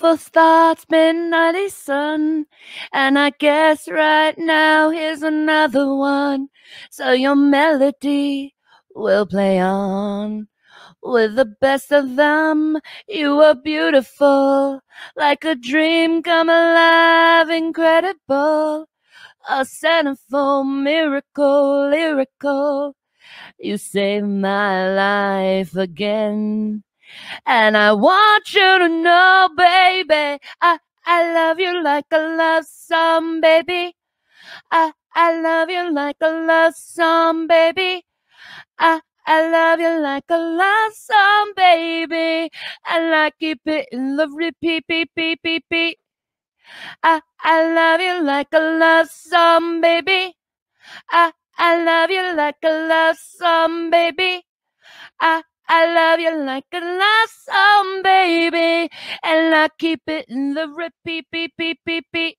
beautiful thoughts, midnighty sun. And I guess right now here's another one. So your melody will play on. With the best of them, you are beautiful, like a dream come alive, incredible. A centerfold miracle, lyrical. You saved my life again. And I want you to know, baby, I love you like a love song, baby. I love you like a love song, baby. I love you like a love song, baby. And I keep it in the repeat, beep, beep, beep, beep. I love you like a love song, baby. I love you like a love song, baby. I love you like a love song, baby. And I keep it in the repeat, beep, beep, beep, beep.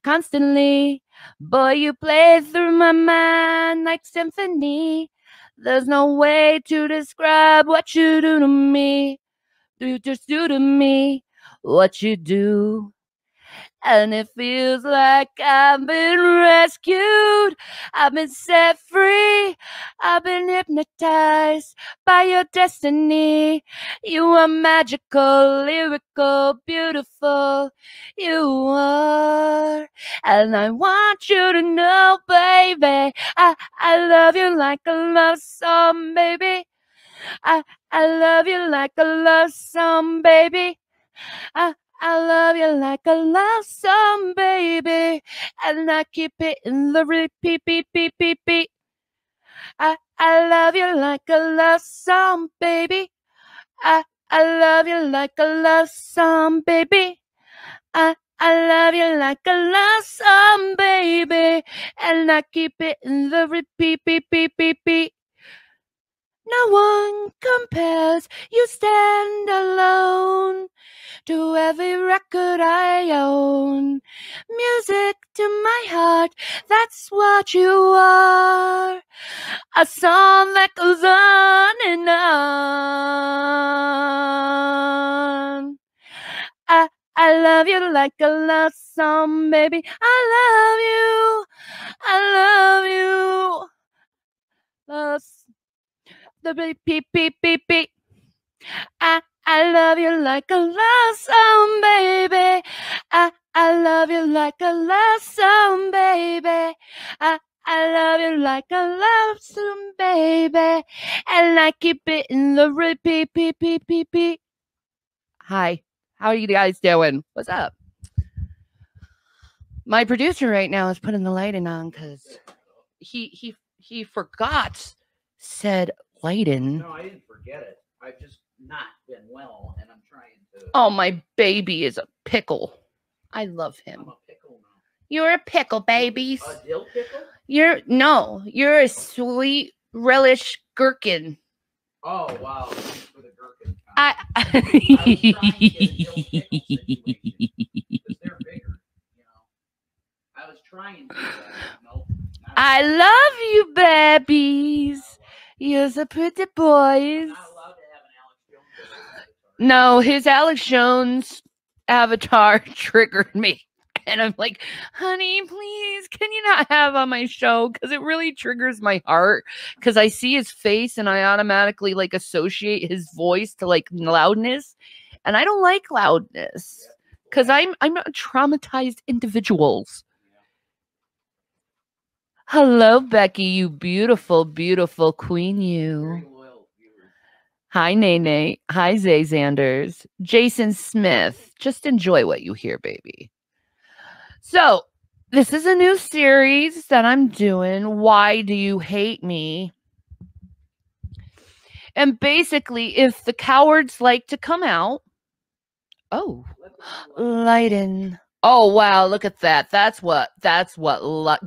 Constantly, boy, you play through my mind like symphony. There's no way to describe what you do to me. You just do to me what you do. And it feels like I've been rescued. I've been set free. I've been hypnotized by your destiny. You are magical, lyrical, beautiful. You are. And I want you to know, baby, I love you like a love song, baby. I love you like a love song, baby. I love you like a love song, baby. And I keep it in the repeat, beep, beep, beep, beep. I love you like a love song, baby. I love you like a love song, baby. I love you like a love song, baby. And I keep it in the repeat, beep, beep, beep, beep. No one compares, you stand alone to every record I own. Music to my heart, that's what you are. A song that goes on and on. I love you like a love song, baby. I love you. I love you. Love the beep, beep, beep, beep, beep. I love you like a love song, baby. I love you like a love song, baby. I love you like a love song, baby. And I keep it in the repeat, beep, beep, beep, beep. Hi, how are you guys doing? What's up? My producer right now is putting the lighting on because he forgot said lighting. No, I didn't forget it. I've just not been well, and I'm trying to. Oh, my baby is a pickle. I love him. I'm a pickle now. You're a pickle, babies. A dill pickle? You're a sweet relish gherkin. Oh, wow. Thanks for the gherkin. I was trying to get a dill pickle situation, because they're bigger, you know. I was trying to. Nope. I love you, babies. You're so pretty boys. No, his Alex Jones avatar triggered me. And I'm like, honey, please, can you not have on my show? Because it really triggers my heart. Because I see his face and I automatically like associate his voice to like loudness. And I don't like loudness. Because I'm a traumatized individual. Hello, Becky, you beautiful, beautiful queen, you. Hi, Nene. Hi, Zay Zanders. Jason Smith. Just enjoy what you hear, baby. So, this is a new series that I'm doing. Why Do You Hate Me? And basically, if the cowards like to come out. Oh, lighten. Oh, wow, look at that. That's what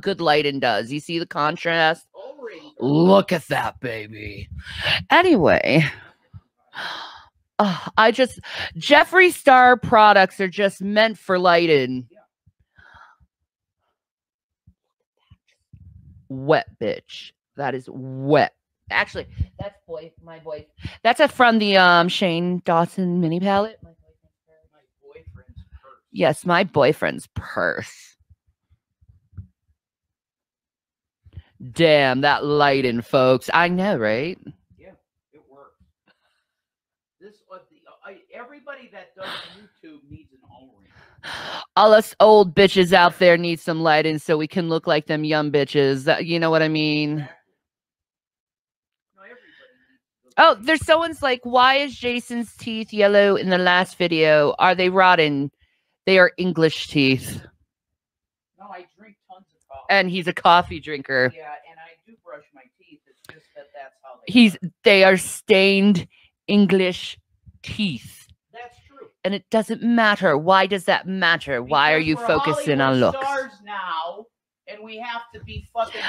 good lighting does. You see the contrast? Look at that, baby. Anyway, Jeffree Star products are just meant for lighting. Wet, bitch. That is wet. Actually, that's my voice. That's from the Shane Dawson mini palette. My boyfriend's Yes, my boyfriend's purse. Damn, that lighting, folks. I know, right? Yeah, it works. This everybody that does YouTube needs an O-ring. All us old bitches out there need some lighting so we can look like them young bitches. You know what I mean? Exactly. No, everybody needs. Oh, there's someone's like, why is Jason's teeth yellow in the last video? Are they rotten? They are English teeth. No, I drink tons of coffee. And he's a coffee drinker. Yeah, and I do brush my teeth. It's just that's how they are. They are stained English teeth. That's true. And it doesn't matter. Why does that matter? Because why are you we're focusing Hollywood on looks? Stars now, and we have to be fucking.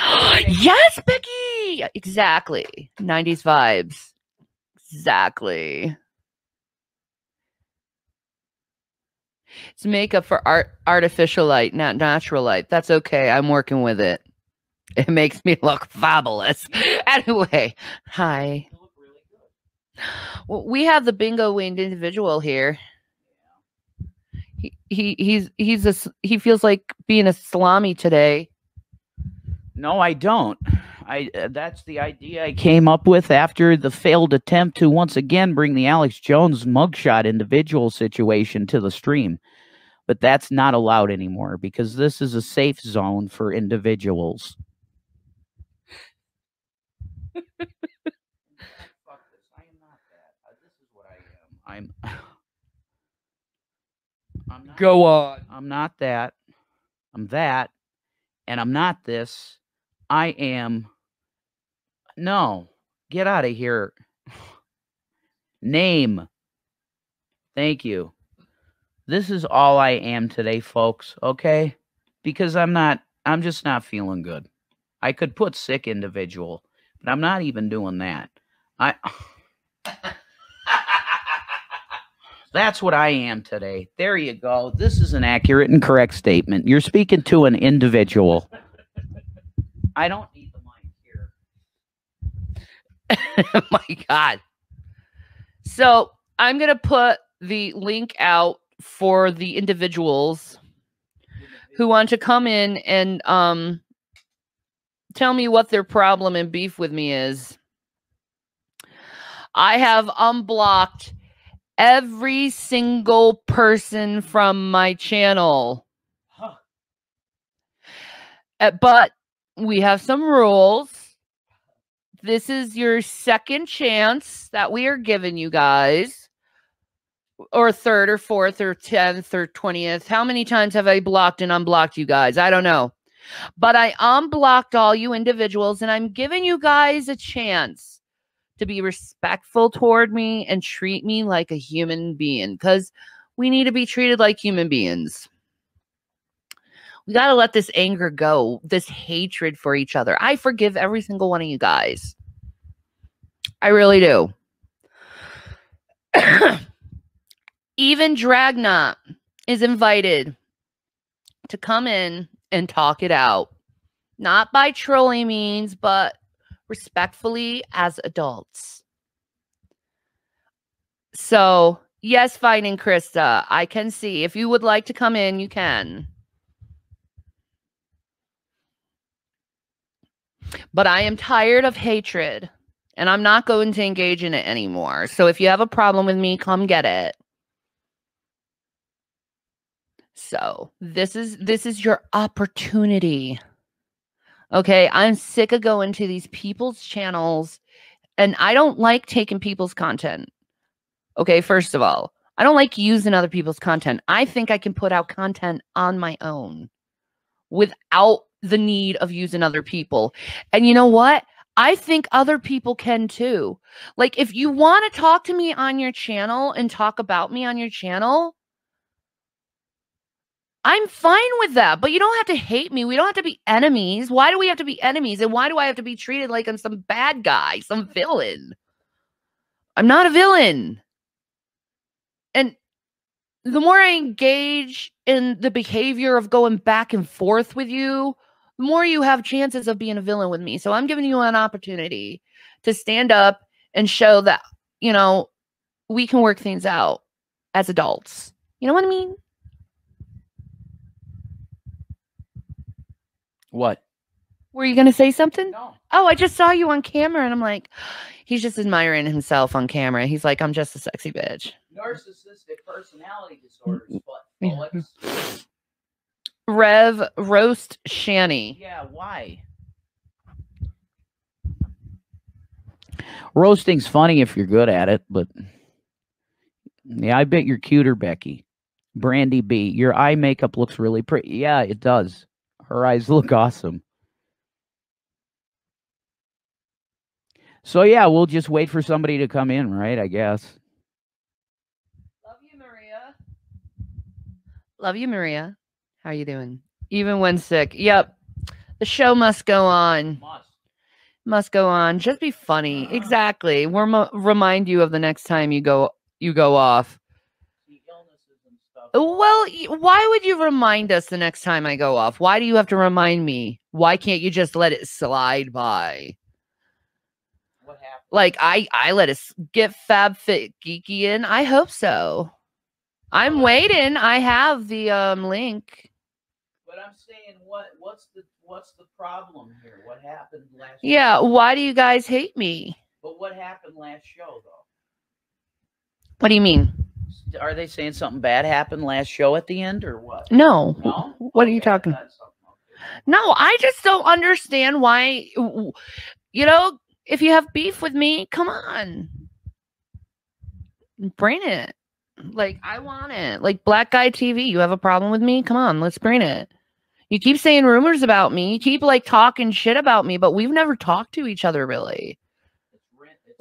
Yes, Becky. Exactly. 90s vibes. Exactly. It's makeup for artificial light, not natural light. That's okay. I'm working with it. It makes me look fabulous. Anyway, hi. You look really good. Well, we have the bingo winged individual here. He feels like being a salami today. No, I don't. That's the idea I came up with after the failed attempt to once again bring the Alex Jones mugshot individual situation to the stream. But that's not allowed anymore because this is a safe zone for individuals. Fuck this. I am not that. This is what I am. I'm not. Go on. I'm not that. I'm that. And I'm not this. I am. No. Get out of here. Name. Thank you. This is all I am today, folks. Okay? Because I'm just not feeling good. I could put sick individual, but I'm not even doing that. That's what I am today. There you go. This is an accurate and correct statement. You're speaking to an individual. I don't need the mic here. Oh my God. So I'm going to put the link out for the individuals who want to come in and tell me what their problem and beef with me is. I have unblocked every single person from my channel. Huh. But we have some rules. This is your second chance that we are giving you guys. Or third or fourth or 10th or 20th. How many times have I blocked and unblocked you guys? I don't know. But I unblocked all you individuals and I'm giving you guys a chance to be respectful toward me and treat me like a human being because we need to be treated like human beings. We got to let this anger go, this hatred for each other. I forgive every single one of you guys. I really do. Even Dragna is invited to come in and talk it out. Not by trolling means, but respectfully as adults. So, yes, Fighting Krista, I can see. If you would like to come in, you can. But I am tired of hatred, and I'm not going to engage in it anymore. So if you have a problem with me, come get it. So this is your opportunity. Okay, I'm sick of going to these people's channels, and I don't like taking people's content. Okay, first of all, I don't like using other people's content. I think I can put out content on my own without the need of using other people. And you know what? I think other people can too. Like, if you want to talk to me on your channel and talk about me on your channel, I'm fine with that, but you don't have to hate me. We don't have to be enemies. Why do we have to be enemies? And why do I have to be treated like I'm some bad guy, some villain? I'm not a villain. And the more I engage in the behavior of going back and forth with you, the more you have chances of being a villain with me. So I'm giving you an opportunity to stand up and show that, you know, we can work things out as adults. You know what I mean? What? Were you going to say something? No. Oh, I just saw you on camera, and I'm like, he's just admiring himself on camera. He's like, I'm just a sexy bitch. Narcissistic personality disorders, but Rev roast Shanny. Yeah, why? Roasting's funny if you're good at it, but yeah, I bet you're cuter, Becky. Brandy B, your eye makeup looks really pretty. Yeah, it does. Her eyes look awesome. So yeah, we'll just wait for somebody to come in, right? I guess. Love you, Maria. Love you, Maria. How are you doing? Even when sick. Yep. The show must go on. Must go on. Just be funny. Exactly. We'll remind you of the next time you go off. Well, why would you remind us the next time I go off? Why do you have to remind me? Why can't you just let it slide by? What happened? Like I let us get Fab Fit Geeky in. I hope so. I'm waiting. I have the link. But I'm saying, what's the problem here? What happened last? Yeah. Show? Why do you guys hate me? But what happened last show, though? What do you mean? Are they saying something bad happened last show at the end, or what? No. No. What are you talking? No, I just don't understand why. You know, if you have beef with me, come on, bring it. Like, I want it. Like, Black Guy TV, you have a problem with me? Come on, let's bring it. You keep saying rumors about me. You keep, like, talking shit about me, but we've never talked to each other, really.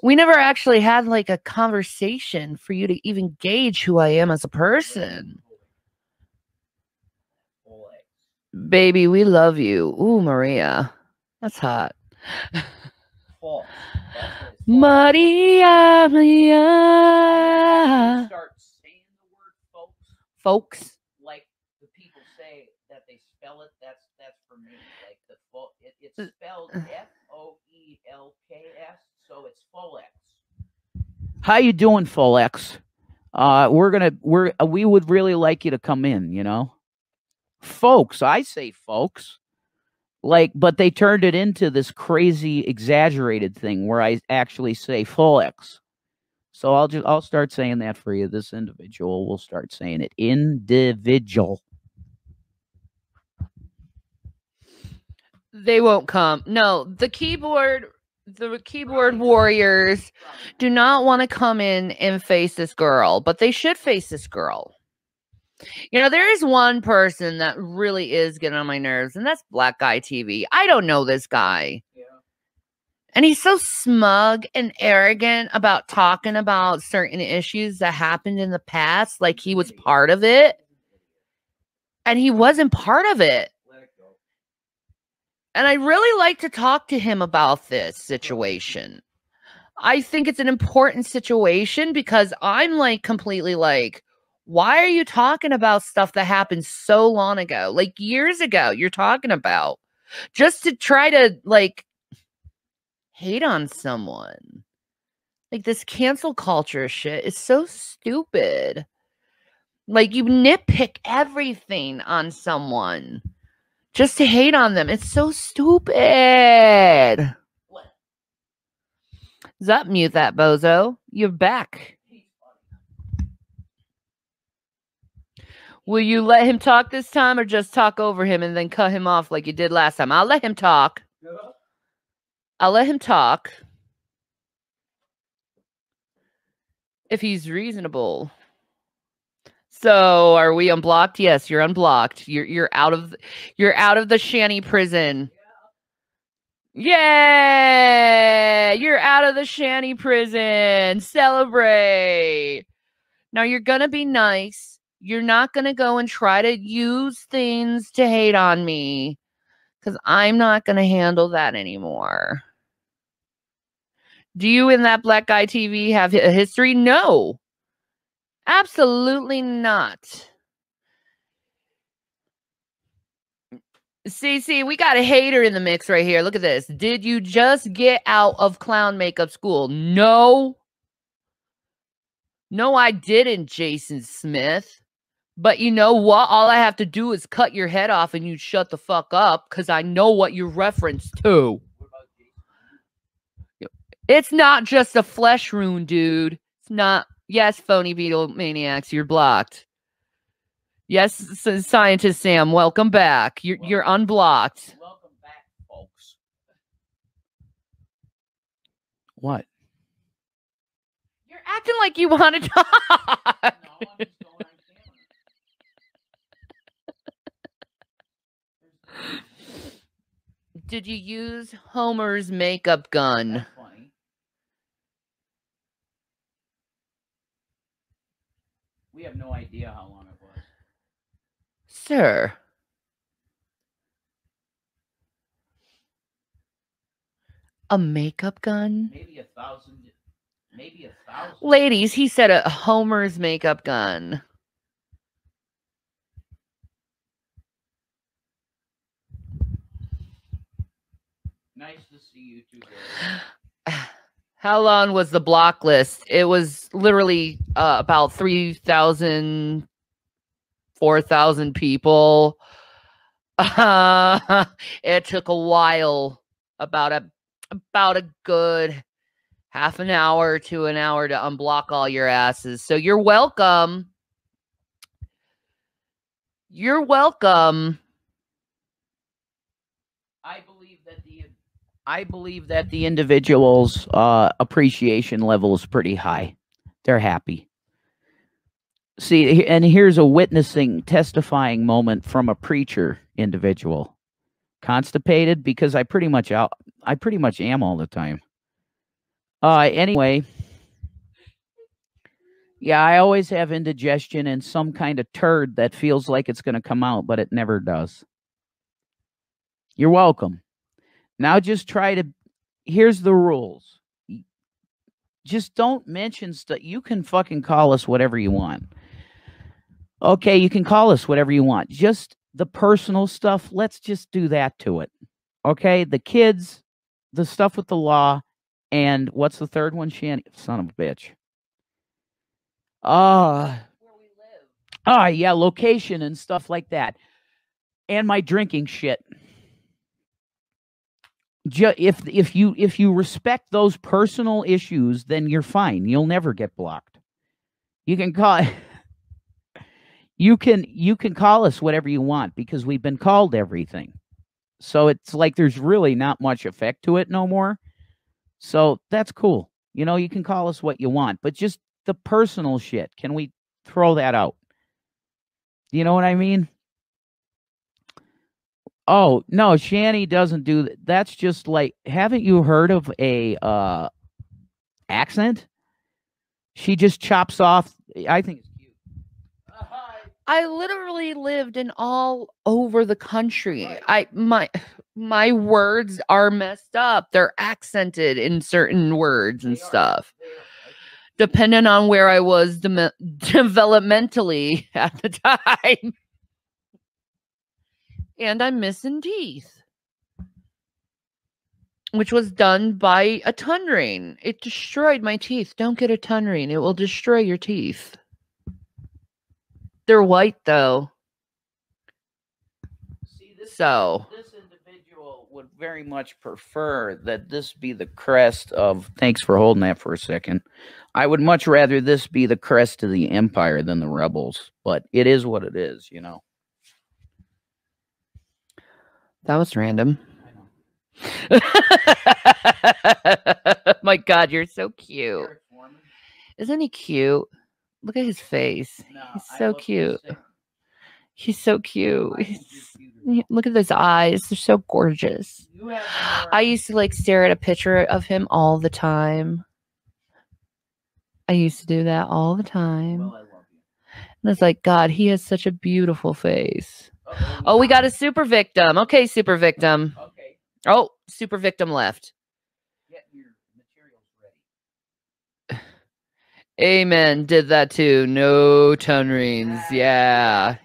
We never actually had, like, a conversation for you to even gauge who I am as a person. Baby, we love you. Ooh, Maria. That's hot. Maria, Maria. Start saying the word folks. Like the people say that they spell it. That's for me. Like it's spelled FOELKS, so it's Folex. How you doing, Folex? We would really like you to come in. You know, folks. I say folks. Like, but they turned it into this crazy exaggerated thing where I actually say Folex. So I'll start saying that for you. This individual will start saying it. Individual. They won't come. No, the keyboard warriors do not want to come in and face this girl, but they should face this girl. You know, there is one person that really is getting on my nerves, and that's Black Guy TV. I don't know this guy. Yeah. And he's so smug and arrogant about talking about certain issues that happened in the past, like he was part of it. And he wasn't part of it. And I really like to talk to him about this situation. I think it's an important situation because I'm like completely like, why are you talking about stuff that happened so long ago? Like years ago, you're talking about just to try to like hate on someone. Like this cancel culture shit is so stupid. Like you nitpick everything on someone just to hate on them. It's so stupid. What? Zap mute that bozo. You're back. Will you let him talk this time or just talk over him and then cut him off like you did last time? I'll let him talk. I'll let him talk. If he's reasonable. So are we unblocked? Yes, you're unblocked. You're out of the Shanny prison. Yeah, you're out of the Shanny prison. Celebrate. Now you're gonna be nice. You're not gonna go and try to use things to hate on me, because I'm not gonna handle that anymore. Do you in that Black Guy TV have a history? No. Absolutely not. See, we got a hater in the mix right here. Look at this. Did you just get out of clown makeup school? No. No, I didn't, Jason Smith. But you know what? All I have to do is cut your head off and you shut the fuck up because I know what you reference to. It's not just a flesh wound, dude. It's not. Yes, phony beetle maniacs, you're blocked. Yes, scientist Sam, welcome back. You're unblocked. Welcome back, folks. What? You're acting like you want to talk. No, I'm just going on camera. Did you use Homer's makeup gun? That's funny. We have no idea how long it was. Sir. A makeup gun? Maybe 1,000. Maybe 1,000. Ladies, he said a Homer's makeup gun. Nice to see you too, girl. How long was the block list? It was literally about 3,000, 4,000 people. It took a while, about a good half an hour to an hour to unblock all your asses. So you're welcome. You're welcome. I believe that the individual's appreciation level is pretty high. They're happy. See, and here's a testifying moment from a preacher individual. Constipated because I pretty much am all the time. Anyway, yeah, I always have indigestion and some kind of turd that feels like it's going to come out, but it never does. You're welcome. Now just here's the rules. Just don't mention stuff. You can fucking call us whatever you want. Okay, you can call us whatever you want. Just the personal stuff, let's just do that to it. Okay, the kids, the stuff with the law, and what's the third one, Shanny? Son of a bitch. Where we live. Yeah, location and stuff like that. And my drinking shit. If you respect those personal issues, then you're fine. You'll never get blocked. You can call you can call us whatever you want because we've been called everything. So it's like there's really not much effect to it no more. So that's cool. You know, you can call us what you want, but just the personal shit, can we throw that out? You know what I mean? Oh, no, Shanny doesn't do that. That's just like, haven't you heard of a accent? She just chops off. I think it's cute. I literally lived in all over the country. Right. My words are messed up. They're accented in certain words and stuff. Depending on where I was developmentally at the time. And I'm missing teeth, which was done by a tongue ring. It destroyed my teeth. Don't get a tongue ring. It will destroy your teeth. They're white, though. See, this individual would very much prefer that this be the crest of... Thanks for holding that for a second. I would much rather this be the crest of the empire than the rebels. But it is what it is, you know. That was random. My God, you're so cute. Isn't he cute? Look at his face. No, he's so cute. He's so cute. Look at those eyes. They're so gorgeous. I used to like stare at a picture of him all the time. I used to do that all the time. Well, I love you. And it's like, God, he has such a beautiful face. Oh, we got a super victim. Okay, super victim. Okay. Oh, super victim left. Get your materials ready. Amen. Did that too. No tongue rings. Yeah.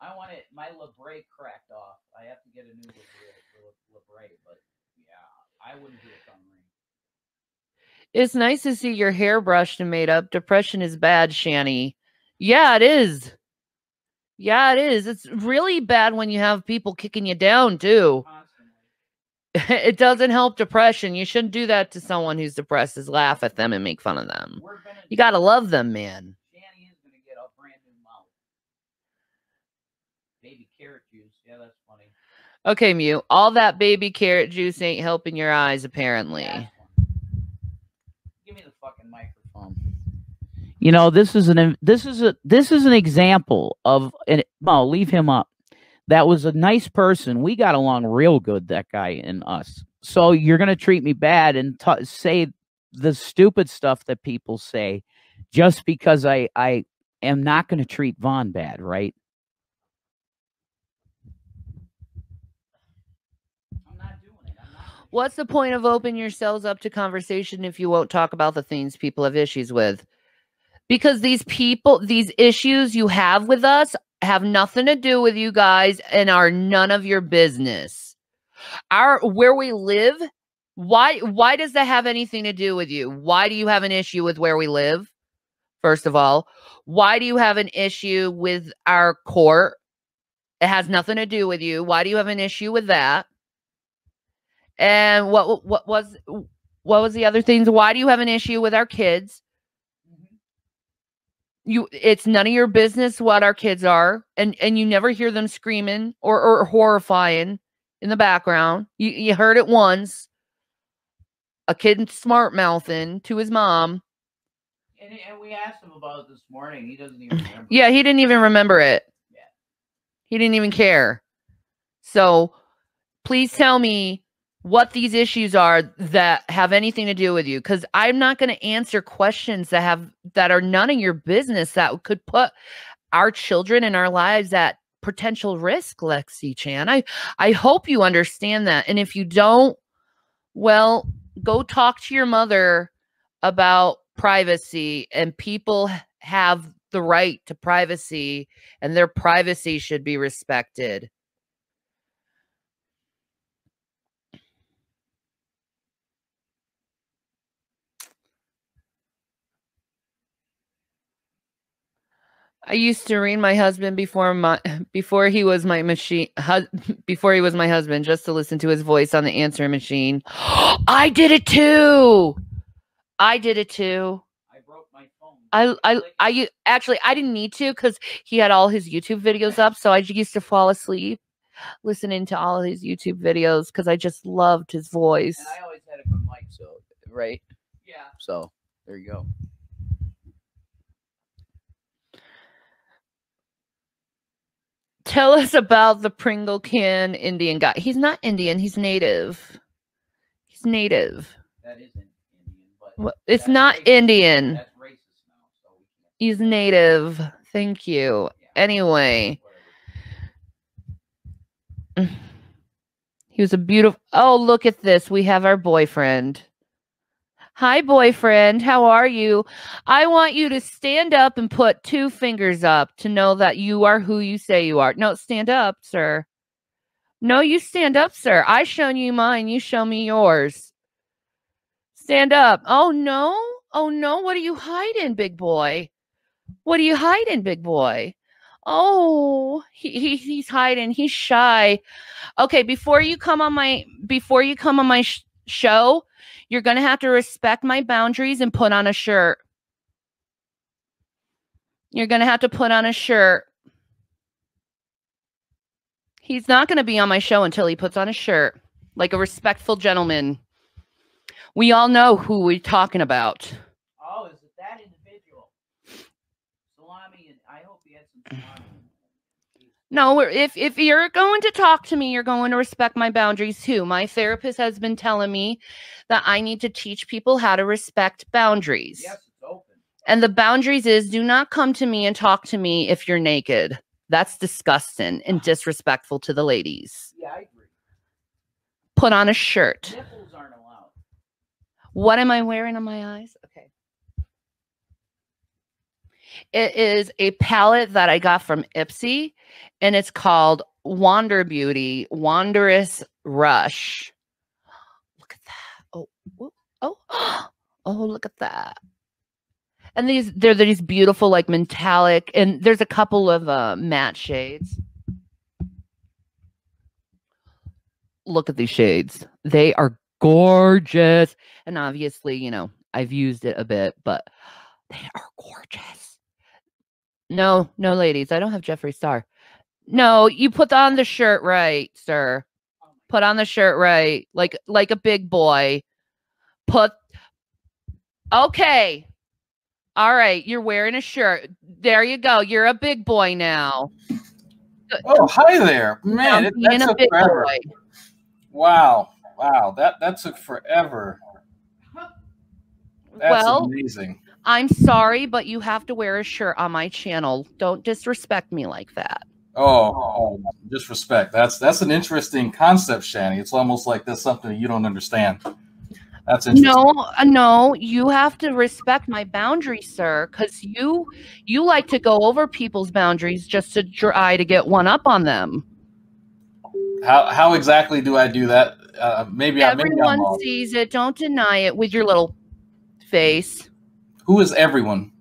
I want my labrae cracked off. I have to get a new labrae, but yeah, I wouldn't do a tongue ring. It's nice to see your hair brushed and made up. Depression is bad, Shanny. Yeah, it is. Yeah, it is. It's really bad when you have people kicking you down, too. It doesn't help depression. You shouldn't do that to someone who's depressed, is laugh at them and make fun of them. You got to love them, man. Shanny is going to get a brand new mouth. Baby carrot juice. Yeah, that's funny. Okay, Mew. All that baby carrot juice ain't helping your eyes, apparently. Give me the fucking microphone. You know, this is an example of an. Well, leave him up. That was a nice person. We got along real good, that guy and us. So you're gonna treat me bad and say the stupid stuff that people say, just because I am not gonna treat Vaughn bad, right? I'm not doing it. What's the point of opening yourselves up to conversation if you won't talk about the things people have issues with? Because these issues you have with us have nothing to do with you guys and are none of your business. Where we live, why does that have anything to do with you? Why do you have an issue with where we live? First of all, why do you have an issue with our court? It has nothing to do with you. Why do you have an issue with that? And what was the other things? Why do you have an issue with our kids? It's none of your business what our kids are, and you never hear them screaming or horrifying in the background. You heard it once. A kid smart mouthing to his mom. And we asked him about it this morning. He doesn't even remember. Yeah, he didn't even remember it. Yeah. He didn't even care. So please tell me what these issues are that have anything to do with you, because I'm not going to answer questions that are none of your business, that could put our children and our lives at potential risk, Lexi Chan. I hope you understand that. And if you don't, well, go talk to your mother about privacy, and people have the right to privacy, and their privacy should be respected. I used to read my husband before he was my before he was my husband, just to listen to his voice on the answering machine. I did it too. I broke my phone. I actually I didn't need to, because he had all his YouTube videos up, so I used to fall asleep listening to all of his YouTube videos because I just loved his voice. And I always had a good mic, so right? Yeah. So there you go. Tell us about the Pringle can Indian guy. He's not Indian. He's native. He's native. That isn't Indian, but well, it's not racist. Indian. That's racist now. So he's native. Thank you. Yeah. Anyway. He was a beautiful. Oh, look at this. We have our boyfriend. Hi, boyfriend. How are you? I want you to stand up and put 2 fingers up to know that you are who you say you are. No, stand up, sir. No, you stand up, sir. I shown you mine. You show me yours. Stand up. Oh, no. Oh, no. What are you hiding, big boy? What are you hiding, big boy? Oh, he's hiding. He's shy. Okay, before you come on my show, you're going to have to respect my boundaries and put on a shirt. You're going to have to put on a shirt. He's not going to be on my show until he puts on a shirt, like a respectful gentleman. We all know who we're talking about. Oh, is it that individual? Salami, I hope he had some salami. No, if you're going to talk to me, you're going to respect my boundaries too. My therapist has been telling me that I need to teach people how to respect boundaries. Yes, it's open. And the boundaries is, do not come to me and talk to me if you're naked. That's disgusting and disrespectful to the ladies. Yeah, I agree. Put on a shirt. Nipples aren't allowed. What am I wearing on my eyes? Okay. It is a palette that I got from Ipsy, and it's called Wander Beauty Wondrous Rush. Look at that. Oh, oh, oh, look at that. And they're these beautiful, like metallic, and there's a couple of matte shades. Look at these shades. They are gorgeous. And obviously, you know, I've used it a bit, but they are gorgeous. No, ladies, I don't have Jeffree Star. No, you put on the shirt right, sir. Put on the shirt right, like a big boy. Okay. All right, you're wearing a shirt. There you go. You're a big boy now. Oh, hi there, man! That took forever. Boy. Wow, that took forever. That's amazing. I'm sorry, but you have to wear a shirt on my channel. Don't disrespect me like that. Oh, disrespect. That's an interesting concept, Shanny. It's almost like that's something you don't understand. That's interesting. No, you have to respect my boundaries, sir, because you like to go over people's boundaries just to try to get one up on them. How exactly do I do that? Maybe everyone sees it. Don't deny it with your little face. Who is everyone?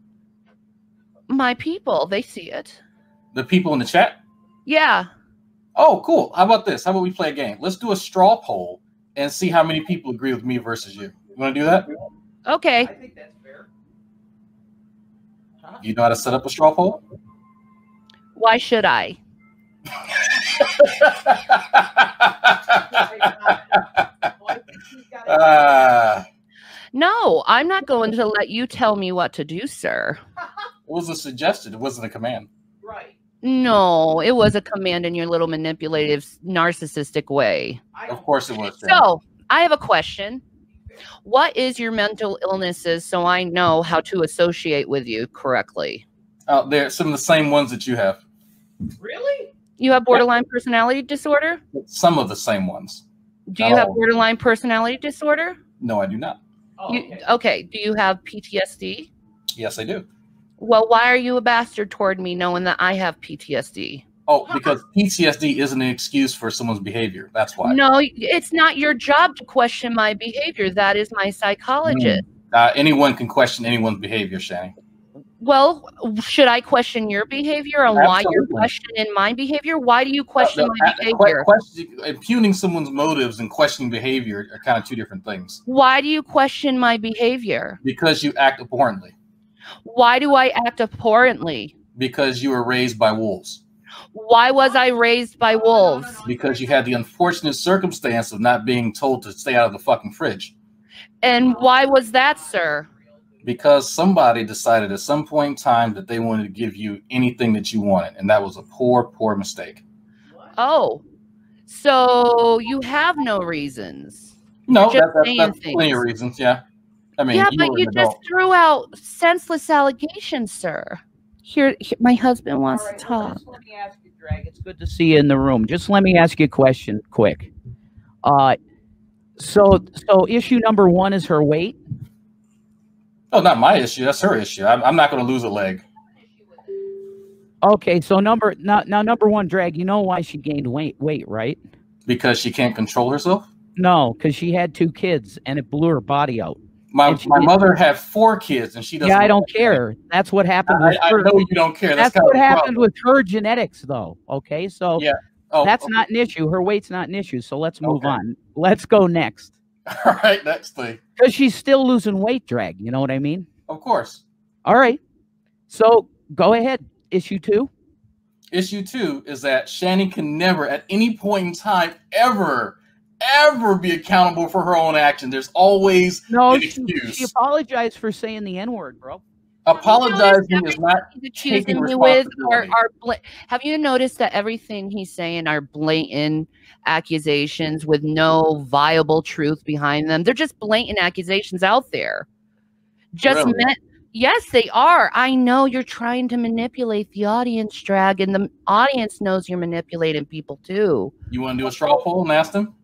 My people. They see it. The people in the chat? Yeah. Oh, cool. How about this? How about we play a game? Let's do a straw poll and see how many people agree with me versus you. You want to do that? Okay. I think that's fair. You know how to set up a straw poll? Why should I? No, I'm not going to let you tell me what to do, sir. It was a suggestion. It wasn't a command. Right. No, it was a command in your little manipulative, narcissistic way. Of course it was. So, I have a question. What is your mental illnesses so I know how to associate with you correctly? They're some of the same ones that you have. Really? You have borderline personality disorder? Some of the same ones. Do you have borderline personality disorder? No, I do not. Okay. Do you have PTSD? Yes, I do. Well, why are you a bastard toward me knowing that I have PTSD? Oh, because PTSD isn't an excuse for someone's behavior. That's why. No, it's not your job to question my behavior. That is my psychologist. Anyone can question anyone's behavior, Shanny. Well, should I question your behavior and why you're questioning my behavior? Why do you question my behavior? Impugning someone's motives and questioning behavior are kind of two different things. Why do you question my behavior? Because you act abhorrently. Why do I act abhorrently? Because you were raised by wolves. Why was I raised by wolves? Because you had the unfortunate circumstance of not being told to stay out of the fucking fridge. And why was that, sir? Because somebody decided at some point in time that they wanted to give you anything that you wanted. And that was a poor mistake. Oh, so you have no reasons. No, that's plenty of reasons, yeah. I mean, yeah, but you just threw out senseless allegations, sir. Here my husband wants to talk. Let me ask you, Drag. It's good to see you in the room. Just let me ask you a question quick. So issue number one is her weight? Oh, not my issue. That's her issue. I'm not going to lose a leg. Okay, so number one, Drag, you know why she gained weight, right? Because she can't control herself? No, because she had 2 kids and it blew her body out. My mother had 4 kids and she doesn't. Yeah, I don't care. That's what happened with her. I know you don't care. That's what happened with her genetics, though. Okay, so yeah. That's not an issue. Her weight's not an issue. So let's move on. Let's go next. All right, next thing. Because she's still losing weight, Drag. You know what I mean? Of course. All right. So go ahead. Issue 2. Issue 2 is that Shanny can never, at any point in time, ever be accountable for her own action. There's always an excuse. She apologized for saying the N-word, bro. Apologizing is not taking responsibility. Have you noticed that everything he's saying are blatant accusations with no viable truth behind them? They're just blatant accusations out there. Yes, they are. I know you're trying to manipulate the audience, Drag, and the audience knows you're manipulating people too. You want to do a straw poll and ask them?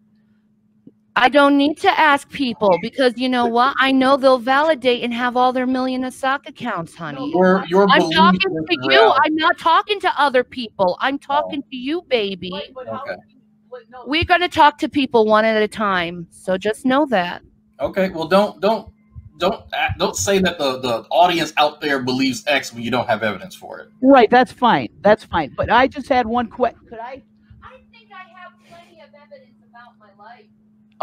I don't need to ask people because you know what? I know they'll validate and have all their million stock accounts, honey. I'm talking to you. I'm not talking to other people. I'm talking to you, baby. Okay. We're going to talk to people one at a time. So just know that. Okay. Well, don't don't say that the audience out there believes X when you don't have evidence for it. Right, that's fine. That's fine. But I just had one question. Could I think I have plenty of evidence about my life.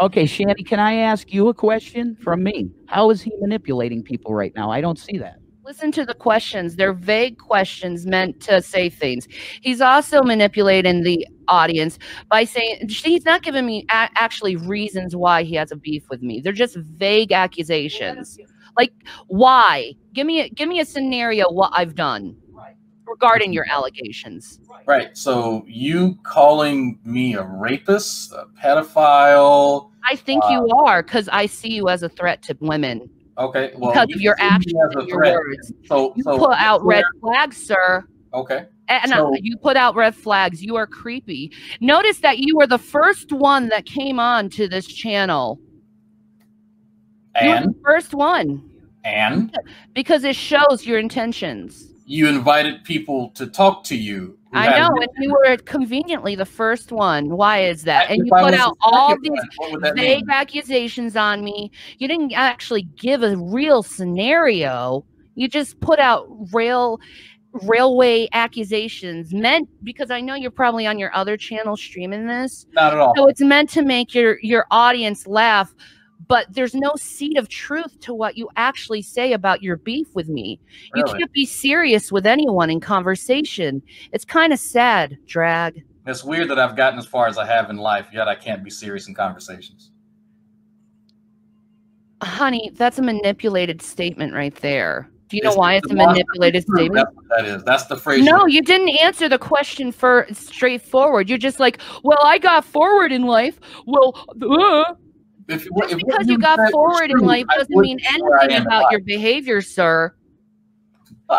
Okay, Shanny, can I ask you a question from me? How is he manipulating people right now? I don't see that. Listen to the questions. They're vague questions meant to say things. He's also manipulating the audience by saying he's not giving me actually reasons why he has a beef with me. They're just vague accusations. Like, why? Give me a scenario what I've done regarding your allegations. Right. So you calling me a rapist, a pedophile? I think you are, because I see you as a threat to women. Okay, well, because of your actions and your words. You put out red flags, sir. Okay. And you put out red flags. You are creepy. Notice that you were the first one that came on to this channel. And? You were the first one. And? Because it shows your intentions. You invited people to talk to you. I know, and you were conveniently the first one. Why is that? And you put out all these vague accusations on me. You didn't actually give a real scenario. You just put out railway accusations meant, because I know you're probably on your other channel streaming this. Not at all. So it's meant to make your audience laugh. But there's no seed of truth to what you actually say about your beef with me. Really? You can't be serious with anyone in conversation. It's kind of sad, Drag. It's weird that I've gotten as far as I have in life, yet I can't be serious in conversations. Honey, that's a manipulated statement right there. Do you know why it's a manipulated statement? That's what that is. That's the phrase. No, you didn't answer the question for straightforward. You're just like, well, I got forward in life. Well, Just because you got forward in life doesn't mean anything about your behavior, sir.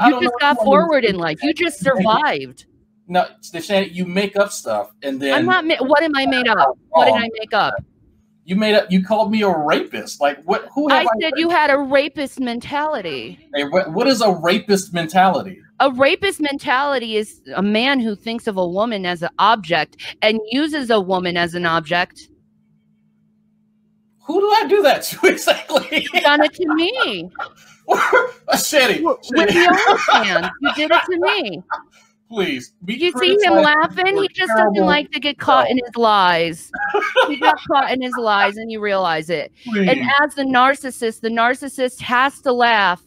You just got forward in life. You just survived. No, Shanny, you make up stuff, and then I'm not. What am I made up? What did I make up? You made up. You called me a rapist. Like what? Who? I said you had a rapist mentality. Hey, what is a rapist mentality? A rapist mentality is a man who thinks of a woman as an object and uses a woman as an object. Who do I do that to exactly? You've done it to me. Shanny. With the OnlyFans, you did it to me. Please. You see him laughing? He just doesn't like to get caught in his lies. He got caught in his lies and you realize it. Please. And as the narcissist has to laugh.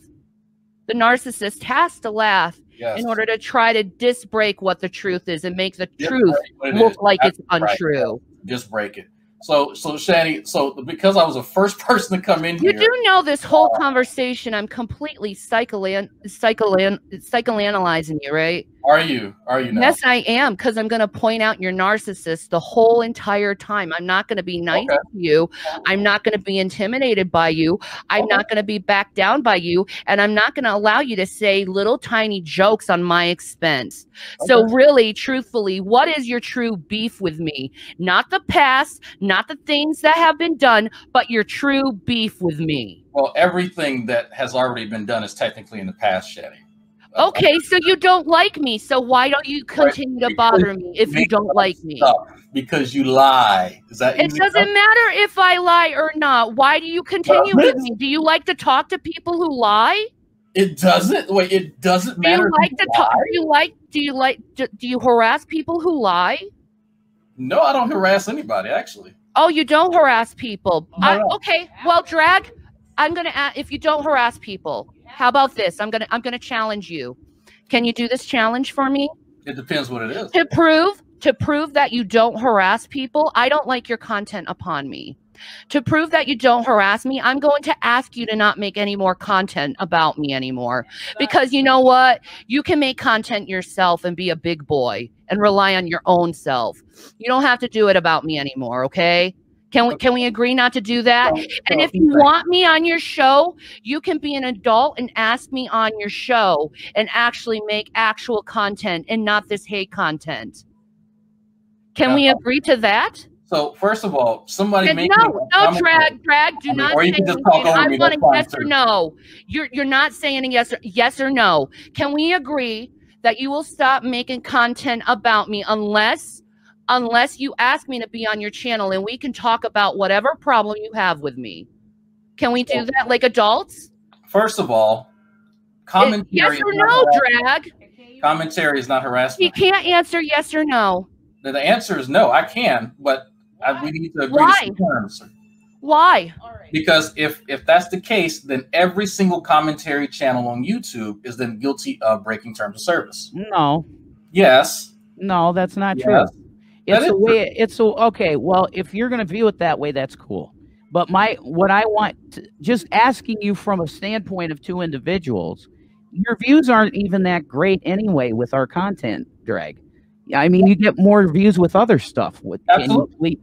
The narcissist has to laugh in order to try to disbreak what the truth is and make the truth look like it's untrue. Just break it. So Shanny, because I was the first person to come in here. You do know this whole conversation, I'm completely psychoanalyzing you, right? Are you now? Yes, I am, because I'm going to point out your narcissist the whole entire time. I'm not going to be nice to you. I'm not going to be intimidated by you. I'm not going to be backed down by you. And I'm not going to allow you to say little tiny jokes on my expense. So really, truthfully, what is your true beef with me? Not the past, not the things that have been done, but your true beef with me. Well, everything that has already been done is technically in the past, Shanny. Okay, so you don't like me. So why don't you continue to bother me if you don't like me? Because you lie. Is that it doesn't matter if I lie or not. Why do you continue with me? Do you like to talk to people who lie? It doesn't. Wait, it doesn't matter. Do you like to talk? Do you harass people who lie? No, I don't harass anybody, actually. Oh, you don't harass people. No. Okay, well, Drag, I'm gonna ask if you don't harass people. How about this? I'm gonna challenge you. Can you do this challenge for me? It depends what it is. To prove that you don't harass people, I don't like your content upon me. To prove that you don't harass me, I'm going to ask you to not make any more content about me anymore. Because you know what? You can make content yourself and be a big boy and rely on your own self. You don't have to do it about me anymore, okay? Can we agree not to do that? And if you want me on your show, you can be an adult and ask me on your show and actually make actual content and not this hate content. Can we agree to that? So first of all, somebody make no, drag, do not say anything. I want a yes or no. You're not saying a yes or no. Can we agree that you will stop making content about me unless you ask me to be on your channel and we can talk about whatever problem you have with me? Can we do that like adults? First of all, commentary. Yes or no, Drag? Commentary is not harassment. He can't answer yes or no. The answer is no. I can, but we need to agree to some terms. Why? Because if that's the case, then every single commentary channel on YouTube is then guilty of breaking terms of service. No. Yes. No, that's not true. It's the way it's so okay. Well, if you're going to view it that way, that's cool. But what I want, just asking you from a standpoint of two individuals, your views aren't even that great anyway with our content, Drag. I mean, you get more views with other stuff. Absolutely.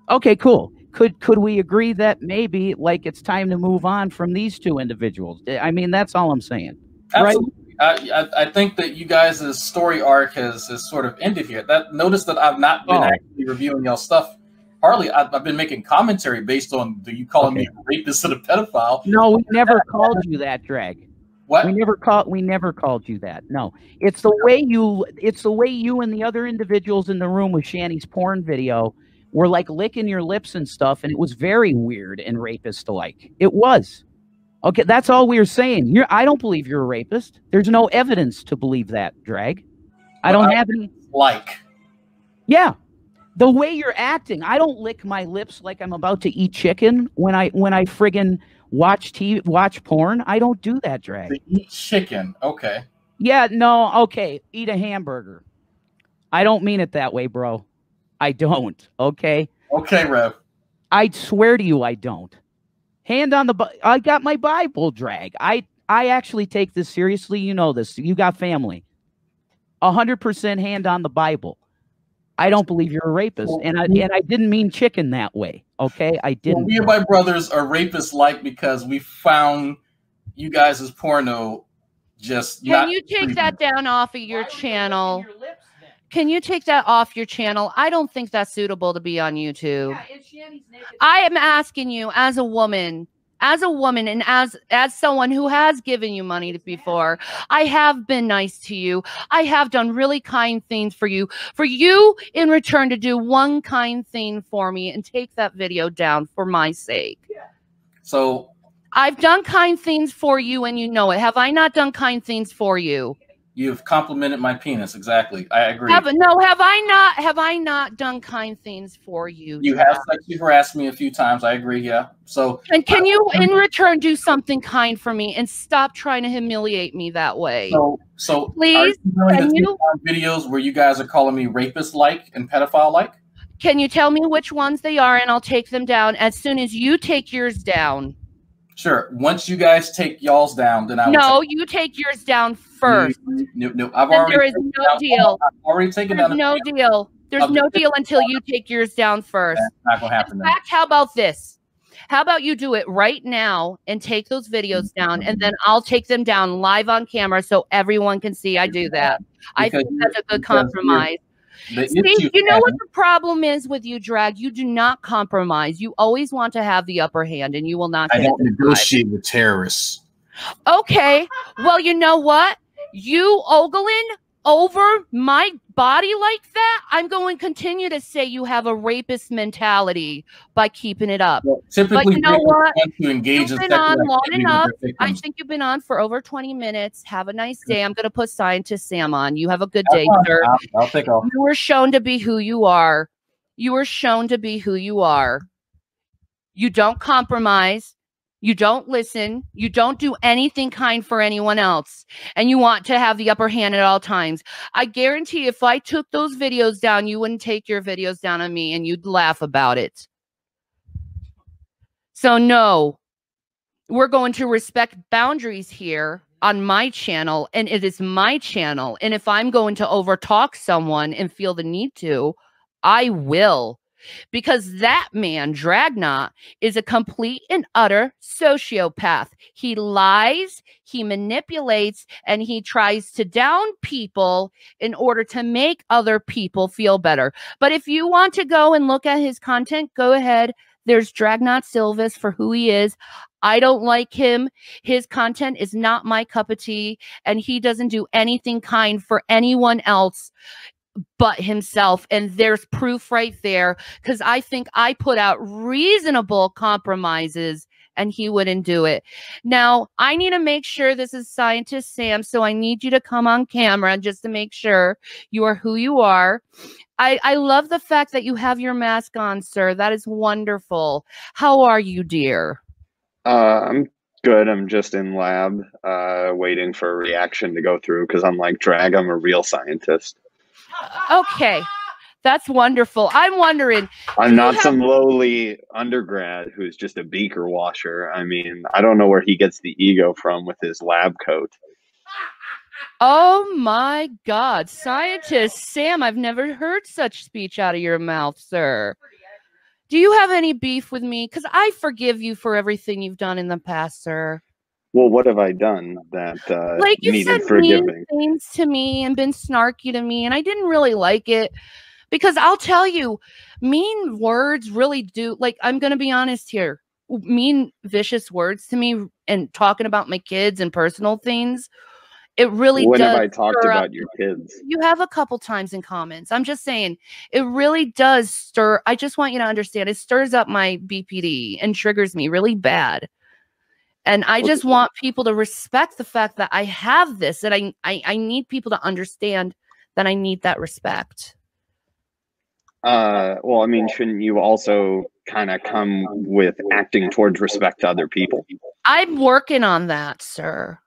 Okay, cool. Could we agree that maybe like it's time to move on from these two individuals? I mean, that's all I'm saying. Absolutely. Right? I think that you guys' story arc has sort of ended here. Notice that I've not been actually reviewing y'all stuff. Hardly. I've been making commentary based on you calling me a rapist and a pedophile. No, we never called you that, Drag. What? We never called you that. No. It's the way you and the other individuals in the room with Shanny's porn video were like licking your lips and stuff, and it was very weird and rapist-like. It was. Okay, that's all we were saying. I don't believe you're a rapist. There's no evidence to believe that, Drag. I don't have any. Yeah. The way you're acting, I don't lick my lips like I'm about to eat chicken when I friggin' watch porn. I don't do that, Drag. To eat chicken, okay. Yeah, no, okay. Eat a hamburger. I don't mean it that way, bro. I don't, okay? Okay, Rev. I swear to you I don't. Hand on the I got my Bible, Drag. I actually take this seriously. You know this. You got family. 100% hand on the Bible. I don't believe you're a rapist, and I didn't mean chicken that way. Okay, I didn't. Well, me and my brothers are rapists-like because we found you guys' porno just. Can you take that down off of your channel? Can you take that off your channel? I don't think that's suitable to be on YouTube. I am asking you as a woman, and as someone who has given you money before, I have been nice to you. I have done really kind things for you in return to do one kind thing for me and take that video down for my sake. So I've done kind things for you and you know it. Have I not done kind things for you? You've complimented my penis. Exactly. I agree. Have I not done kind things for you? You have sexually harassed me a few times. I agree. Yeah. So. And can you, in return, do something kind for me and stop trying to humiliate me that way? So please, can you videos where you guys are calling me rapist-like and pedophile-like? Can you tell me which ones they are, and I'll take them down as soon as you take yours down. Sure. Once you guys take y'all's down, then I will. No, you take yours down first. No, I've already. There is no deal. I've already taken down. No deal. There's no deal until you take yours down first. That's not gonna happen. In fact, how about this? How about you do it right now and take those videos down, and then I'll take them down live on camera so everyone can see I do that. I think that's a good compromise. See, you know what the problem is with you, Drag? You do not compromise. You always want to have the upper hand, and you will not. I don't negotiate with terrorists. Okay. Well, you know what? You ogling over my body like that, I'm going to continue to say you have a rapist mentality by keeping it up. Well, typically, but you know what? You've been on long enough. I think you've been on for over 20 minutes. Have a nice day. I'm going to put Scientist Sam on. You have a good day, sir. I'll take off. You were shown to be who you are. You were shown to be who you are. You don't compromise. You don't listen. You don't do anything kind for anyone else. And you want to have the upper hand at all times. I guarantee if I took those videos down, you wouldn't take your videos down on me and you'd laugh about it. So no, we're going to respect boundaries here on my channel. And it is my channel. And if I'm going to overtalk someone and feel the need to, I will. Because that man, Dragnot, is a complete and utter sociopath. He lies, he manipulates, and he tries to down people in order to make other people feel better. But if you want to go and look at his content, go ahead. There's Dragnot Silvis for who he is. I don't like him. His content is not my cup of tea, and he doesn't do anything kind for anyone else but himself. And there's proof right there, because I think I put out reasonable compromises and he wouldn't do it. Now, I need to make sure this is Scientist Sam, so I need you to come on camera just to make sure you are who you are. I love the fact that you have your mask on, sir. That is wonderful. How are you, dear? I'm good. I'm just in lab, waiting for a reaction to go through because I'm like, drag, I'm a real scientist. Okay. That's wonderful. I'm wondering. I'm not some lowly undergrad who's just a beaker washer. I mean, I don't know where he gets the ego from with his lab coat. Oh my God. Scientist Sam, I've never heard such speech out of your mouth, sir. Do you have any beef with me? Because I forgive you for everything you've done in the past, sir. Well, what have I done that like you needed said forgiving? Mean things to me and been snarky to me, and I didn't really like it. Because I'll tell you, mean words really do, like, I'm going to be honest here. Mean, vicious words to me and talking about my kids and personal things, it really when does. When have I talked about your kids? You have a couple times in comments. I'm just saying, it really does stir. I just want you to understand, it stirs up my BPD and triggers me really bad. And I just want people to respect the fact that I have this, and I need people to understand that I need that respect. Well, I mean, shouldn't you also kind of come with acting towards respect to other people? I'm working on that, sir.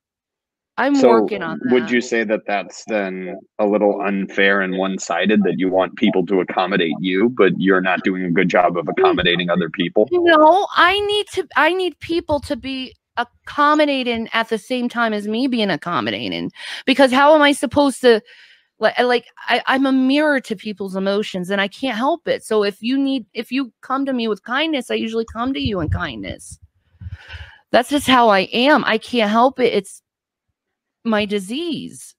I'm working on that. Would you say that that's then a little unfair and one-sided, that you want people to accommodate you, but you're not doing a good job of accommodating other people? No, I need people to be accommodating at the same time as me being accommodating, because how am I supposed to? I'm a mirror to people's emotions, and I can't help it. So if you come to me with kindness, I usually come to you in kindness. That's just how I am. I can't help it. It's my disease.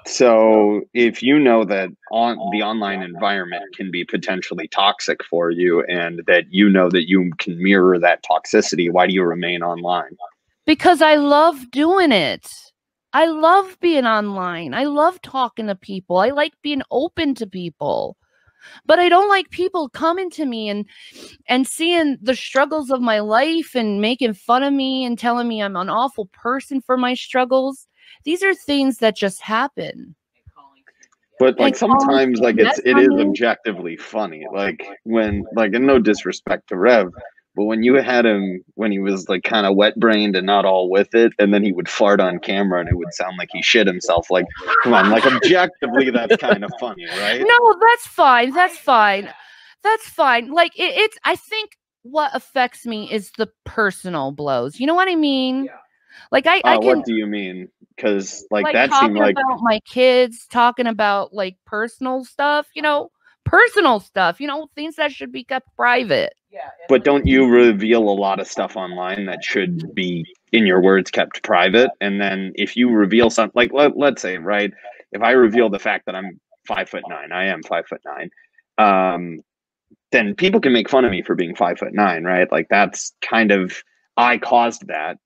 So if you know that the online environment can be potentially toxic for you, and that you know that you can mirror that toxicity, why do you remain online? Because I love doing it. I love being online. I love talking to people. I like being open to people. But I don't like people coming to me and seeing the struggles of my life and making fun of me and telling me I'm an awful person for my struggles. These are things that just happen. But like sometimes like it is objectively funny. Like when, like, and no disrespect to Rev, but when you had him when he was like kind of wet-brained and not all with it, and then he would fart on camera and it would sound like he shit himself. Like, come on, like objectively, that's kind of funny, right? No, that's fine. That's fine. That's fine. Like it's. I think what affects me is the personal blows. You know what I mean? Yeah. Like I can. What do you mean? Because like that seemed like about my kids, talking about like personal stuff. Personal stuff. Things that should be kept private. Yeah, but don't you reveal a lot of stuff online that should be, in your words, kept private? And then if you reveal something, like let's say, right, if I reveal the fact that I'm 5'9", I am 5'9", then people can make fun of me for being 5'9", right? Like that's kind of, I caused that.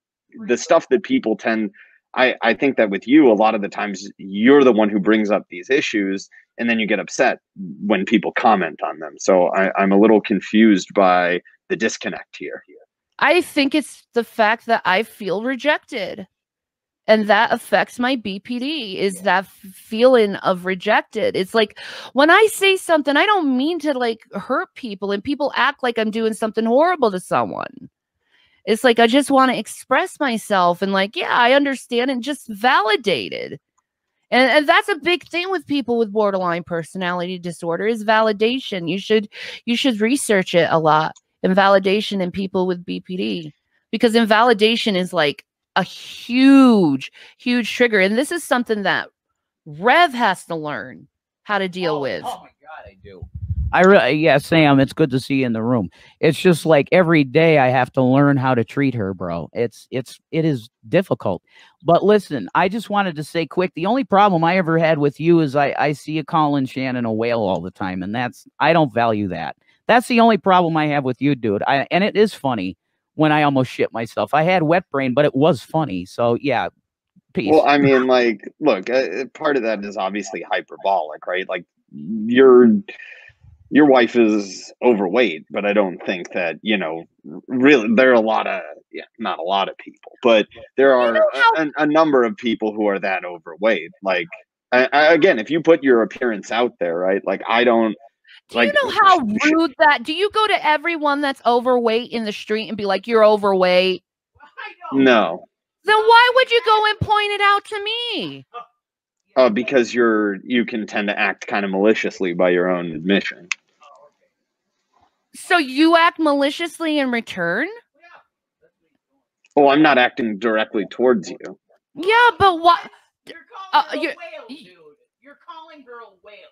The stuff that people tend, I think that with you, a lot of the times you're the one who brings up these issues, and then you get upset when people comment on them. So I'm a little confused by the disconnect here. I think it's the fact that I feel rejected, and that affects my BPD, is that feeling of rejected. It's like when I say something, I don't mean to like hurt people, and people act like I'm doing something horrible to someone. It's like, I just want to express myself and like, yeah, I understand, and just validated. And that's a big thing with people with borderline personality disorder, is validation. You should research it a lot. Invalidation in people with BPD, because invalidation is like a huge, huge trigger. And this is something that Rev has to learn how to deal with. Oh my God, I do. Yeah, Sam, it's good to see you in the room. It's just like every day I have to learn how to treat her, bro. It is difficult. But listen, I just wanted to say quick, the only problem I ever had with you is I see you calling Shannon a whale all the time, and I don't value that. That's the only problem I have with you, dude. And it is funny when I almost shit myself. I had wet brain, but it was funny. So yeah, peace. Well, I mean, like, look, part of that is obviously hyperbolic, right? Like your wife is overweight, but I don't think that, really there are a lot of, not a lot of people, but there are a number of people who are that overweight. Like, again, if you put your appearance out there, right? Like, I don't. Do you know how rude that? Do you go to everyone that's overweight in the street and be like, "You're overweight"? No. Then why would you go and point it out to me? Because you can tend to act kind of maliciously by your own admission. So you act maliciously in return? Oh, I'm not acting directly towards you. Yeah, but what? You're calling her a whale, dude. You're calling her a whale.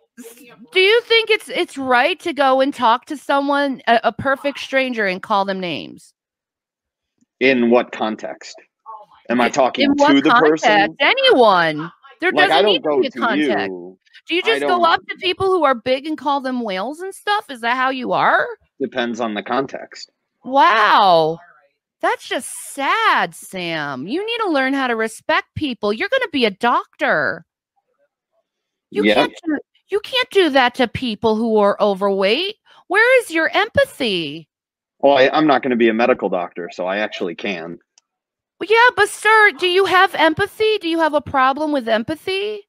Do you think it's right to go and talk to someone, a perfect stranger, and call them names? In what context? Am I talking in to the context? person? Anyone. There doesn't need to be a context. You. Do you just go up to people who are big and call them whales and stuff? Is that how you are? Depends on the context. Wow. That's just sad, Sam. You need to learn how to respect people. You're going to be a doctor. You can't do that to people who are overweight. Where is your empathy? Well, I'm not going to be a medical doctor, so I actually can. Yeah, but sir, do you have empathy? Do you have a problem with empathy?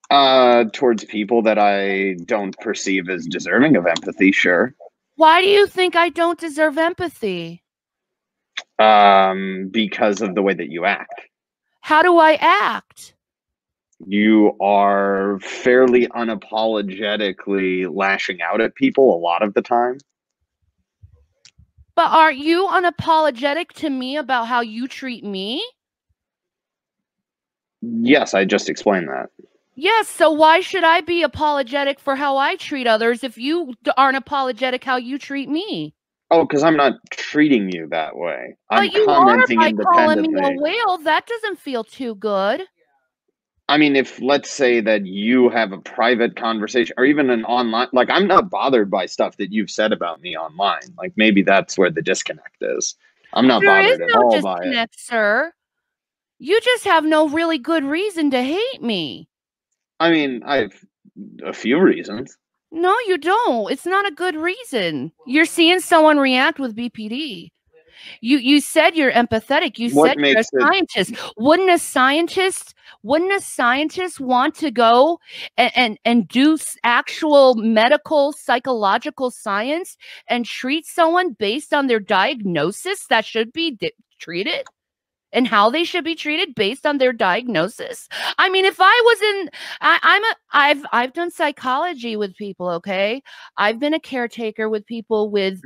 Towards people that I don't perceive as deserving of empathy, sure. Why do you think I don't deserve empathy? Because of the way that you act. How do I act? You are fairly unapologetically lashing out at people a lot of the time. But aren't you unapologetic to me about how you treat me? Yes, I just explained that. Yes, so why should I be apologetic for how I treat others if you aren't apologetic how you treat me? Oh, because I'm not treating you that way. I'm commenting independently. Calling me a whale, that doesn't feel too good. I mean, if let's say that you have a private conversation or even an online, like I'm not bothered by stuff that you've said about me online. Like maybe that's where the disconnect is. I'm not bothered at all by it. Sir. You just have no really good reason to hate me. I mean, I have a few reasons. No, you don't. It's not a good reason. You're seeing someone react with BPD. You said you're empathetic. You said you're a scientist. Wouldn't a scientist want to go and do actual medical psychological science and treat someone based on their diagnosis that should be treated? And how they should be treated based on their diagnosis. I mean, if I was I've done psychology with people. Okay, I've been a caretaker with people with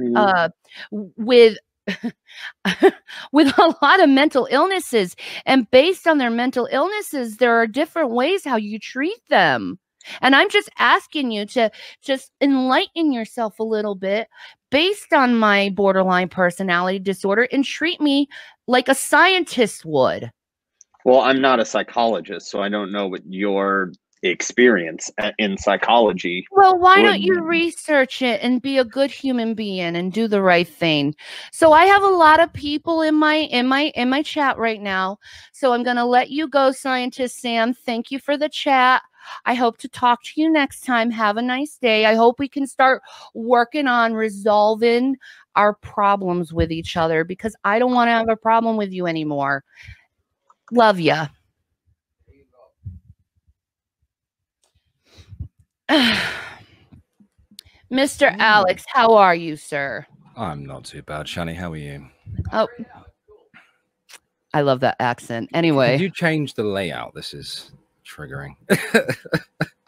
with a lot of mental illnesses, and based on their mental illnesses, there are different ways how you treat them. And I'm just asking you to just enlighten yourself a little bit based on my borderline personality disorder and treat me like a scientist would. Well, I'm not a psychologist, so I don't know what your experience in psychology. Well, why don't you research it and be a good human being and do the right thing? So I have a lot of people in my chat right now. So I'm going to let you go, Scientist Sam. Thank you for the chat. I hope to talk to you next time. Have a nice day. I hope we can start working on resolving our problems with each other because I don't want to have a problem with you anymore. Love ya. Mr. Alex, how are you, sir? I'm not too bad. Shanny, how are you? Oh, I love that accent. Anyway. Did you change the layout? This is triggering.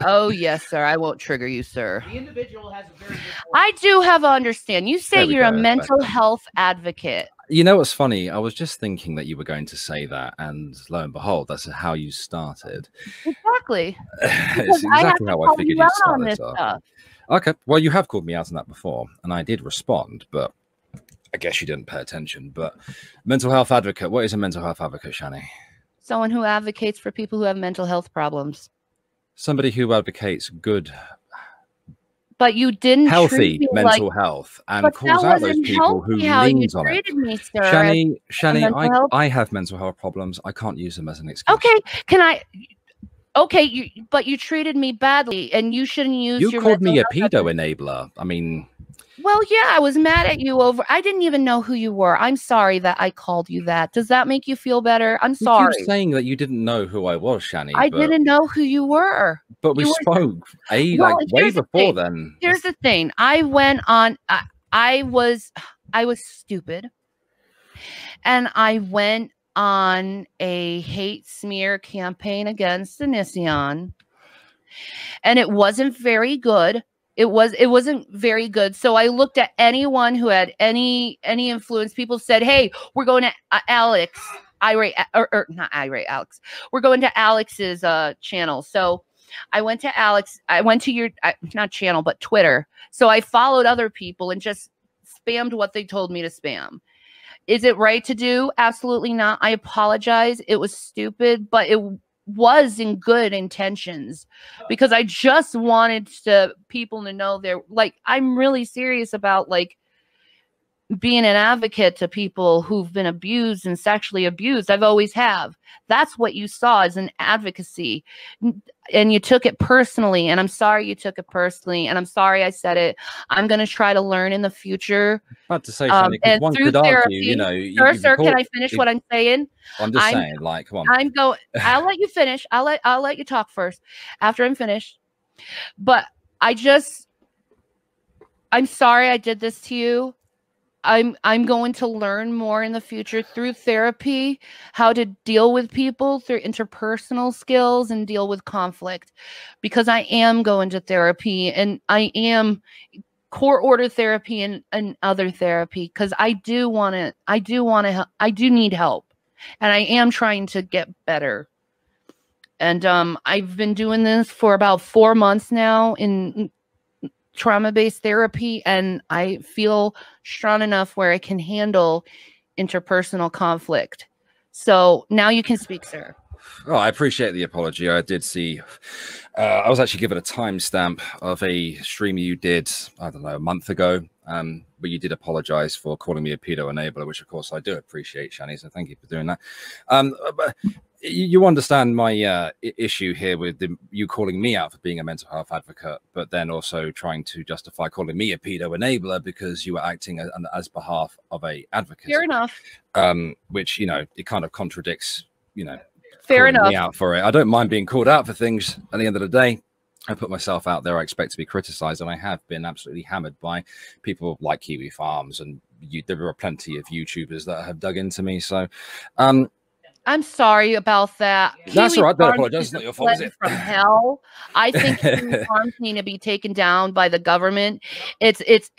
Oh, yes, sir. I won't trigger you, sir. The individual has a very good I do have to understand. You say you're a mental health advocate. You know what's funny? I was just thinking that you were going to say that, and lo and behold, that's how you started. Exactly. It's exactly how I figured you'd start this off. Okay, well, you have called me out on that before, and I did respond, but I guess you didn't pay attention. But mental health advocate, what is a mental health advocate, Shanny? Someone who advocates for people who have mental health problems. Somebody who advocates good, but you didn't healthy mental health and calls out those people who leans on it. Me, sir, Shanny, I have mental health problems. I can't use them as an excuse. Okay, can I? Okay, but you treated me badly, and you shouldn't use you your called me a mental pedo enabler. I mean, well, yeah, I was mad at you over. I didn't even know who you were. I'm sorry that I called you that. Does that make you feel better? I'm you sorry. keep saying that you didn't know who I was, Shanny. I didn't know who you were. But we spoke like way before then. Here's the thing. I went on. I was stupid, and I went on a hate smear campaign against Anision, and it wasn't very good. It wasn't very good. So I looked at anyone who had any influence. People said, "Hey, we're going to Alex, irate or not irate Alex. We're going to Alex's channel." So I went to Alex. I went to your not channel, but Twitter. So I followed other people and just spammed what they told me to spam. Is it right to do? Absolutely not. I apologize. It was stupid, but it was in good intentions, because I just wanted people to know they're like, I'm really serious about like being an advocate to people who've been abused and sexually abused. I've always have. That's what you saw as an advocacy, and you took it personally, and I'm sorry you took it personally, and I'm sorry I said it. I'm going to try to learn in the future. About to say, Shanny, and one through could therapy, argue, you know, sir, can I finish what I'm saying? I'm just saying, like, come on. I'll let you finish. I'll let you talk first after I'm finished. But I'm sorry I did this to you. I'm going to learn more in the future through therapy, how to deal with people through interpersonal skills and deal with conflict, because I am going to therapy, and I am court order therapy and other therapy, because I do need help, and I am trying to get better. And I've been doing this for about 4 months now in trauma-based therapy, and I feel strong enough where I can handle interpersonal conflict. So now you can speak, sir. Oh, I appreciate the apology. I did see, I was actually given a timestamp of a stream you did, I don't know, a month ago, but you did apologize for calling me a pedo enabler, which of course I do appreciate, Shanny, so thank you for doing that. But you understand my issue here with you calling me out for being a mental health advocate, but then also trying to justify calling me a pedo enabler because you were acting as behalf of a advocate. Fair enough. Which, you know, it kind of contradicts, you know, fair enough. Me out for it. I don't mind being called out for things. At the end of the day, I put myself out there. I expect to be criticized, and I have been absolutely hammered by people like Kiwi Farms, and there are plenty of YouTubers that have dug into me. So, I'm sorry about that. That's all right. Don't apologize. It's not your fault, is it? From hell. I think Kiwi Farms need to be taken down by the government. It's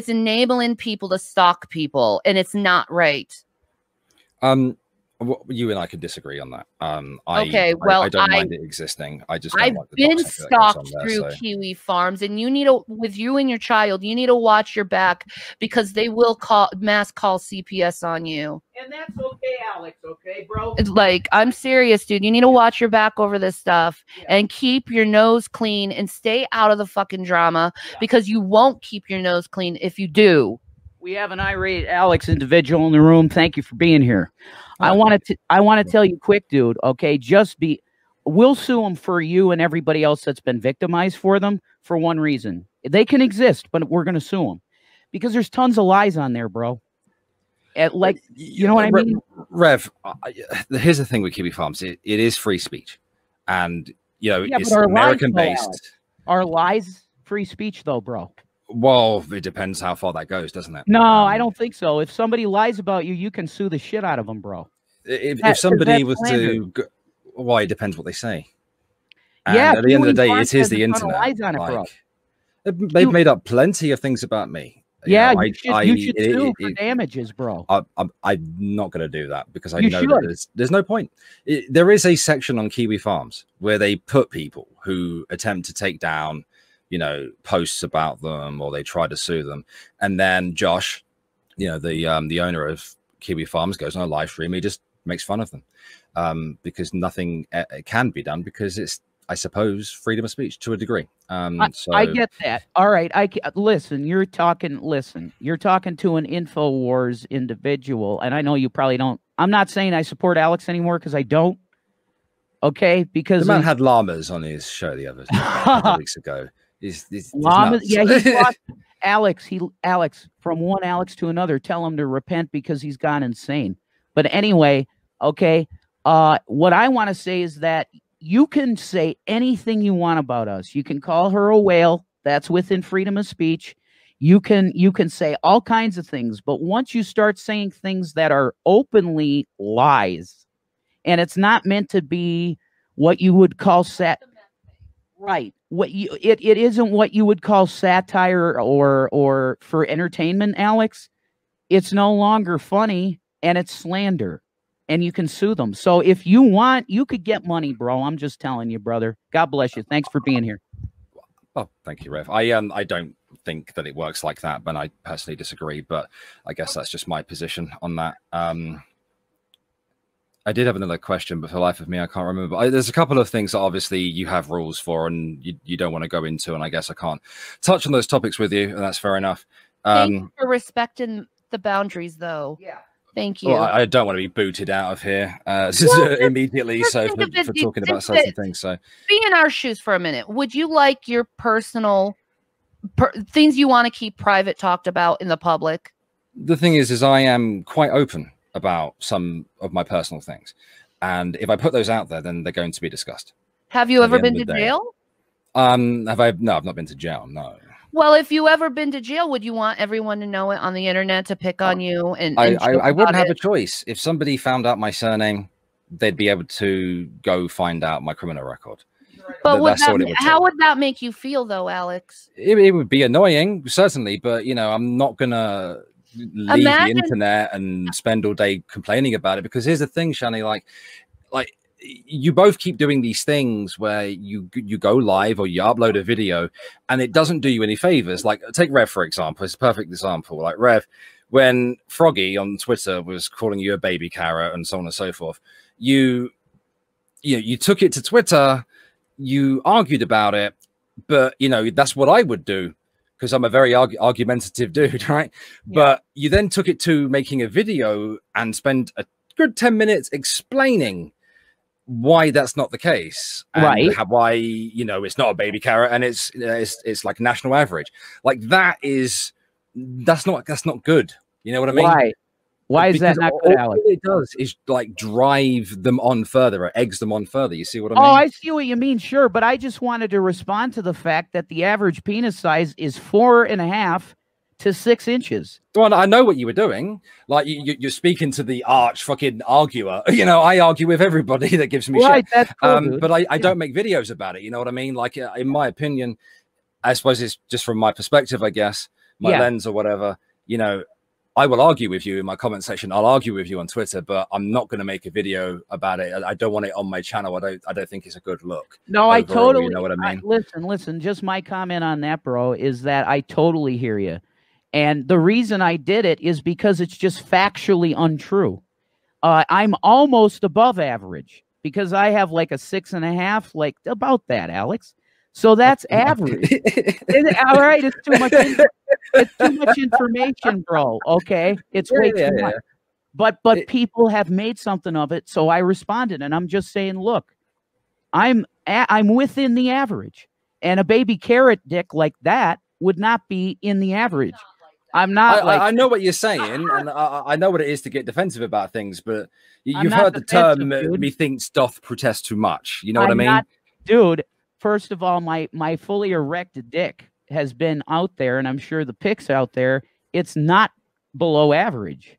enabling people to stalk people, and it's not right. You and I can disagree on that. Okay, well, I don't mind it existing. I just don't I've like the been stalked through Kiwi Farms, and you need to, with you and your child, you need to watch your back, because they will mass call CPS on you. And that's okay, Alex. Okay, bro. Like, I'm serious, dude. You need to watch your back over this stuff, and keep your nose clean and stay out of the fucking drama, because you won't keep your nose clean if you do. We have an irate Alex individual in the room. Thank you for being here. I want to tell you quick, dude. Okay, we'll sue them for you and everybody else that's been victimized for them for one reason. They can exist, but we're going to sue them because there's tons of lies on there, bro. Like, you know what I mean? Rev, here's the thing with Kiwi Farms. It is free speech, and you know, it's American based. Are lies free speech though, bro? Well, it depends how far that goes, doesn't it? No, I don't think so. If somebody lies about you, you can sue the shit out of them, bro. If somebody was to, well, it depends what they say. And yeah, at the end of the day, it is the internet. Lies on it, bro. They've made up plenty of things about me. Yeah, you should sue for damages, bro. I'm not going to do that, because I know that there's no point. There is a section on Kiwi Farms where they put people who attempt to take down, you know, posts about them, or they try to sue them, and then Josh, you know, the owner of Kiwi Farms, goes on a live stream. He just makes fun of them because nothing can be done, because it's, I suppose, freedom of speech to a degree. So I get that. All right, listen. You're talking to an InfoWars individual, and I know you probably don't. I'm not saying I support Alex anymore, because I don't. Okay, because the man had llamas on his show the other couple of weeks ago. He's llamas. nuts. Yeah, he's lost. Alex, from one Alex to another, tell him to repent because he's gone insane. But anyway, okay. What I want to say is that you can say anything you want about us. You can call her a whale. That's within freedom of speech. You can say all kinds of things, but once you start saying things that are openly lies, and it's not meant to be what you would call right. It isn't what you would call satire or for entertainment, Alex. It's no longer funny and it's slander. And you can sue them. So if you want, you could get money, bro. I'm just telling you, brother. God bless you. Thanks for being here. Oh, thank you, Rev. I don't think that it works like that, but I personally disagree. But I guess that's just my position on that. I did have another question, but for the life of me, I can't remember. There's a couple of things that obviously you have rules for and you don't want to go into, and I guess I can't touch on those topics with you, and that's fair enough. Thank you for respecting the boundaries, though. Yeah. Thank you. Well, I don't want to be booted out of here immediately. So for talking about certain things. So be in our shoes for a minute. Would you like your personal things you want to keep private talked about in the public? The thing is I am quite open about some of my personal things, and if I put those out there, then they're going to be discussed. Have you ever been to jail? Have I? No, I've not been to jail. No. Well, if you ever been to jail, would you want everyone to know it on the internet to pick on you? And I wouldn't have a choice. If somebody found out my surname, they'd be able to go find out my criminal record. But how would that make you feel, though, Alex? It would be annoying, certainly, but I'm not gonna leave the internet and spend all day complaining about it, because here's the thing, Shanny, like you both keep doing these things where you go live or you upload a video and it doesn't do you any favors. Like take Rev, for example. It's a perfect example. Like Rev, when Froggy on Twitter was calling you a baby carrot and so on and so forth, you took it to Twitter, you argued about it, but that's what I would do, because I'm a very argumentative dude, right? Yeah. But you then took it to making a video and spend a good 10 minutes explaining why that's not the case, and right? Why it's not a baby carrot and it's like national average. Like that's not good. You know what I mean? Why is that not good, Alex? All it does is like drive them on further, or eggs them on further. You see what I mean? Oh, I see what you mean. Sure, but I just wanted to respond to the fact that the average penis size is 4.5 to 6 inches. Well, I know what you were doing. Like you're speaking to the arch fucking arguer. I argue with everybody that gives me shit. That's cool, but I don't make videos about it. You know what I mean? Like in my opinion, I suppose it's just from my perspective, I guess, my lens or whatever. I will argue with you in my comment section. I'll argue with you on Twitter, but I'm not going to make a video about it. I don't want it on my channel. I don't think it's a good look. No, overall, I totally. You know what I mean? Listen. Just my comment on that, bro, is that I totally hear you. And the reason I did it is because it's just factually untrue. I'm almost above average because I have like a 6.5, like about that, Alex. So that's average. All right, it's too much. It's too much information, bro. Okay, it's way too much. But people have made something of it, so I responded, and I'm just saying, look, I'm within the average, and a baby carrot dick like that would not be in the average. I'm not. I know what you're saying, and I know what it is to get defensive about things, but you've heard the term "methinks doth protest too much." You know what I mean, dude? First of all, my fully erected dick has been out there, and I'm sure the pics out there. It's not below average.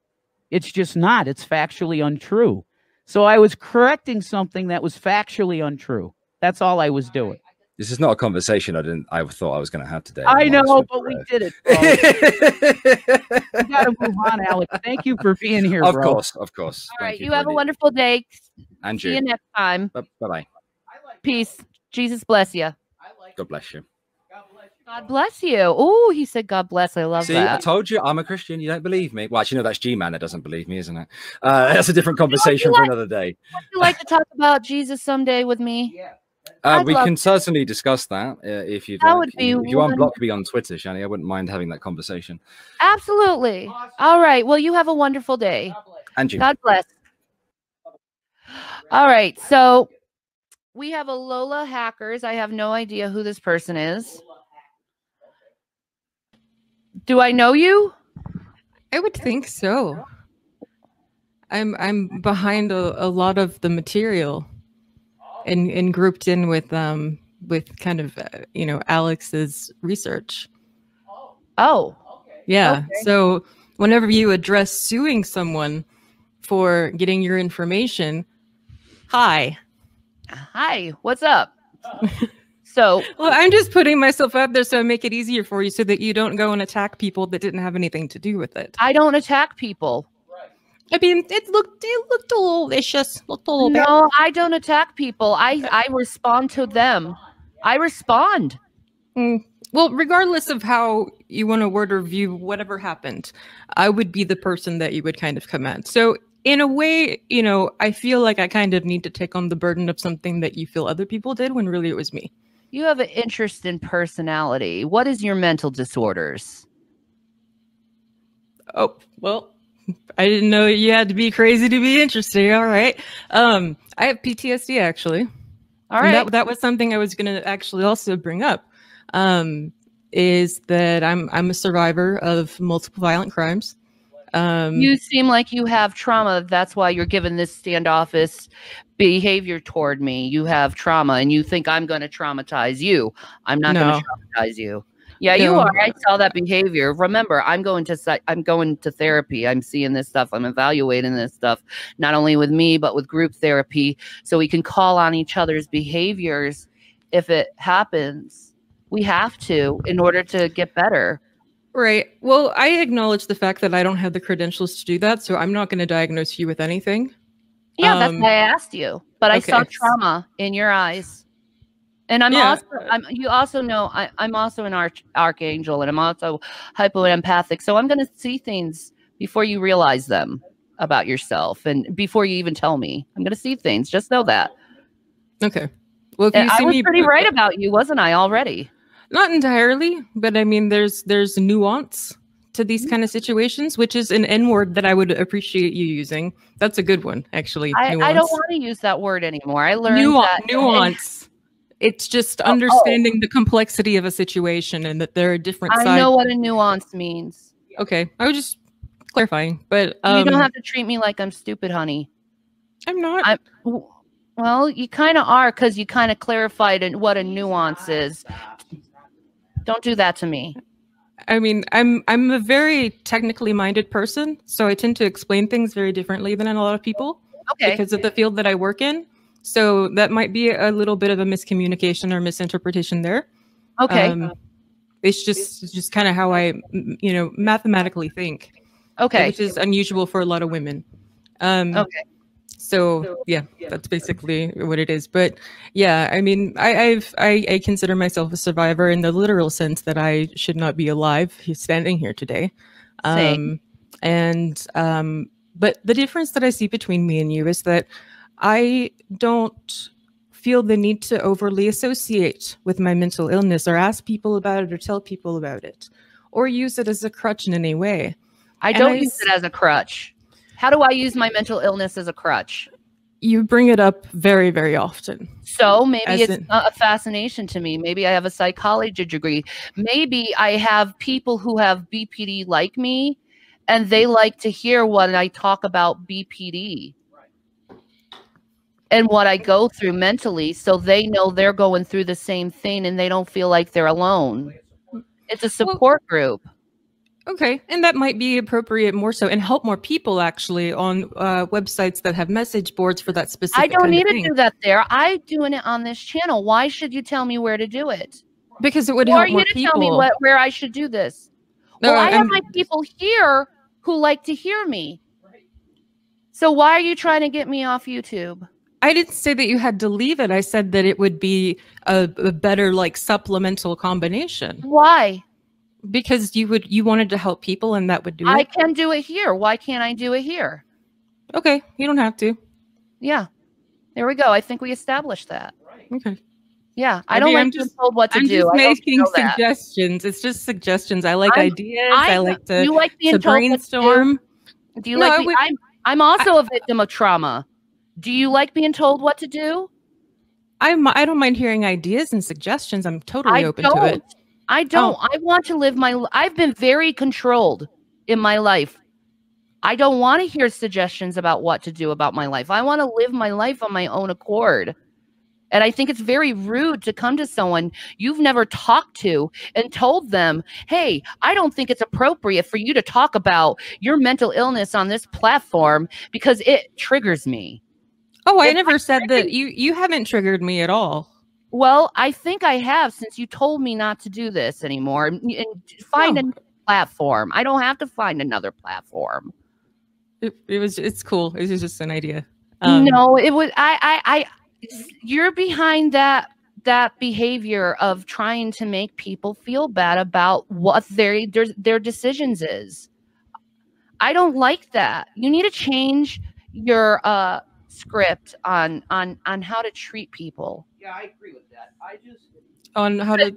It's just not. It's factually untrue. So I was correcting something that was factually untrue. That's all I was doing. This is not a conversation I thought I was going to have today. I know, but we did it, bro. We got to move on, Alex. Thank you for being here, bro. Of course. All right, you have a wonderful day. And see you next time. Bye-bye. Peace. Jesus bless you. God bless you. God bless you. Oh, he said God bless. I love that. See, I told you I'm a Christian. You don't believe me. Well, actually, no, that's G-Man that doesn't believe me, isn't it? That's a different conversation for another day. Would you like to talk about Jesus someday with me? Yeah. We can certainly discuss that if you'd like. If you unblock me on Twitter, Shanny, I wouldn't mind having that conversation. Absolutely. Awesome. All right. Well, you have a wonderful day. And you. God bless. All right. So we have a Lola Hackers. I have no idea who this person is. Do I know you? I would think so. I'm behind a lot of the material, and grouped in with kind of Alex's research. Oh, yeah. Okay. So whenever you address suing someone for getting your information, hi, what's up? So, well, I'm just putting myself out there so I make it easier for you, so that you don't go and attack people that didn't have anything to do with it. I don't attack people. I mean, it looked a little vicious. Looked a little bit. No, I don't attack people. I respond to them. I respond. Well, regardless of how you want to word or view whatever happened, I would be the person that you would kind of come at. So in a way, I feel like I kind of need to take on the burden of something that you feel other people did when really it was me. You have an interest in personality. What is your mental disorders? Oh, well, I didn't know you had to be crazy to be interesting. All right. I have PTSD, actually. All right. That was something I was going to actually also bring up, is that I'm a survivor of multiple violent crimes. You seem like you have trauma. That's why you're given this standoffish behavior toward me. You have trauma, and you think I'm going to traumatize you. I'm not going to traumatize you. Yeah, you are. I saw that behavior. Remember, I'm going to therapy. I'm seeing this stuff. I'm evaluating this stuff, not only with me, but with group therapy, so we can call on each other's behaviors if it happens. We have to, in order to get better. Right. Well, I acknowledge the fact that I don't have the credentials to do that, so I'm not going to diagnose you with anything. Yeah, that's why I asked you. But I saw trauma in your eyes. And you also know I'm also an archangel, and I'm also hypoempathic. So I'm going to see things before you realize them about yourself, and before you even tell me. I'm going to see things. Just know that. Okay. Well, if you see I was pretty right about you, wasn't I already? Not entirely, but I mean, there's nuance to these kind of situations, which is an N word that I would appreciate you using. That's a good one, actually. I don't want to use that word anymore. I learned nuance. It's just understanding the complexity of a situation, and that there are different sides. I know what a nuance means. Okay, I was just clarifying, but you don't have to treat me like I'm stupid, honey. I'm not. Well, you kind of are, because you kind of clarified what a nuance is. Don't do that to me. I mean, I'm a very technically minded person, so I tend to explain things very differently than a lot of people. Okay. Because of the field that I work in. So that might be a little bit of a miscommunication or misinterpretation there. Okay. It's just kind of how I, mathematically think. Okay. Which is unusual for a lot of women. Okay. So yeah, that's basically what it is. But yeah, I mean, I consider myself a survivor in the literal sense that I should not be alive standing here today. Same. But the difference that I see between me and you is that I don't feel the need to overly associate with my mental illness, or ask people about it, or tell people about it, or use it as a crutch in any way. I don't use it as a crutch. How do I use my mental illness as a crutch? You bring it up very, very often. So maybe it's a fascination to me. Maybe I have a psychology degree. Maybe I have people who have BPD like me, and they like to hear when I talk about BPD and what I go through mentally, so they know they're going through the same thing and they don't feel like they're alone. It's a support group. Okay, and that might be appropriate more so, and help more people actually on websites that have message boards for that specific. I don't need to do that there. I'm doing it on this channel. Why should you tell me where to do it? Because it would help more people. Tell me where I should do this. No, well, I have my people here who like to hear me. So why are you trying to get me off YouTube? I didn't say that you had to leave it. I said that it would be a better supplemental combination. Why? Because you wanted to help people, and that would do it. I can do it here. Why can't I do it here? Okay, you don't have to. Yeah. There we go. I think we established that. Okay. Yeah. I don't like being told what to do. I'm just making suggestions. It's just suggestions. I like ideas. I like to, you like being to told brainstorm. Do you like I'm also a victim of trauma. Do you like being told what to do? I don't mind hearing ideas and suggestions. I'm totally open to it. I don't. I want to live I've been very controlled in my life. I don't want to hear suggestions about what to do about my life. I want to live my life on my own accord. And I think it's very rude to come to someone you've never talked to and told them, hey, I don't think it's appropriate for you to talk about your mental illness on this platform because it triggers me. Oh, I never said that. You haven't triggered me at all. Well, I think I have, since you told me not to do this anymore and find a platform. I don't have to find another platform. It's cool. It was just an idea. No, it was you're behind that behavior of trying to make people feel bad about what their decisions is. I don't like that. You need to change your script on how to treat people. Yeah, I agree with that. On how to.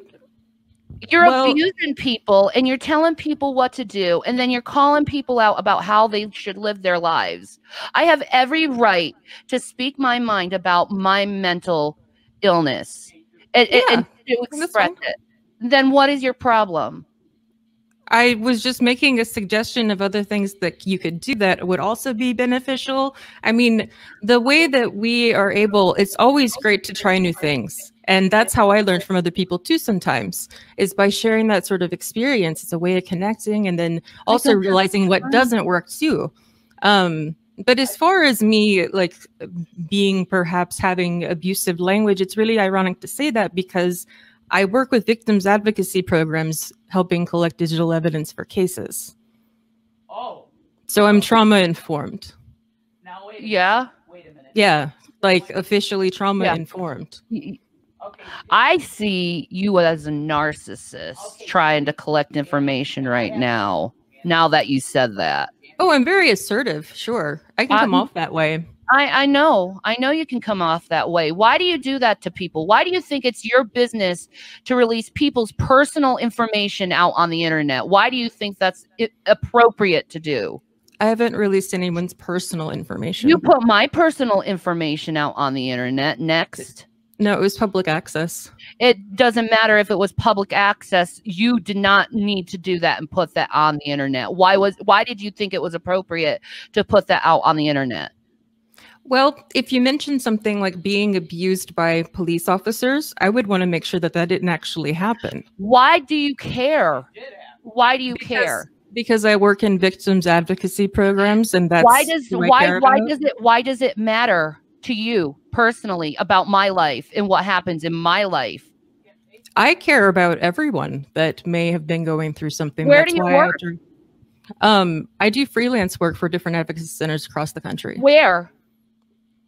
You're abusing people and you're telling people what to do, and then you're calling people out about how they should live their lives. I have every right to speak my mind about my mental illness and to express it. Then what is your problem? I was just making a suggestion of other things that you could do that would also be beneficial. I mean, the way that we are able, it's always great to try new things. And that's how I learned from other people too sometimes, is by sharing that sort of experience. It's a way of connecting and then also realizing what doesn't work too. But as far as me, like being perhaps having abusive language, it's really ironic to say that because I work with victims advocacy programs helping collect digital evidence for cases. Oh. So I'm trauma informed. Now wait a minute. Yeah, like officially trauma informed. Okay. I see you as a narcissist trying to collect information right now that you said that. Oh, I'm very assertive. Sure. I can come off that way. I know you can come off that way. Why do you do that to people? Why do you think it's your business to release people's personal information out on the internet? Why do you think that's appropriate to do? I haven't released anyone's personal information. You put my personal information out on the internet. Next. No, it was public access. It doesn't matter if it was public access. You did not need to do that and put that on the internet. Why did you think it was appropriate to put that out on the internet? Well, if you mention something like being abused by police officers, I would want to make sure that that didn't actually happen. Why do you care? Why do you care? Because I work in victims advocacy programs, and that's why does it matter to you personally about my life and what happens in my life? I care about everyone that may have been going through something. Where do you work? I do freelance work for different advocacy centers across the country. Where?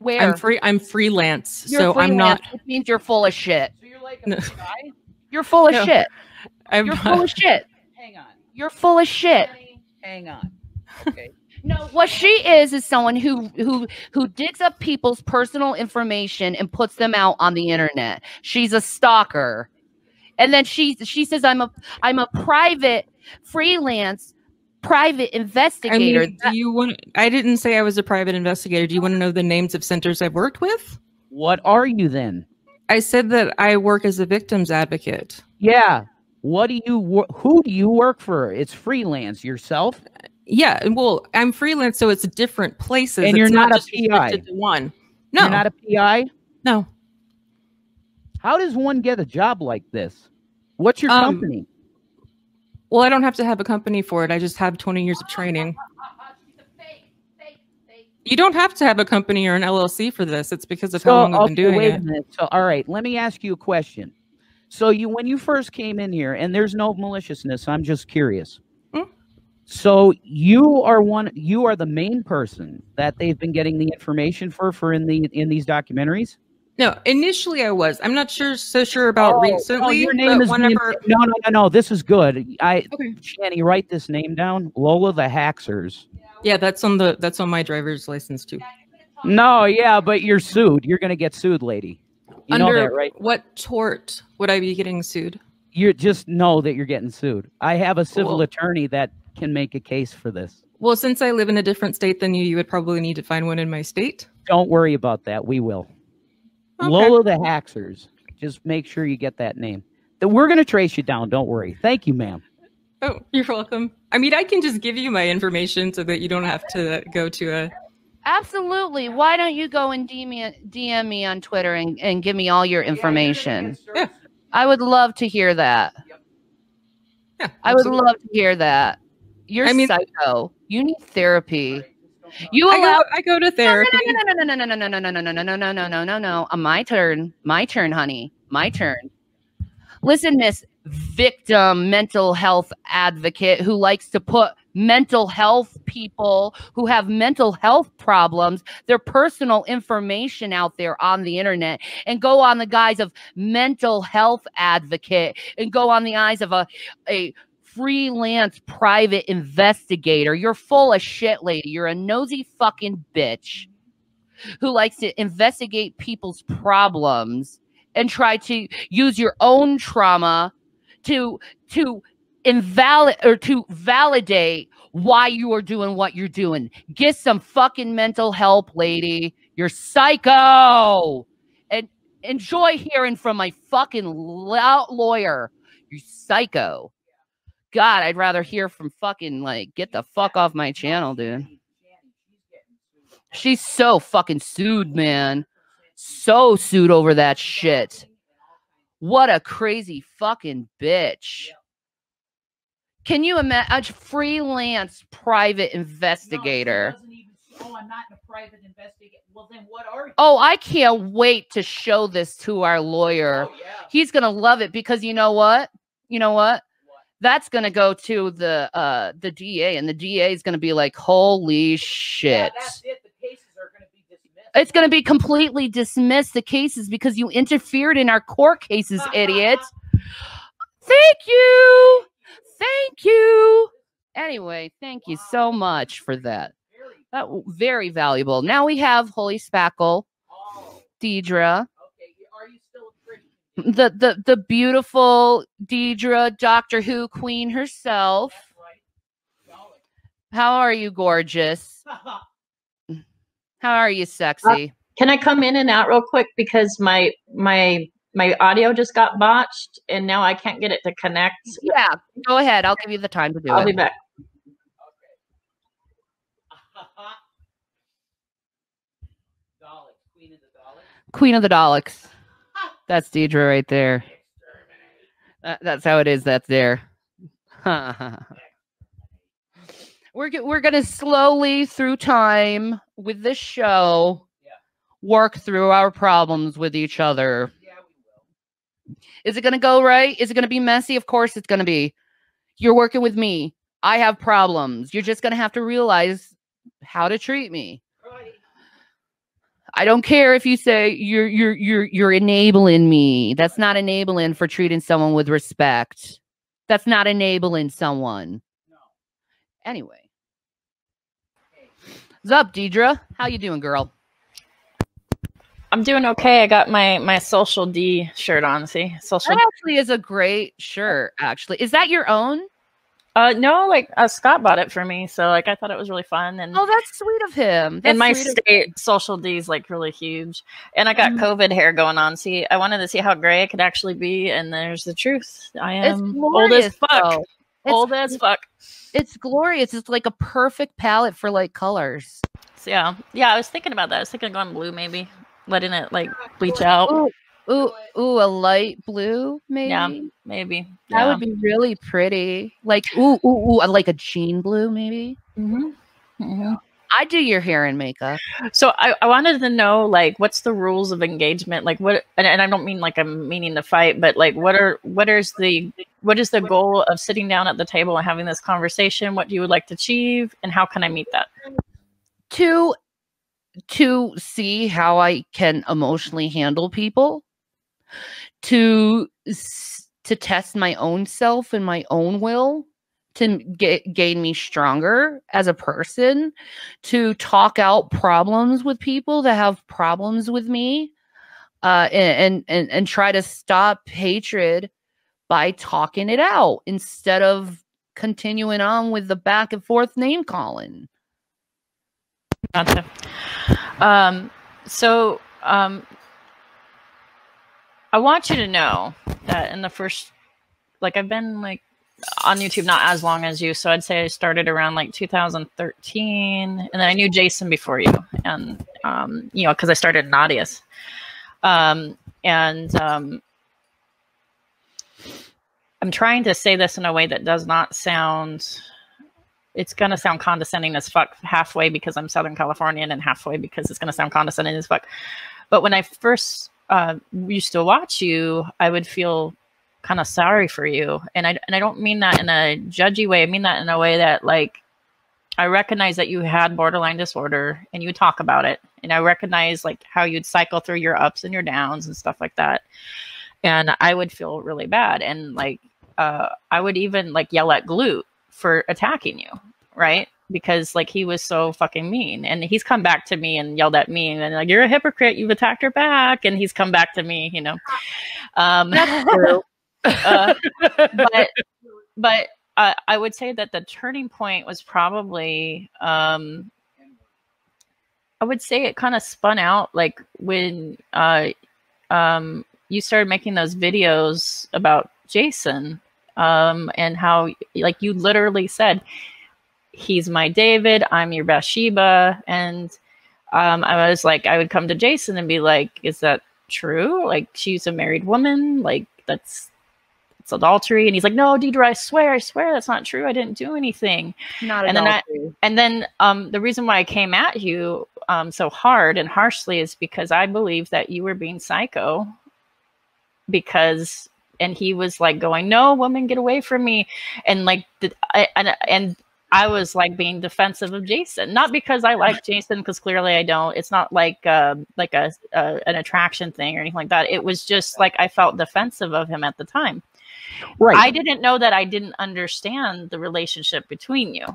I'm freelance, you're so freelance, I'm not. Which means you're full of shit. So you're like a guy? You're full of shit. You're full of shit. Hang on. You're full of shit. Hang on. Okay. No, what she is someone who digs up people's personal information and puts them out on the internet. She's a stalker. And then she says I'm a private investigator. I mean, do you want? I didn't say I was a private investigator. Do you want to know the names of centers I've worked with? What are you then? I said that I work as a victims advocate. Yeah. Who do you work for? It's freelance. Yourself? Yeah. Well, I'm freelance, so it's different places. And you're not a PI. To one. No. You're not a PI? No. How does one get a job like this? What's your company? Well, I don't have to have a company for it. I just have 20 years of training. You don't have to have a company or an LLC for this. It's because of how long I've been doing it. A minute. So, all right, let me ask you a question. So when you first came in here, and there's no maliciousness, I'm just curious. So you are the main person that they've been getting the information for in these documentaries? No, initially I was. I'm not so sure about recently. Your name is no. This is good. Okay. Shanny, write this name down. Lola the Haxers. Yeah, that's on my driver's license too. No, yeah, but you're sued. You're gonna get sued, lady. You know that, right? What tort would I be getting sued? You just know that you're getting sued. I have a civil attorney that can make a case for this. Well, since I live in a different state than you would probably need to find one in my state. Don't worry about that. We will. Okay. Lola the Haxers. Just make sure you get that name. We're going to trace you down. Don't worry. Thank you, ma'am. Oh, you're welcome. I mean, I can just give you my information so that you don't have to go to a... Absolutely. Why don't you go and DM me on Twitter and give me all your information? Yeah. I would love to hear that. Yeah, I would love to hear that. You're psycho. You need therapy. I go to therapy. No. My turn, honey. My turn. Listen, Miss Victim mental health advocate who likes to put mental health people who have mental health problems, their personal information out there on the internet, and go on the guise of mental health advocate and go on the eyes of a freelance private investigator. You're full of shit, lady. You're a nosy fucking bitch who likes to investigate people's problems and try to use your own trauma to validate why you are doing what you're doing. Get some fucking mental help, lady. You're psycho. And enjoy hearing from my fucking lawyer. You're psycho. God, I'd rather hear from fucking, like, get the fuck off my channel, dude. She's so fucking sued, man. So sued over that shit. What a crazy fucking bitch. Can you imagine a freelance private investigator? Oh, I'm not a private investigator. Well, then what are you? Oh, I can't wait to show this to our lawyer. Oh, yeah. He's going to love it because you know what? You know what? That's going to go to the DA, and the DA is going to be like, holy shit. Yeah, that's it. The cases are going to be dismissed. It's going to be completely dismissed, the cases, because you interfered in our court cases, idiot. Thank you. Thank you. Anyway, thank you so much for that. That very valuable. Now we have Holy Spackle, Deidre. Okay, are you still a Christian? The beautiful Deidre, Doctor Who queen herself. That's right. How are you, gorgeous? How are you, sexy? Can I come in and out real quick because my audio just got botched and now I can't get it to connect. Yeah, go ahead. I'll give you the time to do it. I'll be back. Queen of the Daleks. That's Deidre right there. That's how it is. That's there. We're gonna slowly through time with this show work through our problems with each other. Yeah, we will. Is it gonna go right? Is it gonna be messy? Of course it's gonna be. You're working with me. I have problems. You're just gonna have to realize how to treat me. I don't care if you say you're enabling me. That's not enabling for treating someone with respect. That's not enabling someone. No. Anyway. What's up, Deidre? How you doing, girl? I'm doing okay. I got my Social D shirt on. See, Social. That actually is a great shirt. Actually, is that your own? No, like Scott bought it for me, so like I thought it was really fun. And oh, that's sweet of him. In my state, Social D is like really huge, and I got COVID hair going on. See, I wanted to see how gray it could actually be, and there's the truth. I am old as fuck. Old as fuck. It's glorious. It's like a perfect palette for like colors. So, yeah. I was thinking about that. I was thinking of going blue, maybe letting it like bleach out. Ooh, a light blue, maybe. Yeah, maybe. That would be really pretty. Like, ooh, like a jean blue, maybe. I do your hair and makeup. So I wanted to know, like, what's the rules of engagement? Like, what? And I don't mean like I'm meaning to fight, but like, what is the goal of sitting down at the table and having this conversation? What you would like to achieve, and how can I meet that? To see how I can emotionally handle people. To test my own self and my own will, to gain me stronger as a person, to talk out problems with people that have problems with me, and try to stop hatred by talking it out instead of continuing on with the back and forth name calling. Gotcha. I want you to know that in the first, like, I've been like on YouTube not as long as you, so I'd say I started around like 2013, and then I knew Jason before you, and you know, because I started in Nadia's, I'm trying to say this in a way that does not sound. It's gonna sound condescending as fuck halfway because I'm Southern Californian, and halfway because it's gonna sound condescending as fuck. But when I first used to watch you, I would feel kind of sorry for you, and I don't mean that in a judgy way. I mean that in a way that, like, I recognize that you had borderline disorder and you would talk about it, and I recognize like how you'd cycle through your ups and your downs and stuff like that, and I would feel really bad, and like I would even like yell at Glute for attacking you, right? Because like he was so fucking mean, and he's come back to me and yelled at me and like, you're a hypocrite, you've attacked her back, and he's come back to me, you know. That's true. But I would say that the turning point was probably I would say it kind of spun out like when you started making those videos about Jason, and how like you literally said, he's my David, I'm your Bathsheba, and I was like, I would come to Jason and be like, is that true? Like, she's a married woman, like it's adultery. And he's like, no, Deidre, I swear that's not true. I didn't do anything. Not and adultery. then the reason why I came at you so hard and harshly is because I believe that you were being psycho, because and he was like going, no, woman, get away from me, and like and I was like being defensive of Jason, not because I like Jason, because clearly I don't. It's not like an attraction thing or anything like that. It was just like I felt defensive of him at the time. Right. I didn't know that I didn't understand the relationship between you.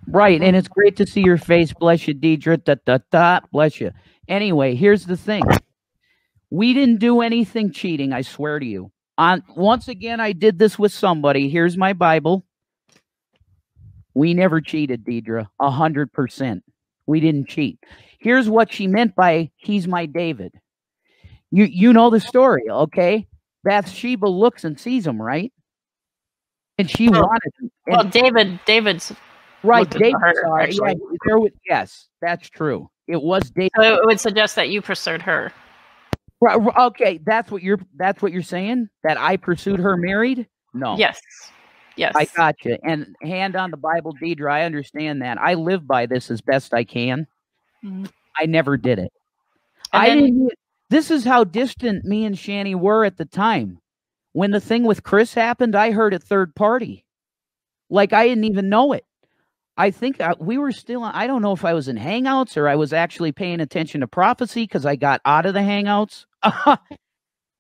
Right, and it's great to see your face. Bless you, Deidre. Bless you. Anyway, here's the thing. We didn't do anything cheating, I swear to you. Once again, I did this with somebody. Here's my Bible. We never cheated, Deidre. 100%. We didn't cheat. Here's what she meant by he's my David. You know the story, okay? Bathsheba looks and sees him, right? And she wanted him. Well, David's right. David, sorry. Yeah, yes, that's true. It was David. So it would suggest that you pursued her. Right. Okay, that's what you're saying? That I pursued her married? No. Yes. Yes. I got you. And hand on the Bible, Deidre, I understand that. I live by this as best I can. Mm-hmm. I never did it. This is how distant me and Shanny were at the time. When the thing with Chris happened, I heard it third party. Like, I didn't even know it. I think we were still, I don't know if I was in Hangouts or I was actually paying attention to prophecy because I got out of the Hangouts.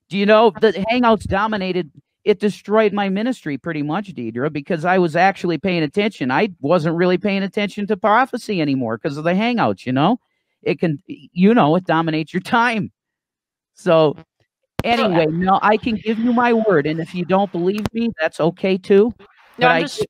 Do you know, the Hangouts dominated, it destroyed my ministry pretty much, Deidre, because I was actually paying attention. I wasn't really paying attention to prophecy anymore because of the Hangouts, you know? It can, you know, it dominates your time. So anyway, no, I can give you my word. And if you don't believe me, that's okay too. No, I'm just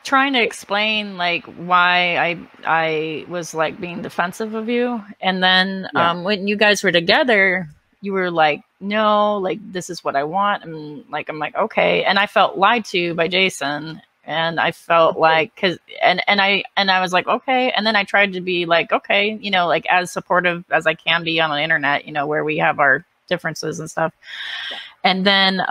trying to explain like why I was like being defensive of you. And then when you guys were together, you were like, no, like this is what I want. And like, I'm like, okay. And I felt lied to by Jason. And I felt like, and I was like, okay. And then I tried to be like, okay, you know, like as supportive as I can be on the internet, you know, where we have our differences and stuff. Yeah. And then,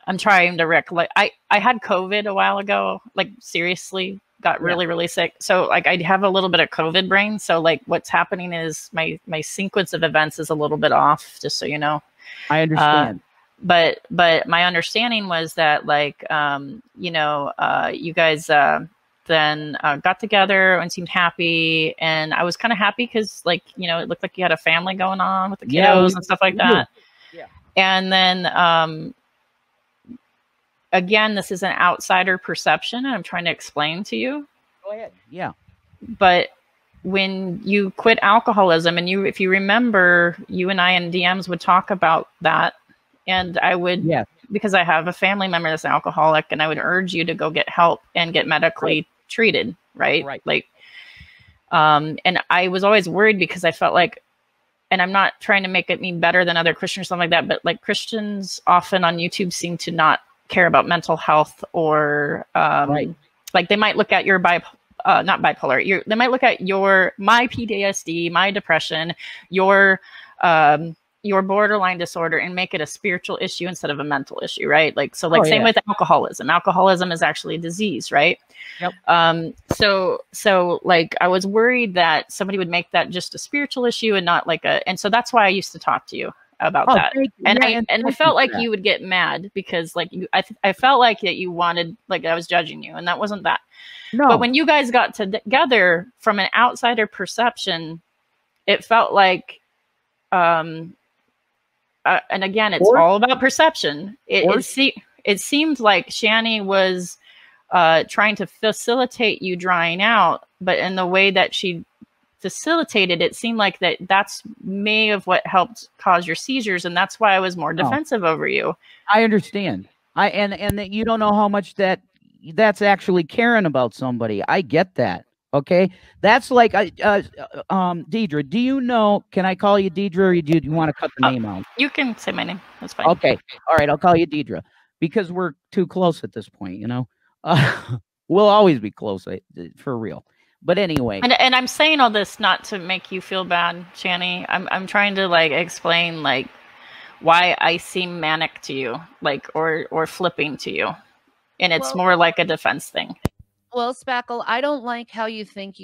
I'm trying to recollect, I had COVID a while ago, like seriously got really, really sick. So like I have a little bit of COVID brain. So like what's happening is my sequence of events is a little bit off, just so you know. I understand. But my understanding was that like, you know, you guys then got together and seemed happy. And I was kind of happy because like, you know, it looked like you had a family going on with the kiddos and stuff like that. Yeah. And then, again, this is an outsider perception and I'm trying to explain to you. Go ahead. Yeah. But when you quit alcoholism and if you remember, you and I in DMs would talk about that. And I would, because I have a family member that's an alcoholic, and I would urge you to go get help and get medically treated, right? Like, and I was always worried because I felt like and I'm not trying to make it mean better than other Christians or something like that, but like Christians often on YouTube seem to not care about mental health, or like they might look at your not bipolar. They might look at my PTSD, my depression, your borderline disorder, and make it a spiritual issue instead of a mental issue, right? Like, so like same with alcoholism. Alcoholism is actually a disease, right? Yep. So like I was worried that somebody would make that just a spiritual issue and not like and so that's why I used to talk to you about that. And I felt like you would get mad because like I felt like that you wanted, like I was judging you, and that wasn't that. No. But when you guys got together, from an outsider perception, it felt like, and again, it's all about perception. It seemed like Shanny was trying to facilitate you drying out, but in the way that she facilitated, it seemed like that's may have what helped cause your seizures, and that's why I was more defensive over you. I understand. And that you don't know how much that's actually caring about somebody. I get that. Okay, that's like Deidre. Do you know? Can I call you Deidre, or do you want to cut the name out? You can say my name. That's fine. Okay, all right. I'll call you Deidre because we're too close at this point. You know, we'll always be close for real. But anyway, and I'm saying all this not to make you feel bad, Shanny. I'm trying to like explain like why I seem manic to you, like or flipping to you, and it's more like a defense thing. Well, Spackle, I don't like how you think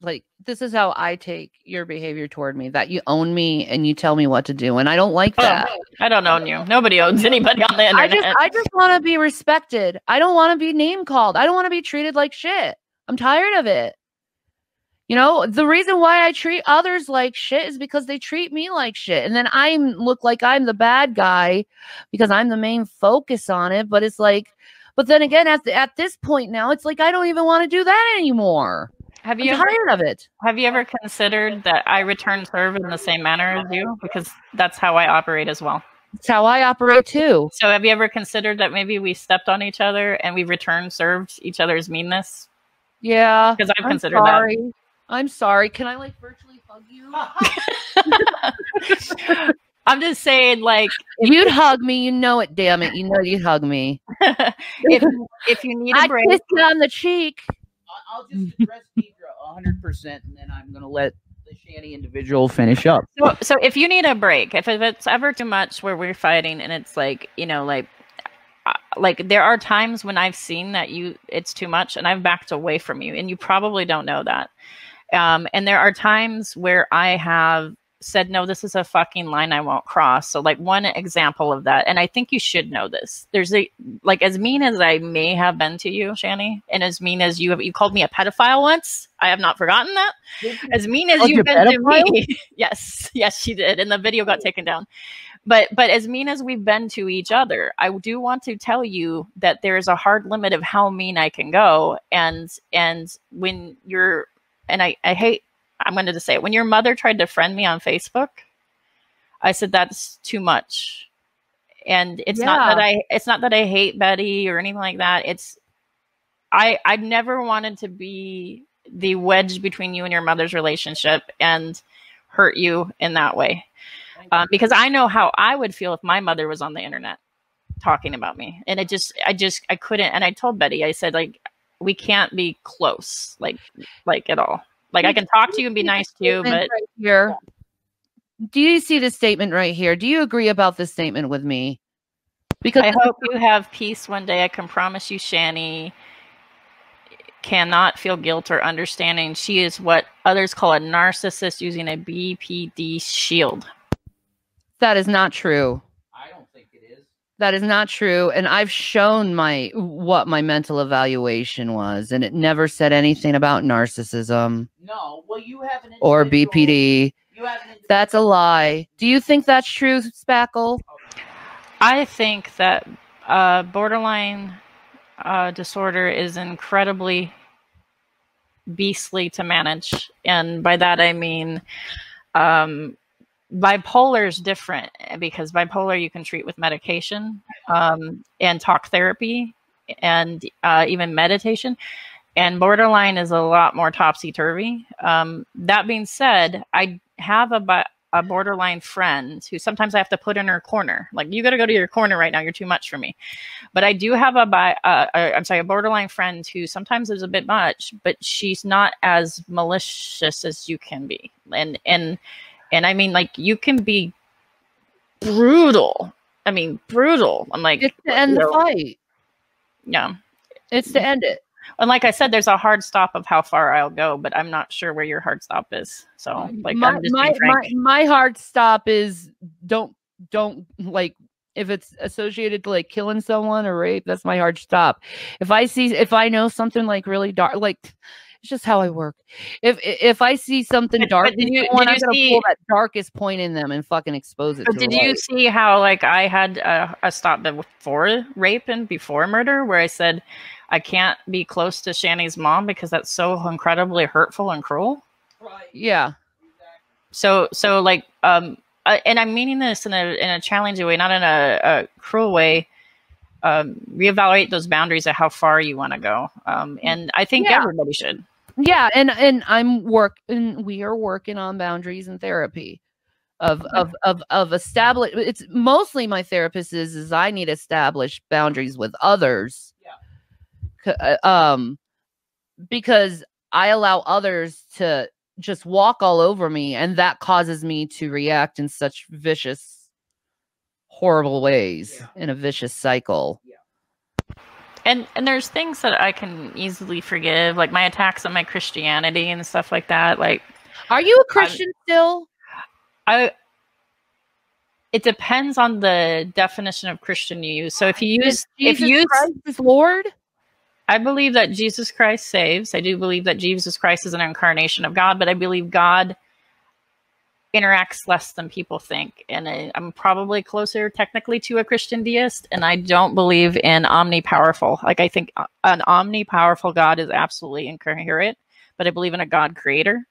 like, this is how I take your behavior toward me, that you own me and you tell me what to do. And I don't like that. I don't own you. Nobody owns anybody on the internet. I just want to be respected. I don't want to be name called. I don't want to be treated like shit. I'm tired of it. You know, the reason why I treat others like shit is because they treat me like shit. And then I look like I'm the bad guy because I'm the main focus on it. But it's like, but then again, at this point now, it's like I don't even want to do that anymore. I'm tired of it. Have you ever considered that I return serve in the same manner as you? Because that's how I operate as well. It's how I operate too. So have you ever considered that maybe we stepped on each other and we returned served each other's meanness? Yeah. Because I've considered that. I'm sorry. Can I like virtually hug you? I'm just saying, like, if you'd hug me, you know it, damn it. You know you'd hug me. if you need a break. I'd kiss you on the cheek. I'll just address Deidre 100%, and then I'm going to let the Shanny individual finish up. So if you need a break, if it's ever too much where we're fighting and it's like, you know, like there are times when I've seen that it's too much and I've backed away from you, and you probably don't know that. And there are times where I have said, no, this is a fucking line I won't cross. So like one example of that, and I think you should know this, there's as mean as I may have been to you, Shanny, and as mean as you called me a pedophile once, I have not forgotten that. As mean as you've been to me. Yes, she did. And the video got taken down. But as mean as we've been to each other, I do want to tell you that there is a hard limit of how mean I can go. And when you're, and I hate, I'm going to just say it. When your mother tried to friend me on Facebook, I said, that's too much. And it's not that I hate Betty or anything like that. I've never wanted to be the wedge between you and your mother's relationship and hurt you in that way. Because I know how I would feel if my mother was on the internet talking about me. And I couldn't. And I told Betty, I said, like, we can't be close, like at all. Like, I can talk to you and be nice to you, but right here. Do you see this statement right here? Do you agree about this statement with me? Because I hope you have peace one day. I can promise you, Shanny cannot feel guilt or understanding. She is what others call a narcissist using a BPD shield. That is not true. I don't think it is. That is not true. And I've shown what my mental evaluation was, and it never said anything about narcissism. No, well, you have an or BPD. That's a lie. Do you think that's true, Spackle? I think that borderline disorder is incredibly beastly to manage. And by that, I mean, bipolar is different because bipolar you can treat with medication and talk therapy and even meditation. And borderline is a lot more topsy-turvy. That being said, I have a borderline friend who sometimes I have to put in her corner. Like, you got to go to your corner right now. You're too much for me. But I do have a borderline friend who sometimes is a bit much, but she's not as malicious as you can be. And I mean, like, you can be brutal. I mean, brutal. I'm like, it's to end the fight. Yeah. It's to end it. And like I said, there's a hard stop of how far I'll go, but I'm not sure where your hard stop is. So, like, I'm just being frank. My hard stop is don't like, if it's associated to like killing someone or rape, that's my hard stop. If I know something like really dark, like, it's just how I work. If I see something dark, I'm gonna pull that darkest point in them and fucking expose it. But did you see how, like, I had a stop before rape and before murder, where I said I can't be close to Shanny's mom because that's so incredibly hurtful and cruel? Right. Yeah. So like, and I'm meaning this in a challenging way, not in a cruel way. Reevaluate those boundaries of how far you want to go. And I think everybody should. Yeah, and we are working on boundaries in therapy of establish. It's mostly my therapist is I need to establish boundaries with others. Yeah. Because I allow others to just walk all over me, and that causes me to react in such vicious, horrible ways in a vicious cycle. And there's things that I can easily forgive, like my attacks on my Christianity and stuff like that. Like, are you a Christian still? It depends on the definition of Christian you use. So if you use Christ is Lord, I believe that Jesus Christ saves. I do believe that Jesus Christ is an incarnation of God, but I believe God interacts less than people think. And I'm probably closer technically to a Christian deist, and I don't believe in omnipowerful. Like, I think an omnipowerful God is absolutely incoherent, but I believe in a God creator.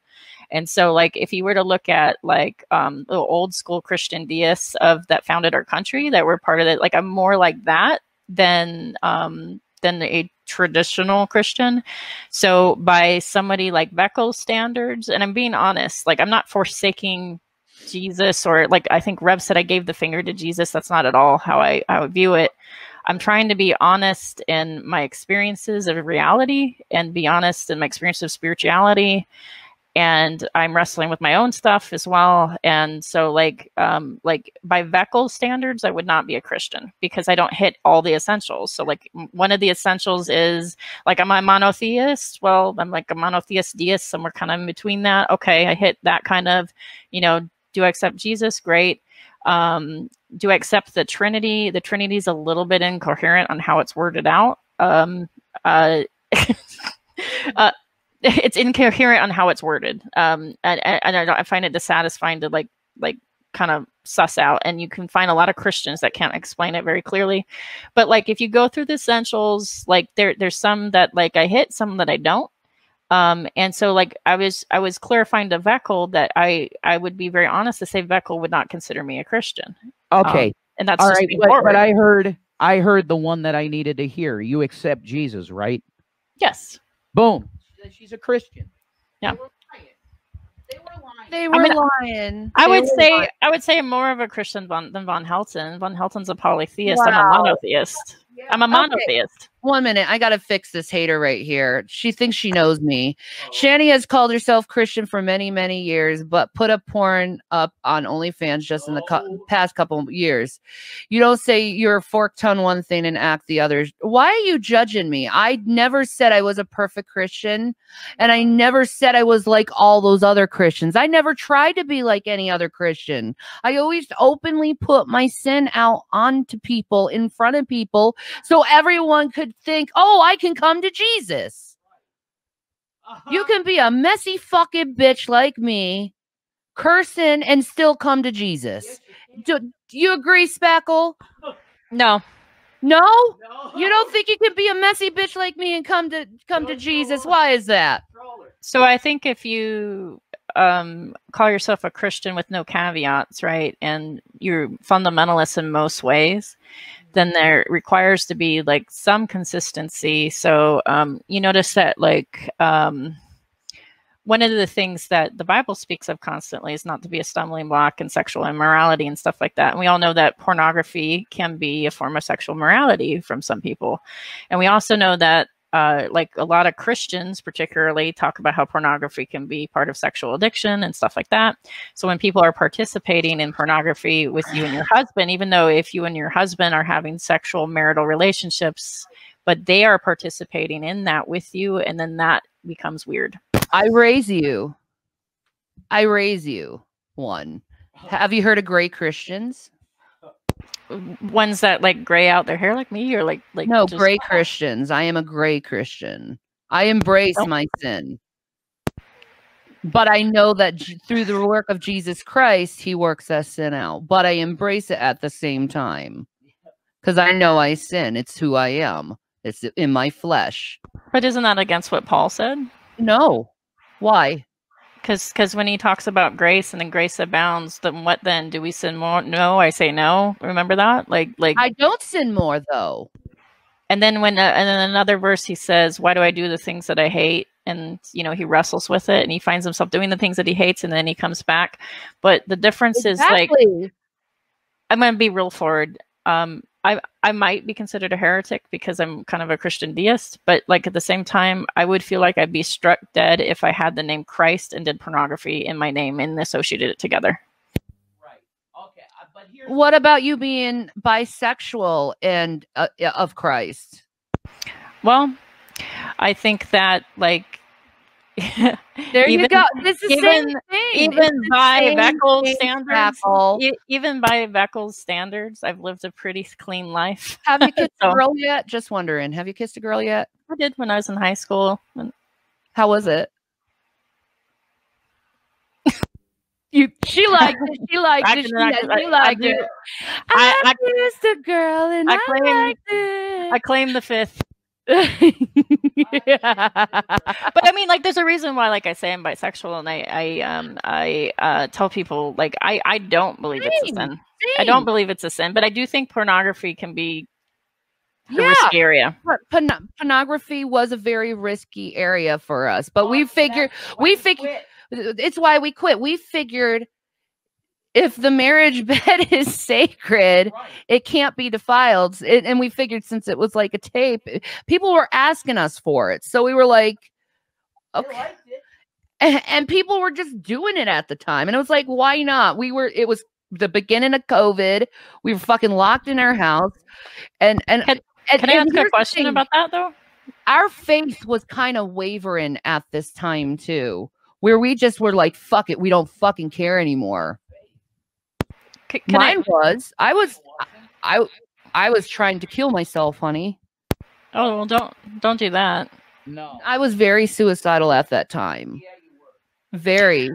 And so, like, if you were to look at like little old school Christian deists that founded our country, that were part of it, like, I'm more like that than a traditional Christian. So by somebody like Beckel's standards, and I'm being honest, like, I'm not forsaking Jesus, or like, I think Rev said I gave the finger to Jesus. That's not at all how I would view it. I'm trying to be honest in my experiences of reality and be honest in my experience of spirituality. And I'm wrestling with my own stuff as well. And so, like by Beckel's standards, I would not be a Christian because I don't hit all the essentials. So, like, one of the essentials is, like, am I a monotheist? Well, I'm like a monotheist deist, somewhere kind of in between that. Okay, I hit that kind of, do I accept Jesus? Great. Do I accept the Trinity? The Trinity is a little bit incoherent on how it's worded out. It's incoherent on how it's worded. And I find it dissatisfying to like kind of suss out. And you can find a lot of Christians that can't explain it very clearly. But like, if you go through the essentials, like there's some that like I hit, some that I don't. And so, like, I was clarifying to Veckel that I would be very honest to say Veckel would not consider me a Christian. Okay. And that's all just right. But I heard the one that I needed to hear. You accept Jesus, right? Yes. Boom. She's a Christian. Yeah. They were lying. I would say I'm more of a Christian than Von Helton. Von Helton's a polytheist. Wow. I'm a monotheist. I'm a monotheist. Okay. 1 minute. I got to fix this hater right here. She thinks she knows me. Shanny has called herself Christian for many, many years, but put up porn up on OnlyFans just in the past couple of years. You don't say you're fork tongue one thing and act the other. Why are you judging me? I never said I was a perfect Christian, and I never said I was like all those other Christians. I never tried to be like any other Christian. I always openly put my sin out onto people, in front of people, so everyone could think, oh, I can come to Jesus. You can be a messy fucking bitch like me, cursing, and still come to Jesus. Do you agree, Spackle? No. No? You don't think you can be a messy bitch like me and come to Jesus? Why is that? So I think if you call yourself a Christian with no caveats, right, and you're fundamentalist in most ways, then there requires to be like some consistency. So you notice that like one of the things that the Bible speaks of constantly is not to be a stumbling block in sexual immorality and stuff like that. And we all know that pornography can be a form of sexual morality from some people. And we also know that like a lot of Christians particularly talk about how pornography can be part of sexual addiction and stuff like that. So when people are participating in pornography with you and your husband, even though if you and your husband are having sexual marital relationships, but they are participating in that with you, and then that becomes weird. I raise you one. Have you heard of gray Christians? Ones that like gray out their hair like me, or like no, just gray Christians. I am a gray Christian. I embrace my sin, but I know that through the work of Jesus Christ, he works that sin out, but I embrace it at the same time because I know I sin. It's who I am. It's in my flesh. But isn't that against what Paul said? No. Why? Because when he talks about grace and then grace abounds, then what then? Do we sin more? No, I say no. Remember that? Like I don't sin more though. And then when and then another verse he says, "Why do I do the things that I hate?" And you know he wrestles with it and he finds himself doing the things that he hates, and then he comes back. But the difference is like, I'm gonna be real forward. I might be considered a heretic because I'm kind of a Christian deist, but like at the same time, I would feel like I'd be struck dead if I had the name Christ and did pornography in my name and associated it together. Right. Okay. But here's what about you being bisexual and of Christ? Well, I think that like there you go. This is even, the same thing. Even by Beckel's standards, even by Beckel's standards, I've lived a pretty clean life. Have you kissed a girl yet? Just wondering. Have you kissed a girl yet? I did when I was in high school. How was it? She liked it. She liked it. She liked it. I kissed a girl and I liked it. I claim the fifth. Yeah. But I mean, like, there's a reason why, like I say, I'm bisexual, and I tell people, like, I don't believe it's a sin. I don't believe it's a sin, but I do think pornography can be a risky area. Pornography was a very risky area for us, but we figured it's why we quit. We figured if the marriage bed is sacred, it can't be defiled. And we figured since it was like a tape, people were asking us for it. So we were like, okay. And people were just doing it at the time. And it was like, why not? It was the beginning of COVID. We were fucking locked in our house. And can I ask a question about that though? Our faith was kind of wavering at this time too, where we just were like, fuck it. We don't fucking care anymore. I was trying to kill myself, honey. Oh, well, don't do that. No. I was very suicidal at that time. Yeah, you were. Very.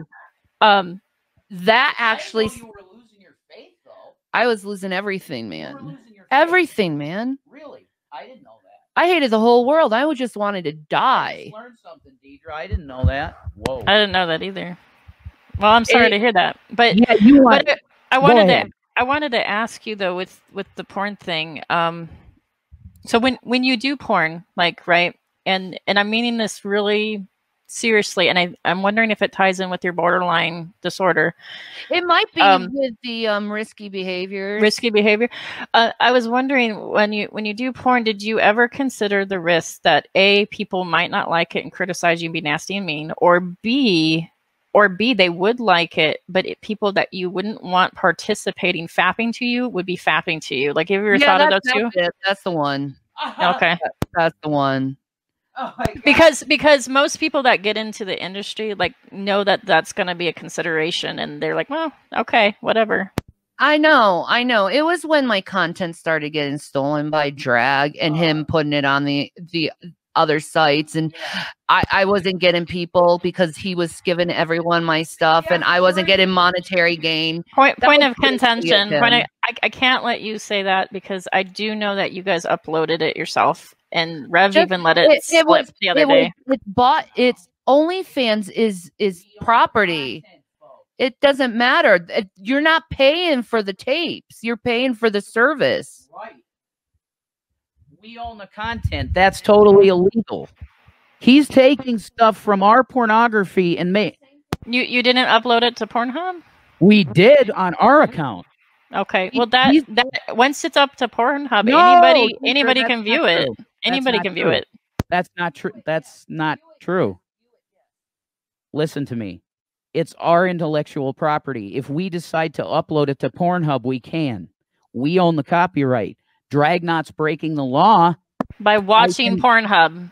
That actually. You were losing your faith, though. I was losing everything, man. Everything, man. Really? I didn't know that. I hated the whole world. I just wanted to die. I just learned something, Deidre. I didn't know that. Whoa. I didn't know that either. Well, I'm sorry to hear that. But yeah, I wanted to ask you though with the porn thing. So when you do porn, like, right, and I'm meaning this really seriously, and I'm wondering if it ties in with your borderline disorder. It might be with the risky behavior. Risky behavior. I was wondering when you do porn, did you ever consider the risk that A, people might not like it and criticize you and be nasty and mean, or B, they would like it, but people that you wouldn't want participating fapping to you would be fapping to you? Like, have you ever thought of those two? That's the one. Okay. That's the one. Oh my God. Because most people that get into the industry, like, know that that's going to be a consideration, and they're like, well, okay, whatever. I know. It was when my content started getting stolen by Drag and him putting it on the other sites, and I wasn't getting people because he was giving everyone my stuff, and I wasn't getting monetary gain. Point of contention. I can't let you say that because I do know that you guys uploaded it yourself, and Rev even let it slip the other day. It's OnlyFans is property. It doesn't matter. You're not paying for the tapes. You're paying for the service. Right. We own the content. That's totally illegal. He's taking stuff from our pornography and You didn't upload it to Pornhub? We did on our account. Okay. Well, that once it's up to Pornhub, No, anybody can view it. Anybody can view it. That's not true. That's not true. Listen to me. It's our intellectual property. If we decide to upload it to Pornhub, we can. We own the copyright. Dragnot's breaking the law by watching Pornhub.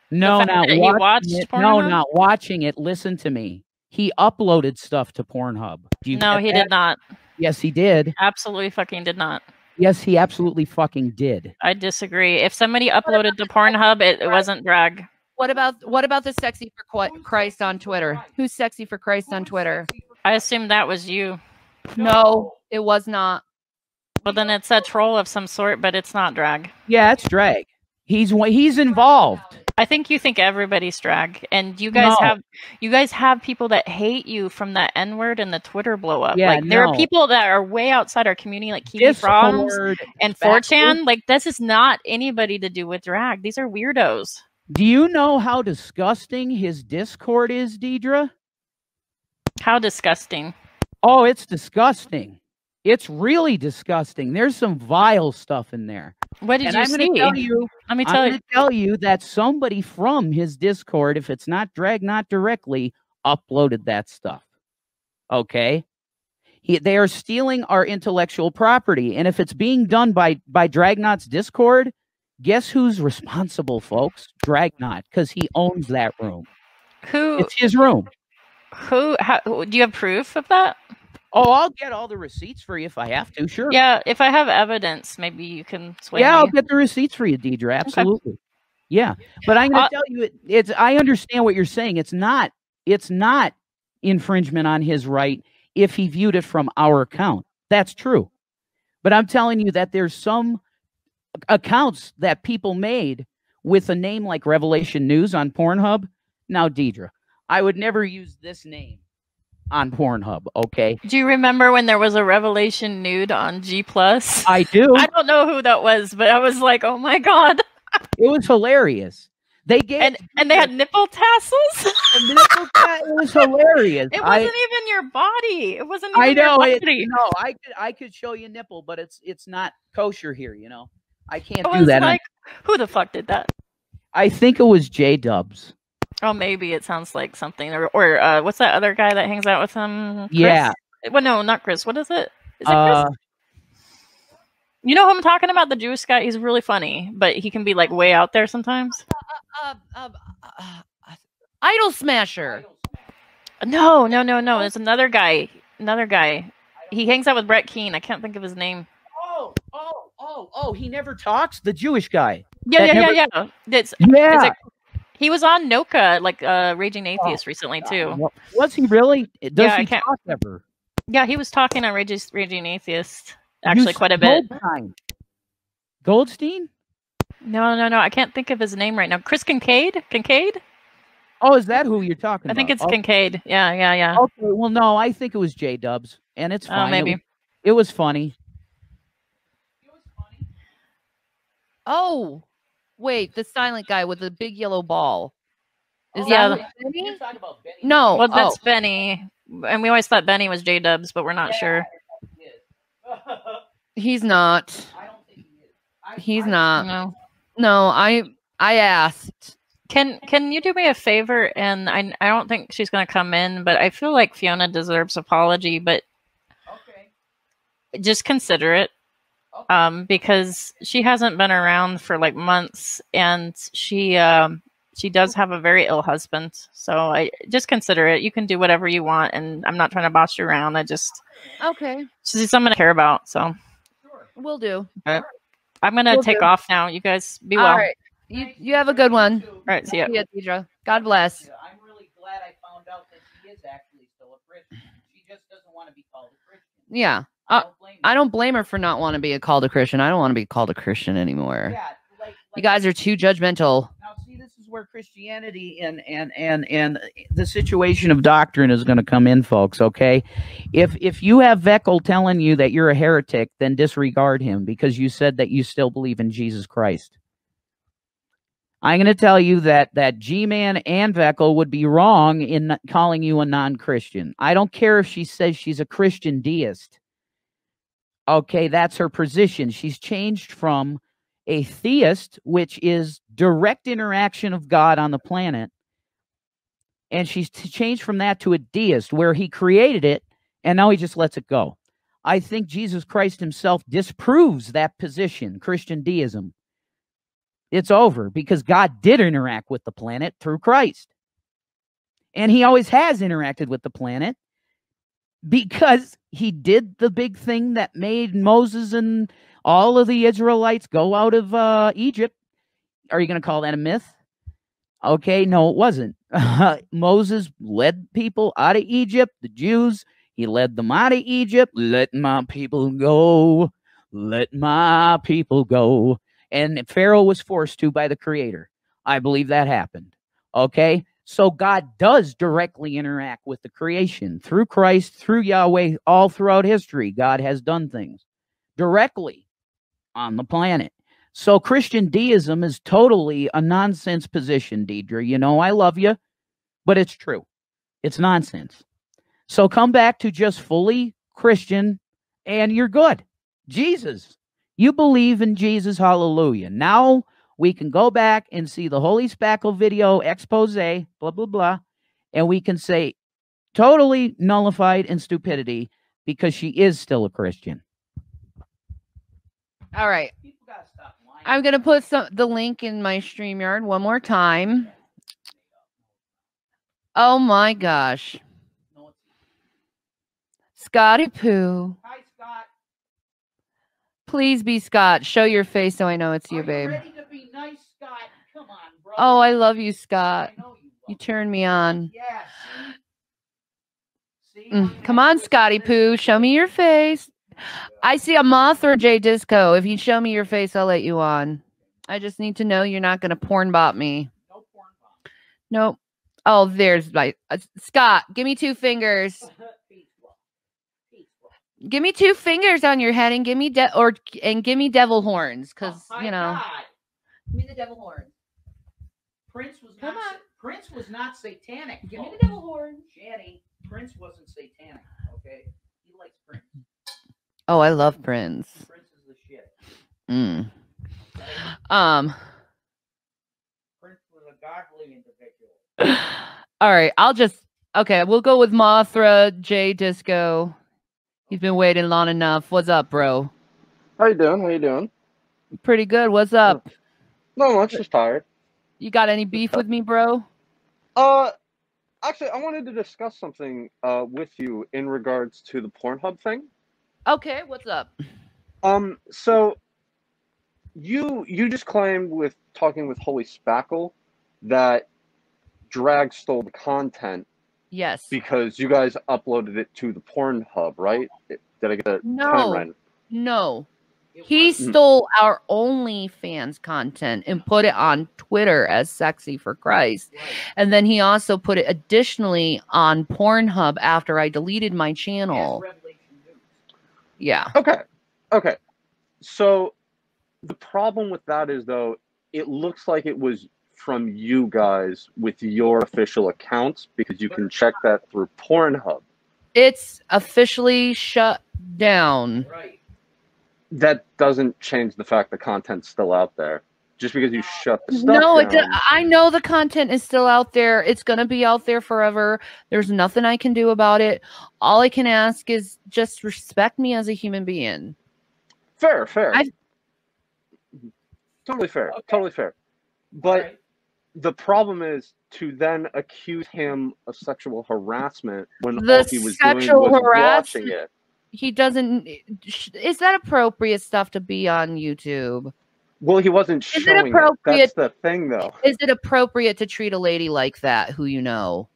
No, not watching it. No, not watching it. Listen to me. He uploaded stuff to Pornhub. No, he did not. Yes, he did. Absolutely fucking did not. Yes, he absolutely fucking did. I disagree. If somebody uploaded to Pornhub, it wasn't drag. What about the Sexy for Christ on Twitter? Who's Sexy for Christ on Twitter? I assume that was you. No, it was not. Well, then it's a troll of some sort, but it's not drag. Yeah, it's drag. He's involved. I think you think everybody's drag, and you guys have people that hate you from that N-word and the Twitter blow up. Yeah, like there are people that are way outside our community, like Kiwi Frogs and 4chan. Like this is not anybody to do with drag. These are weirdos. Do you know how disgusting his Discord is, Deidre? How disgusting? Oh, it's disgusting. It's really disgusting. There's some vile stuff in there. What did you see? I'm going to tell you that somebody from his Discord, if it's not Dragnot directly, uploaded that stuff. Okay? They are stealing our intellectual property. And if it's being done by Dragnot's Discord, guess who's responsible, folks? Dragnot, because he owns that room. It's his room. Do you have proof of that? Oh, I'll get all the receipts for you if I have to, sure. Yeah, if I have evidence, maybe you can sway me. I'll get the receipts for you, Deidre, absolutely. Okay. Yeah, but I'm going to tell you, I understand what you're saying. It's not infringement on his right if he viewed it from our account. That's true. But I'm telling you that there's some accounts that people made with a name like Revelation News on Pornhub. Now, Deidre, I would never use this name on Pornhub, okay? Do you remember when there was a Revelation nude on G+? I do. I don't know who that was, but I was like, oh my God. It was hilarious. They gave and they had nipple tassels. It was hilarious. It wasn't even your body. It wasn't even your body. No, I could show you nipple, but it's not kosher here, you know. I can't do that. Like, who the fuck did that? I think it was J-Dubs. Oh, maybe it sounds like something. Or what's that other guy that hangs out with him? Chris? Yeah. Well, no, not Chris. What is it? Is it Chris? You know who I'm talking about? The Jewish guy. He's really funny, but he can be like way out there sometimes. Idol Smasher. No. It's another guy. He hangs out with Brett Keane. I can't think of his name. Oh, he never talks? The Jewish guy. Yeah. He was on Noka, like Raging Atheist recently too. Was he really? Does he talk ever? Yeah, he was talking on Raging Atheist actually quite a bit. Goldstein? No. I can't think of his name right now. Chris Kincaid? Oh, is that who you're talking about? I think it's Kincaid. Yeah. Okay, well, no, I think it was J-Dubs, and it's fine. Maybe. It was funny. Oh, wait, the silent guy with the big yellow ball. Is that Benny? You're talking about Benny? No. Well, that's Benny. And we always thought Benny was J-Dubs, but we're not sure. He's not. I don't think he is. He's not. No, I asked. Can you do me a favor? And I don't think she's going to come in, but I feel like Fiona deserves apology, but just consider it. Because she hasn't been around for like months, and she does have a very ill husband. So I just consider it. You can do whatever you want, and I'm not trying to boss you around. She's someone I care about. So will do. Okay. I'm gonna take off now. You guys be well. All right. You have a good one. All right. See ya. Deidre. God bless. I'm really glad I found out that she is actually still a Christian. She just doesn't want to be called a Christian. Yeah. I don't blame her for not wanting to be called a Christian. I don't want to be called a Christian anymore. Yeah, you guys are too judgmental. Now, see, this is where Christianity and the situation of doctrine is going to come in, folks. Okay, if you have Veckel telling you that you're a heretic, then disregard him because you said that you still believe in Jesus Christ. I'm going to tell you that G-Man and Veckel would be wrong in calling you a non-Christian. I don't care if she says she's a Christian deist. Okay, that's her position. She's changed from a theist, which is direct interaction of God on the planet, and she's changed from that to a deist, where he created it, and now he just lets it go. I think Jesus Christ himself disproves that position, Christian deism. It's over, because God did interact with the planet through Christ. And he always has interacted with the planet, because he did the big thing that made Moses and all of the Israelites go out of Egypt. Are you going to call that a myth? Okay, no, it wasn't. Moses led people out of Egypt, the Jews. He led them out of Egypt. Let my people go. Let my people go. And Pharaoh was forced to by the Creator. I believe that happened. Okay? So God does directly interact with the creation through Christ, through Yahweh, all throughout history. God has done things directly on the planet. So Christian deism is totally a nonsense position, Deidre. You know, I love you, but it's true. It's nonsense. So come back to just fully Christian and you're good. Jesus. You believe in Jesus, hallelujah. Now we can go back and see the Holy Spackle video expose, blah, blah, blah, and we can say totally nullified in stupidity because she is still a Christian. All right. I'm going to put the link in my StreamYard one more time. Oh, my gosh. Scotty Poo. Hi, Scott. Please be Scott. Show your face so I know it's you, babe. Ready to be nice, Scott? Come on, bro. Oh, I love you, Scott. I know You turn me on. Yeah, see? Come on, Scotty Poo. Show me your face. I see a Mothra J Disco. If you show me your face, I'll let you on. I just need to know you're not going to porn bot me. No porn bot. Nope. Oh, there's my Scott. Give me 2 fingers. Give me 2 fingers on your head and give me give me devil horns, because you know. God. Give me the devil horns. Prince was not satanic. Give me the devil horns. Shanny, Prince wasn't satanic. Okay, he likes Prince. Oh, I love Prince. Prince is the shit. Mm. Prince was a godly individual. All right, okay, we'll go with Mothra J Disco. He's been waiting long enough. What's up, bro? How you doing? Pretty good. What's up? Not much, just tired. You got any beef with me, bro? Actually, I wanted to discuss something with you in regards to the Pornhub thing. Okay, what's up? So you just claimed with talking with Holy Spackle that Drag stole the content. Yes. Because you guys uploaded it to the Pornhub, right? Did I get that time right? No. He stole our OnlyFans content and put it on Twitter as Sexy for Christ. Right. And then he also put it additionally on Pornhub after I deleted my channel. Yeah. Okay. So the problem with that is, though, it looks like it was from you guys with your official accounts, because you can check that through Pornhub. It's officially shut down. Right. That doesn't change the fact the content's still out there. Just because you shut the stuff down. I know the content is still out there. It's going to be out there forever. There's nothing I can do about it. All I can ask is just respect me as a human being. Fair. Totally fair. Okay. Totally fair. But the problem is to then accuse him of sexual harassment when all he was doing was watching it. He doesn't. Is that appropriate stuff to be on YouTube? Well, he wasn't showing it. That's the thing, though. Is it appropriate to treat a lady like that who you know?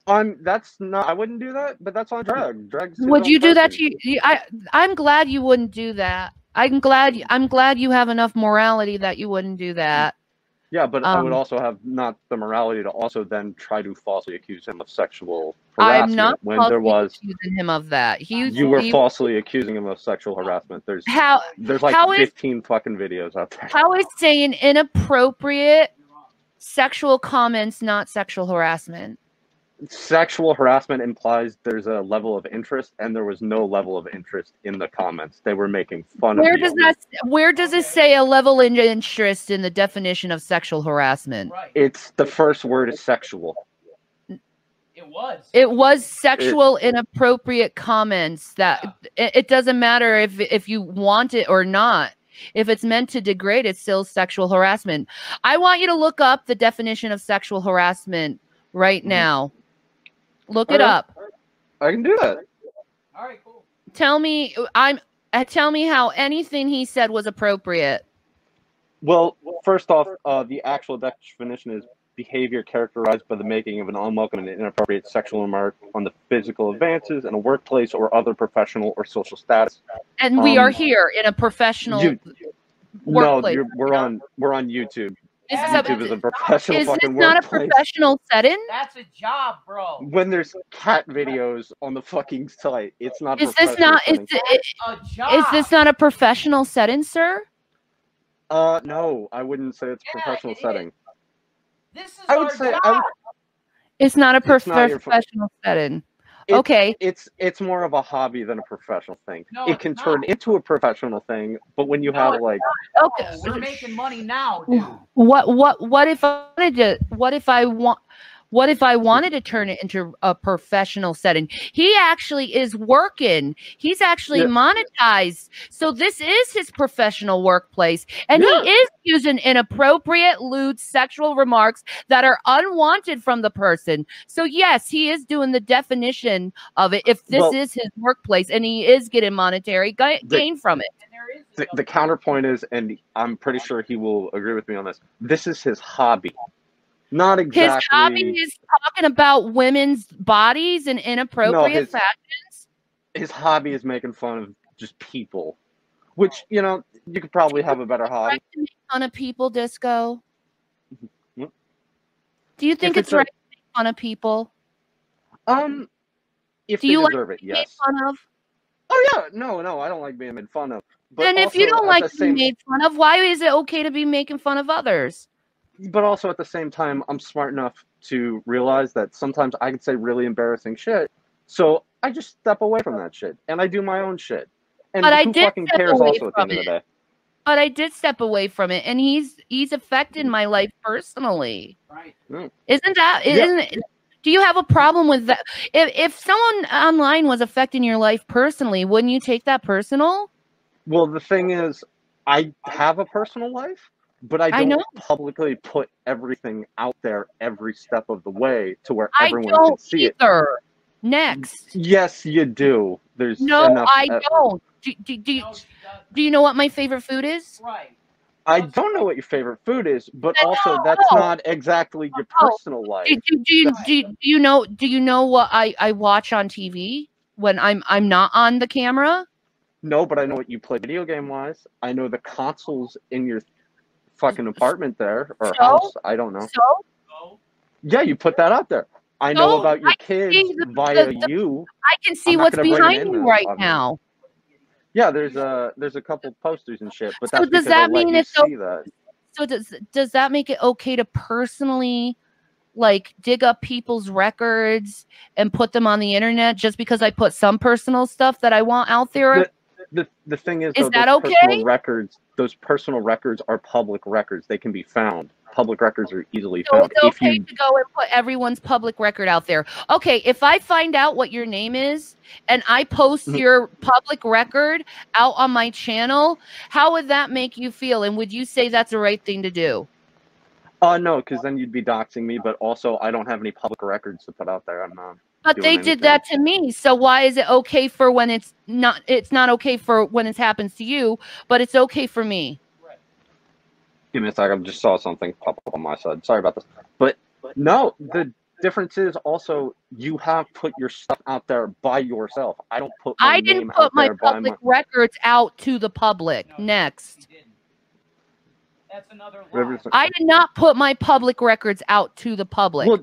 That's not. I wouldn't do that, but that's on drag. Would you do that to you? I'm glad you wouldn't do that. I'm glad you have enough morality that you wouldn't do that. Yeah, but I would also have not the morality to also then try to falsely accuse him of sexual I'm harassment not when there was accusing him of that. you were falsely accusing him of sexual harassment. There's like 15 fucking videos out there. How is saying inappropriate sexual comments not sexual harassment? Sexual harassment implies there's a level of interest, and there was no level of interest in the comments. They were making fun of you. Where does it say a level of interest in the definition of sexual harassment? It's the first word is sexual. It was sexual inappropriate comments that it doesn't matter if you want it or not. If it's meant to degrade, it's still sexual harassment. I want you to look up the definition of sexual harassment right now. Look it up. I can do that. All right, cool. Tell me how anything he said was appropriate. Well, first off, the actual definition is behavior characterized by the making of an unwelcome and inappropriate sexual remark on the physical advances in a workplace or other professional or social status. And we are here in a professional workplace. No, we're on YouTube. YouTube is a professional Is fucking this not workplace. a professional setting? That's a job, bro. When there's cat videos on the fucking site, it's not. Is this not? Is this not a professional setting, sir? No, I wouldn't say it's a professional setting. This is I would say it's not a professional setting. Okay. It's more of a hobby than a professional thing. No, it can turn into a professional thing, but when you have like okay, we're making money now, dude. What if I wanted to what if I wanted to turn it into a professional setting? He actually is working. He's actually monetized. So this is his professional workplace. And he is using inappropriate, lewd, sexual remarks that are unwanted from the person. So yes, he is doing the definition of it. If this is his workplace and he is getting monetary gain from it. The counterpoint is, and I'm pretty sure he will agree with me on this is his hobby. Not exactly. His hobby is talking about women's bodies and inappropriate fashions. His hobby is making fun of just people, which you could probably have a better hobby. To make fun of people, Disco. Do you think it's right to make fun of people? If they deserve it, yes. Fun of? Oh yeah, no, I don't like being made fun of. But then if you don't like being made fun of, why is it okay to be making fun of others? But also at the same time, I'm smart enough to realize that sometimes I could say really embarrassing shit. So I just step away from that shit and I do my own shit. And who fucking cares also at the end of the day? But I did step away from it, and he's affected my life personally. Right. Do you have a problem with that? If someone online was affecting your life personally, wouldn't you take that personal? Well, the thing is, I have a personal life. But I don't publicly put everything out there every step of the way to where everyone can see it. Next. Yes, you do. There's I don't. Do you know what my favorite food is? Right. I don't know what your favorite food is, but also that's not exactly your personal life. Do you know what I watch on TV when I'm not on the camera? No, but I know what you play video game wise. I know the consoles in your fucking apartment there or house. I don't know. So? Yeah, you put that out there. I know about your kids via you. I can see what's behind you right now. Yeah, there's a couple posters and shit. But so that's does that mean it's that. So does that make it okay to personally like dig up people's records and put them on the internet just because I put some personal stuff that I want out there? The thing is that okay? Those personal records are public records. They can be found. Public records are easily so found. It's okay to go and put everyone's public record out there. Okay, if I find out what your name is and I post your public record out on my channel, how would that make you feel? And would you say that's the right thing to do? No, because then you'd be doxing me. But also, I don't have any public records to put out there. I'm not. But they did that to me. So why is it okay for when it's not okay for when it happens to you, but it's okay for me? Right. Give me a second. I just saw something pop up on my side. Sorry about this. But no, the difference is also you have put your stuff out there by yourself. I don't put my didn't put my public records out to the public. No, Next. That's another lie. I did not put my public records out to the public. Well,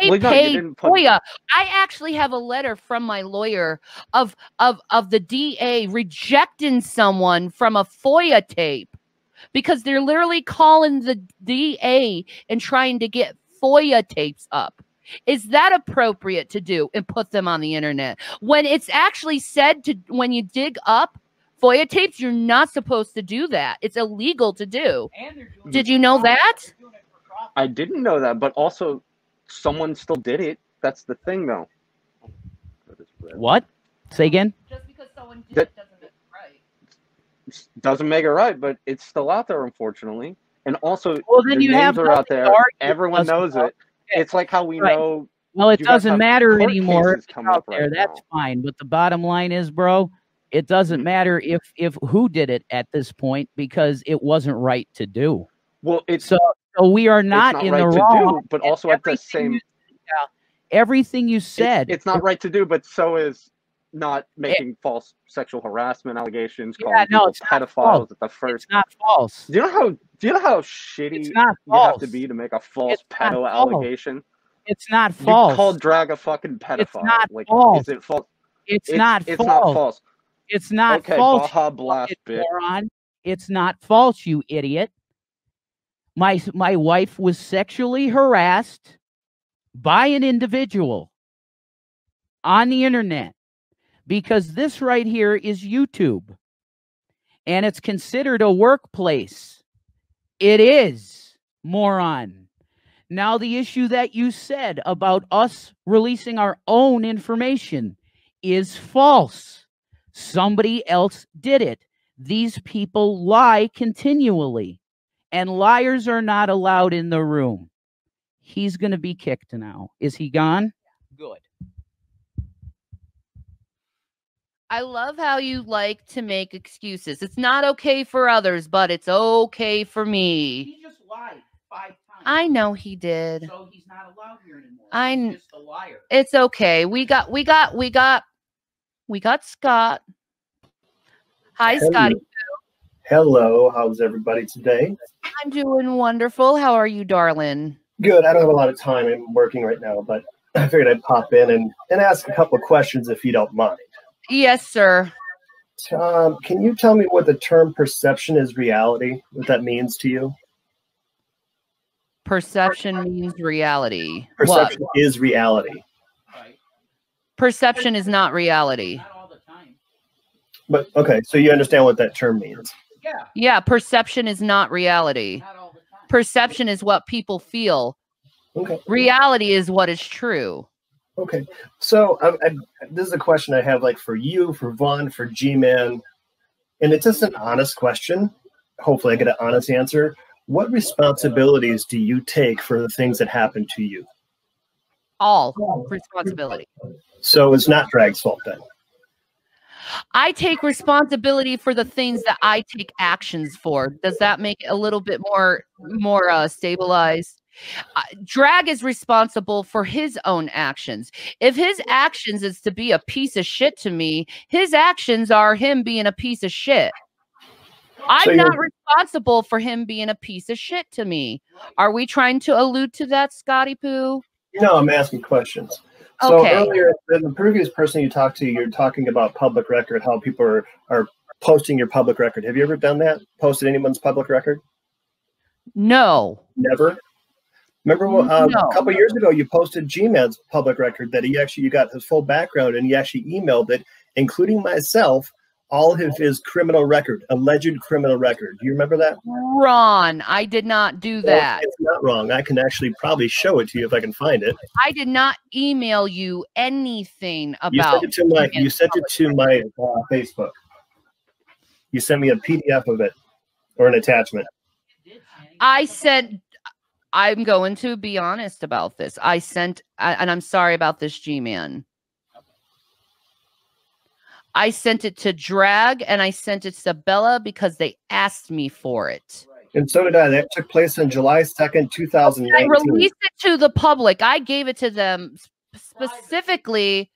they paid FOIA. I actually have a letter from my lawyer of the DA rejecting someone from a FOIA tape because they're literally calling the DA and trying to get FOIA tapes up. Is that appropriate to do and put them on the internet? When it's actually said to, when you dig up FOIA tapes, you're not supposed to do that. It's illegal to do. Did you know that? I didn't know that, but also someone still did it. That's the thing, though. What? Say again? Just because someone did it doesn't make it right. Doesn't make it right, but it's still out there, unfortunately. And also, well, then the you names have are out there. Everyone knows it. It's like how we know. Well, it doesn't matter anymore. It's out there. That's fine. But the bottom line is, bro, it doesn't matter if who did it at this point because it wasn't right to do. Well, it's so we are not in right the wrong. Do, but also at the same, everything you said, it's not right to do. But so is not making false sexual harassment allegations, calling people pedophiles at the first. It's not false. Do you know how shitty you have to be to make a false pedo allegation? It's not false. You called drag a fucking pedophile. It's not false. Is it false? It's not false. It's not false. It's not false. Baja Blast, moron. It's not false, you idiot. My wife was sexually harassed by an individual on the internet because this right here is YouTube and it's considered a workplace. It is, moron. Now, the issue that you said about us releasing our own information is false. Somebody else did it. These people lie continually, and liars are not allowed in the room. He's going to be kicked now. Is he gone? Good. I love how you like to make excuses. It's not okay for others, but it's okay for me. He just lied 5 times. I know he did. So he's not allowed here anymore. He's just a liar. It's okay. We got Scott. Hi, Hello. Scotty. Hello. How's everybody today? I'm doing wonderful. How are you, darling? Good. I don't have a lot of time. I'm working right now, but I figured I'd pop in and ask a couple of questions if you don't mind. Yes, sir. Can you tell me what the term perception is reality, what that means to you? Perception means reality. Perception is reality. Perception is not reality. Not all the time. But okay, so you understand what that term means. Yeah. Yeah, perception is not reality. Not all the time. Perception is what people feel. Okay. Reality is what is true. Okay. So this is a question I have, like, for you, for Vaughn, for G-Man, and it's just an honest question. Hopefully I get an honest answer. What responsibilities do you take for the things that happen to you? All responsibility. So it's not Drag's fault then? I take responsibility for the things that I take actions for. Does that make it a little bit more stabilized? Drag is responsible for his own actions. If his actions is to be a piece of shit to me, his actions are him being a piece of shit. I'm not responsible for him being a piece of shit to me. Are we trying to allude to that, Scotty Poo? No, I'm asking questions. So earlier, the previous person you talked to, you're talking about public record, how people are posting your public record. Have you ever done that? Posted anyone's public record? No. Never? Remember a couple of years ago, you posted G-Man's public record that you got his full background and he actually emailed it, including myself, all of his criminal record, alleged criminal record. Do you remember that? Ron, I did not do that. It's not wrong. I can actually probably show it to you if I can find it. I did not email you anything about. You sent it to my Facebook. You sent me a PDF of it or an attachment. I'm going to be honest about this. And I'm sorry about this, G-Man. I sent it to Drag and I sent it to Bella because they asked me for it. And so did I. That took place on July 2nd, 2019. I released it to the public. I gave it to them specifically,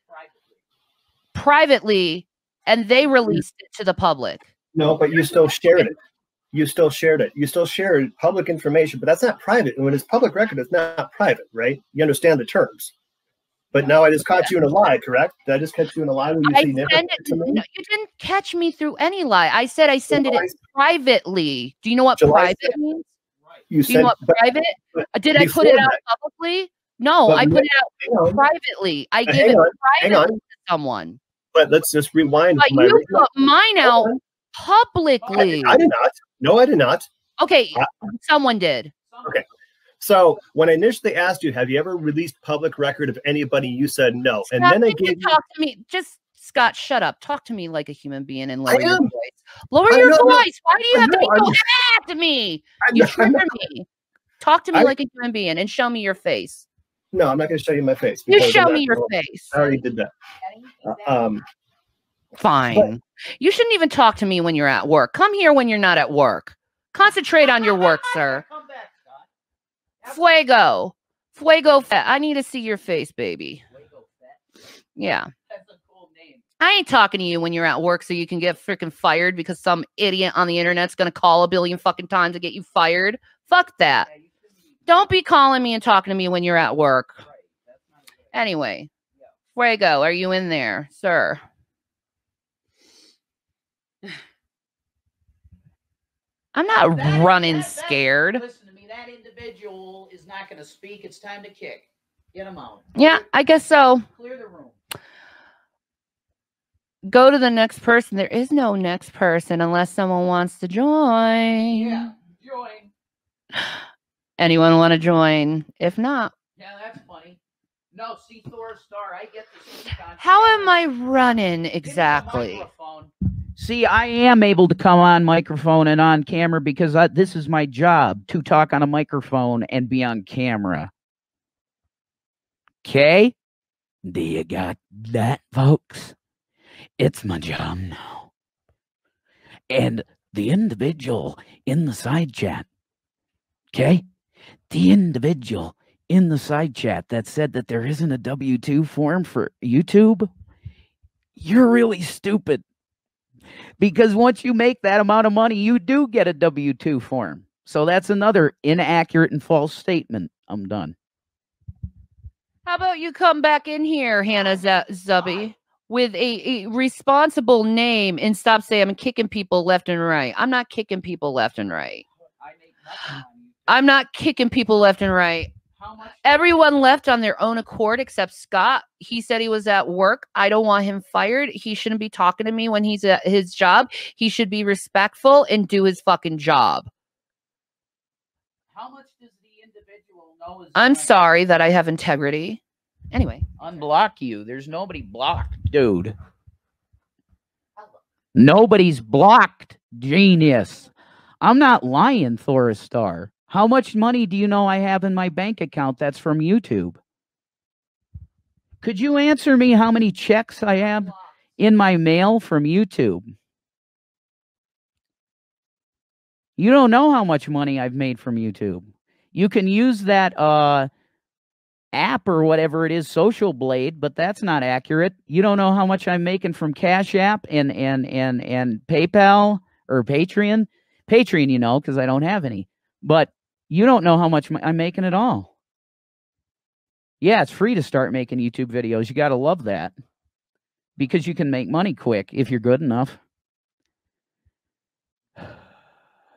privately, and they released it to the public. No, but you still shared it. you still shared it. You still shared public information, but that's not private. And when it's public record, it's not private, right? You understand the terms. But now I just caught you in a lie, correct? Did I just catch you in a lie when you say no, you didn't catch me through any lie. I said I sent it privately. Do you know what private means? Do you know what private? Did I put it out publicly? No, I put it out privately. I gave it privately to someone. But let's just rewind. But you put mine out publicly. I did not. No, I did not. Okay, someone did. Okay. So when I initially asked you, have you ever released public record of anybody? You said no. And then I gave you... Talk to me. Just, Scott, shut up. Talk to me like a human being and lower your voice. Lower your voice. Why do you have to be so mad to me? You trigger me. Talk to me like a human being and show me your face. No, I'm not going to show you my face. You show me your face. I already did that. Fine. You shouldn't even talk to me when you're at work. Come here when you're not at work. Concentrate on your work, sir. Fuego. Fuego. I need to see your face, baby. Yeah. I ain't talking to you when you're at work so you can get freaking fired because some idiot on the internet's going to call a billion fucking times to get you fired. Fuck that. Don't be calling me and talking to me when you're at work. Anyway. Fuego, are you in there, sir? I'm not running scared. Listen to me. That individual is not going to speak. It's time to kick. Get him out. Yeah, I guess so. Clear the room. Go to the next person. There is no next person unless someone wants to join. Yeah, join. Anyone want to join? If not. Yeah, that's funny. No, see Thor Star. I get this. How am I running exactly? See, I am able to come on microphone and on camera because this is my job, to talk on a microphone and be on camera. Okay? Do you got that, folks? It's my job now. And the individual in the side chat, okay? The individual in the side chat that said that there isn't a W-2 form for YouTube, you're really stupid. Because once you make that amount of money, you do get a W-2 form. So that's another inaccurate and false statement. I'm done. How about you come back in here, Hannah Zubby, with a responsible name and stop saying I'm kicking people left and right. I'm not kicking people left and right. I'm not kicking people left and right. Everyone left on their own accord except Scott. He said he was at work. I don't want him fired. He shouldn't be talking to me when he's at his job. He should be respectful and do his fucking job. How much does the individual know? I'm sorry that I have integrity. Anyway. Unblock you. There's nobody blocked, dude. Nobody's blocked, genius. I'm not lying, Thor Star. How much money do you know I have in my bank account that's from YouTube? Could you answer me how many checks I have in my mail from YouTube? You don't know how much money I've made from YouTube. You can use that app or whatever it is, Social Blade, but that's not accurate. You don't know how much I'm making from Cash App and PayPal or Patreon. Patreon, you know, because I don't have any. But you don't know how much I'm making at all. Yeah, it's free to start making YouTube videos. You got to love that. Because you can make money quick if you're good enough.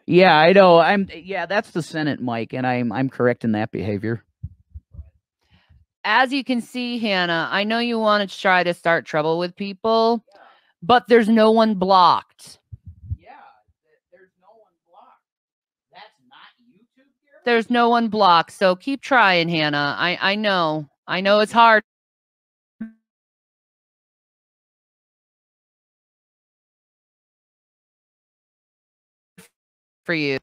Yeah, I know. That's the Senate, Mike, and I'm correct in that behavior. As you can see, Hannah, I know you want to try to start trouble with people, but there's no one blocked. There's no one blocked, so keep trying, Hannah. I know it's hard. For you.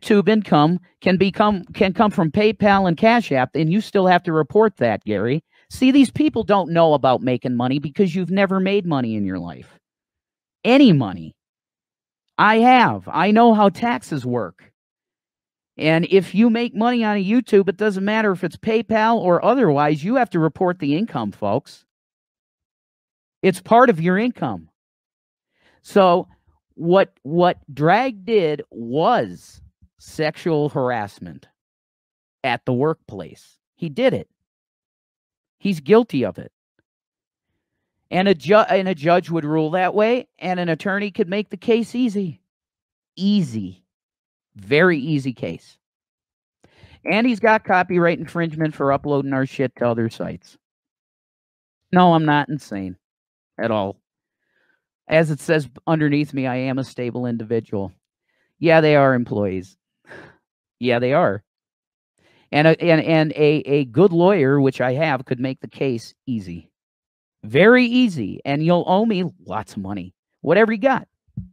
YouTube income can come from PayPal and Cash App, and you still have to report that, Gary. See, these people don't know about making money because you've never made money in your life. Any money. I have. I know how taxes work. And if you make money on a YouTube, it doesn't matter if it's PayPal or otherwise, you have to report the income, folks. It's part of your income. So What drag did was sexual harassment at the workplace. He did it. He's guilty of it. And a judge would rule that way, and an attorney could make the case easy. Easy. Very easy case. And he's got copyright infringement for uploading our shit to other sites. No, I'm not insane at all. As it says underneath me, I am a stable individual. Yeah, they are employees. Yeah, they are. And a good lawyer, which I have, could make the case easy. Very easy. And you'll owe me lots of money. Whatever you got.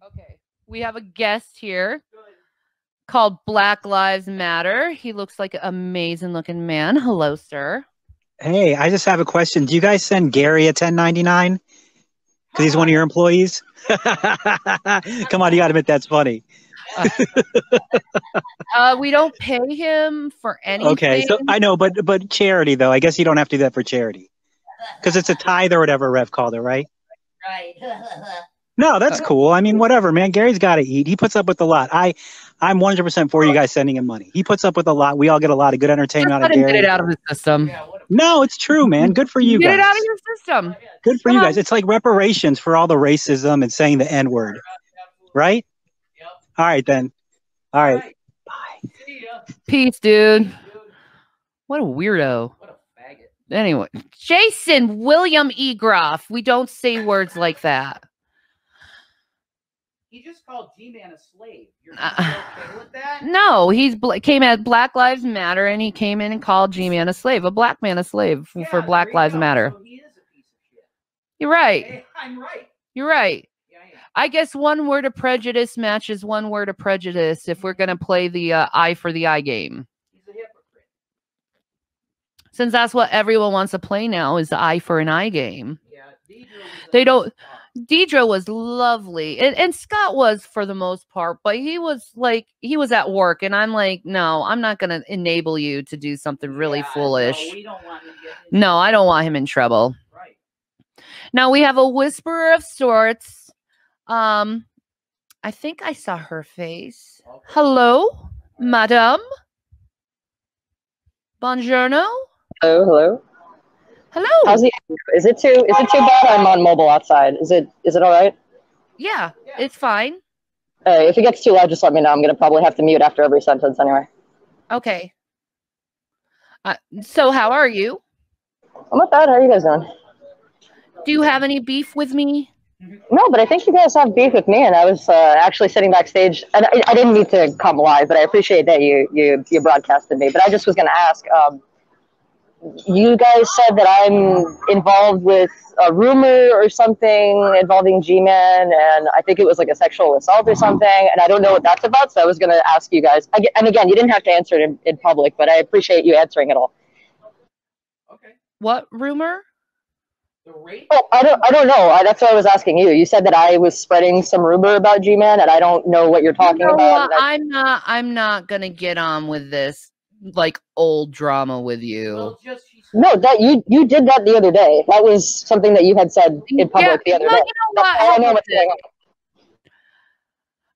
Okay. We have a guest here called Black Lives Matter. He looks like an amazing looking man. Hello, sir. Hey, I just have a question. Do you guys send Gary a 1099? Because he's one of your employees? Come on, you got to admit that's funny. We don't pay him for anything. Okay, so I know, but charity, though. I guess you don't have to do that for charity. Because it's a tithe or whatever Rev called it, right? Right. No, that's cool. I mean, whatever, man. Gary's got to eat. He puts up with a lot. I'm 100% for you guys sending him money. He puts up with a lot. We all get a lot of good entertainment out of Gary. Get it out of his system. No, it's true, man. Good for you guys. Get it out of your system. Good for you guys. It's like reparations for all the racism and saying the N-word. Right? Yep. All right, then. All right. Bye. Peace, dude. What a weirdo. Anyway, Jason William E. Groff. We don't say words like that. He just called G-Man a slave. You're okay with that? No, came at Black Lives Matter, and he came in and called G-Man a slave, a black man a slave for Black Lives Matter. So he is a piece of shit. You're right. Hey, I'm right. You're right. Yeah. I guess one word of prejudice matches one word of prejudice if we're going to play the eye for the eye game. He's a hypocrite. Since that's what everyone wants to play now is the eye for an eye game. Yeah, Deidre was lovely, and Scott was for the most part, but he was at work, and I'm like, no, I'm not going to enable you to do something really foolish. No, we don't want him to get in I don't want him in trouble. Right. Now we have a whisperer of sorts. I think I saw her face. Okay. Hello, madame. Buongiorno. Hello. Hello. How's the? Is it too bad? I'm on mobile outside. Is it all right? Yeah, it's fine. If it gets too loud, just let me know. I'm gonna probably have to mute after every sentence anyway. Okay. So how are you? I'm not bad. How are you guys doing? Do you have any beef with me? No, but I think you guys have beef with me, and I was actually sitting backstage, and I didn't need to come live, but I appreciate that you broadcasted me. But I just was gonna ask. You guys said that I'm involved with a rumor or something involving G-Man, and I think it was like a sexual assault or something, and I don't know what that's about, so I was going to ask you guys. And again, you didn't have to answer it in public, but I appreciate you answering it all. Okay. What rumor? The rape? Oh, I don't know. That's what I was asking you. You said that I was spreading some rumor about G-Man, and I don't know what you're talking about. I'm not going to get on with this like old drama with you. Well, no, that you did that the other day. That was something that you had said in public the other day. You know what? I know what's going on.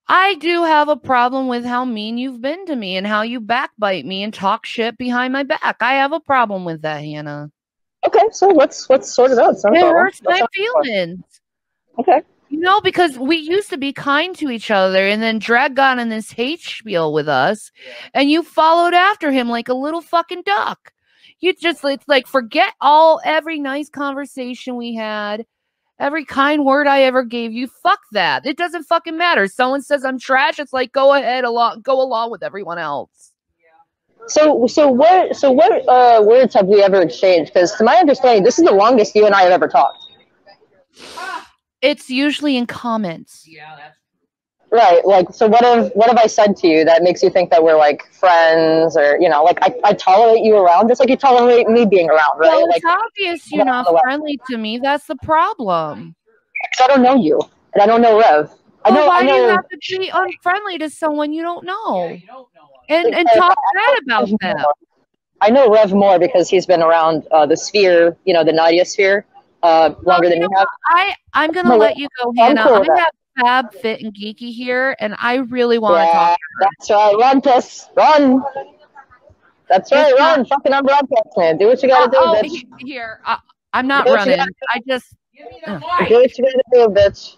I do have a problem with how mean you've been to me and how you backbite me and talk shit behind my back. I have a problem with that, Hannah. Okay, so let's sort it out. It hurts my feelings. Okay. You know, because we used to be kind to each other, and then Drag got in this hate spiel with us, and you followed after him like a little fucking duck. You just, it's like, forget every nice conversation we had, every kind word I ever gave you. Fuck that. It doesn't fucking matter. Someone says I'm trash, it's like, go along with everyone else. So what words have we ever exchanged? Because to my understanding, this is the longest you and I have ever talked. It's usually in comments. Yeah, that's right. Like, so what have I said to you that makes you think that we're like friends, or like I tolerate you around just like you tolerate me being around, right? Well, like, it's obvious you're not friendly to me. That's the problem. Because I don't know you, and I don't know Rev. Why do you have to be unfriendly to someone you don't know? Yeah, you don't know and talk bad about them. I know Rev more because he's been around the sphere, the Nadia sphere. Longer than you have. I'm gonna let you go, Hannah. fab, fit, and geeky here, and I really want to talk to her. That's right. Run, Tess. Run. That's right. Run. Fucking I'm broadcast, man. Do what you gotta do, bitch. Here. I'm not running. I just. Do what you gotta do, bitch.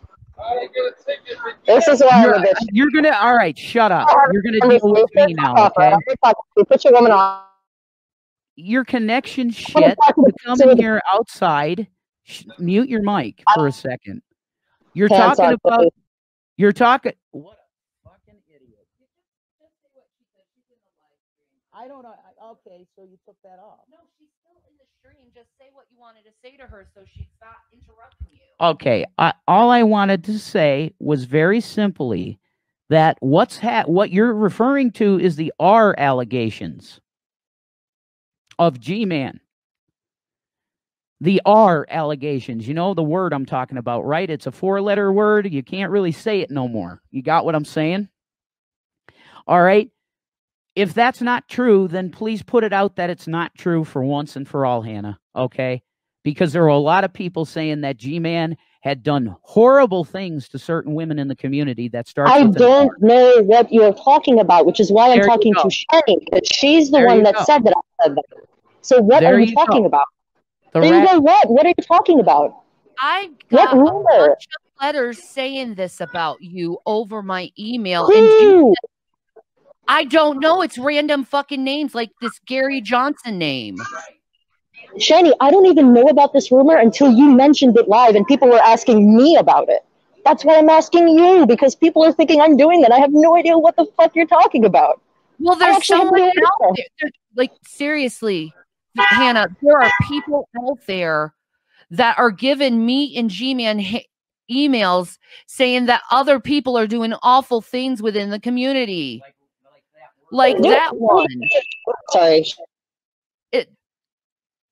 This is why I'm a bitch. You're gonna. All right. Shut up. You're gonna deal with me now, okay? Put your woman on. Your connection shit. You come in here outside. Mute your mic for a second. You're talking about. You're talking. What a fucking idiot! I don't know. Okay, so you took that off. No, she's still in the stream. Just say what you wanted to say to her, so she's not interrupting you. Okay. All I wanted to say was very simply that what you're referring to is the R allegations of G-Man. The R allegations, you know the word I'm talking about, right? It's a 4-letter word. You can't really say it no more. You got what I'm saying? All right. If that's not true, then please put it out that it's not true for once and for all, Hannah. Okay? Because there were a lot of people saying that G-Man had done horrible things to certain women in the community that started. I don't know what you're talking about, which is why I'm talking to Shanny, because she's the one that said that I said that. So what are you talking about? What are you talking about? I got a bunch of letters saying this about you over my email. And I don't know. It's random fucking names like this Gary Johnson name. Shanny, I don't even know about this rumor until you mentioned it live and people were asking me about it. That's why I'm asking you, because people are thinking I'm doing it. I have no idea what the fuck you're talking about. Well, there's someone out there. Like, seriously, Hannah, there are people out there that are giving me and G-Man emails saying that other people are doing awful things within the community. Like that one. Sorry.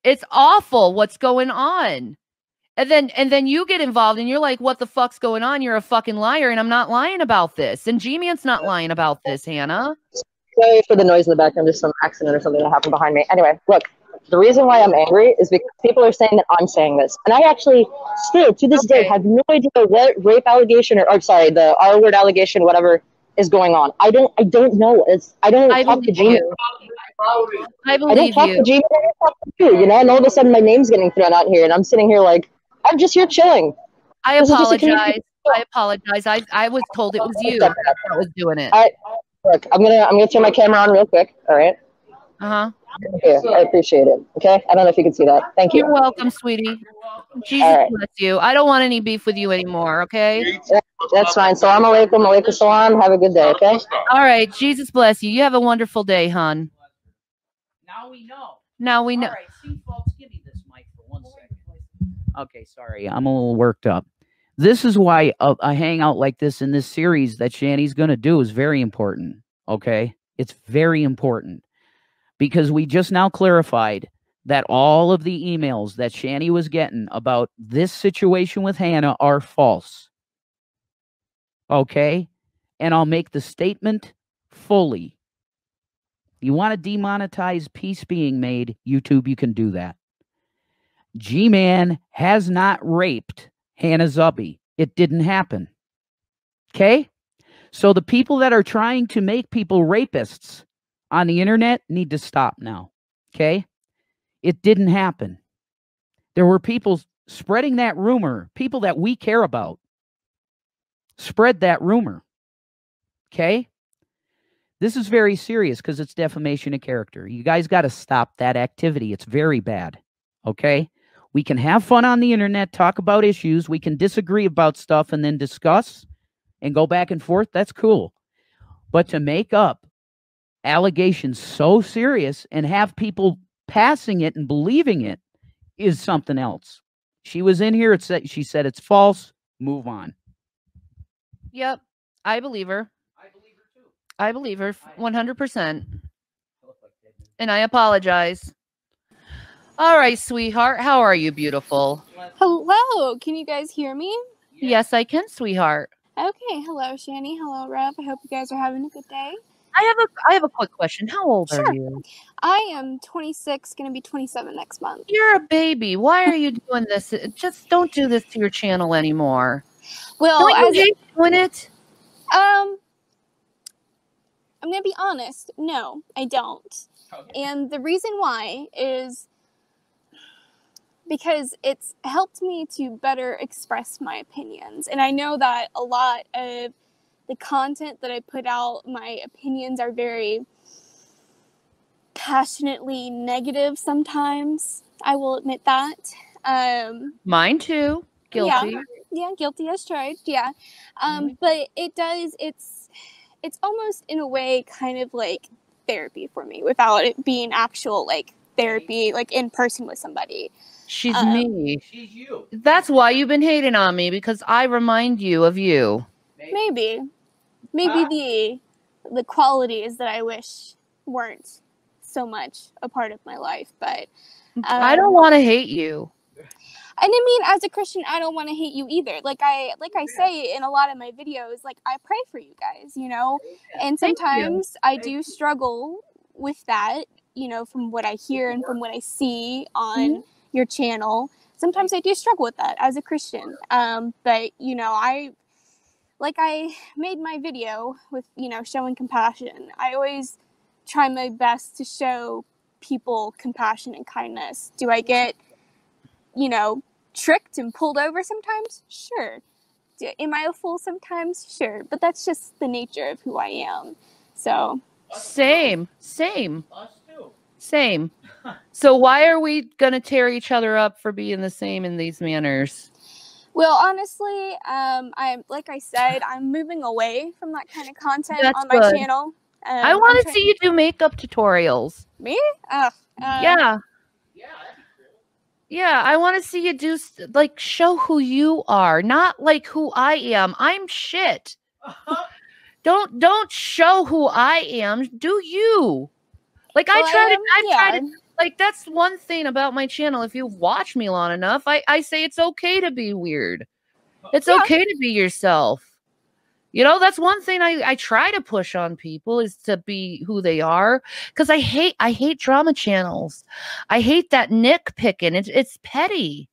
It's awful what's going on. And then you get involved and you're like, what the fuck's going on? You're a fucking liar, and I'm not lying about this. And G-Man's not lying about this, Hannah. Sorry for the noise in the background. There's some accident or something that happened behind me. Anyway, look, the reason why I'm angry is because people are saying that I'm saying this. And I actually still, to this day, have no idea what rape allegation or sorry, the R-word allegation, whatever is going on. I don't know. I don't talk to G-Man. I don't talk to G-Man. I talk to you, you know, and all of a sudden my name's getting thrown out here and I'm sitting here like, I'm just here chilling. I apologize. I was told it was you that was doing it. Look, I'm gonna turn my camera on real quick. All right. Here, I appreciate it. Okay. I don't know if you can see that. Thank you. You're welcome, sweetie. Jesus bless you. I don't want any beef with you anymore. Okay. That's fine. Salam alaikum, alaikum salam. Have a good day. Okay. All right. Jesus bless you. You have a wonderful day, hon. Now we know. Now we know. All right, see, folks, give me this mic for 1 second. Okay, sorry. I'm a little worked up. This is why a hangout like this in this series that Shanny's going to do is very important, okay? It's very important because we just now clarified that all of the emails that Shanny was getting about this situation with Hannah are false, okay? And I'll make the statement fully. You want to demonetize peace being made, YouTube, you can do that. G-Man has not raped Hannah Zubby. It didn't happen. Okay? So the people that are trying to make people rapists on the internet need to stop now. Okay? It didn't happen. There were people spreading that rumor, people that we care about, spread that rumor. Okay? This is very serious because it's defamation of character. You guys got to stop that activity. It's very bad. Okay? We can have fun on the internet, talk about issues. We can disagree about stuff and then discuss and go back and forth. That's cool. But to make up allegations so serious and have people passing it and believing it is something else. She was in here. She said it's false. Move on. Yep. I believe her. I believe her 100%. And I apologize. All right, sweetheart. How are you, beautiful? Hello. Can you guys hear me? Yes, I can, sweetheart. Okay. Hello, Shanny. Hello, Rev. I hope you guys are having a good day. I have a quick question. How old are you? I am 26, going to be 27 next month. You're a baby. Why are you doing this? Just don't do this to your channel anymore. Well, don't you hate doing it? I'm gonna be honest. No, I don't. Okay. And the reason why is because it's helped me to better express my opinions. And I know that a lot of the content that I put out, my opinions are very passionately negative sometimes. I will admit that. Mine too. Guilty. Yeah, guilty as charged. Yeah. But it's almost in a way kind of like therapy for me without it being actual like therapy, like in person with somebody. She's me. She's you. That's why you've been hating on me, because I remind you of you. Maybe the qualities that I wish weren't so much a part of my life, but I don't want to hate you. And I mean, as a Christian, I don't want to hate you either. Like I say in a lot of my videos, like I pray for you guys, you know, and sometimes I do struggle with that, you know, from what I hear and from what I see on your channel. Sometimes I do struggle with that as a Christian. But, you know, I made my video with, you know, showing compassion. I always try my best to show people compassion and kindness. Do I get, you know, tricked and pulled over sometimes? Sure. Am I a fool sometimes? Sure. But that's just the nature of who I am. So. Same. So why are we going to tear each other up for being the same in these manners? Well, honestly, like I said, I'm moving away from that kind of content on my channel. I want to see you do makeup tutorials. Me? Yeah. Yeah, I want to see you do, like, show who you are, not like who I am. I'm shit. Don't show who I am. Do you? Like, I try to, like, that's one thing about my channel. If you watch me long enough, I say it's okay to be weird. It's okay to be yourself. You know, that's one thing I try to push on people, is to be who they are. Because I hate drama channels. I hate that nitpicking. It's petty.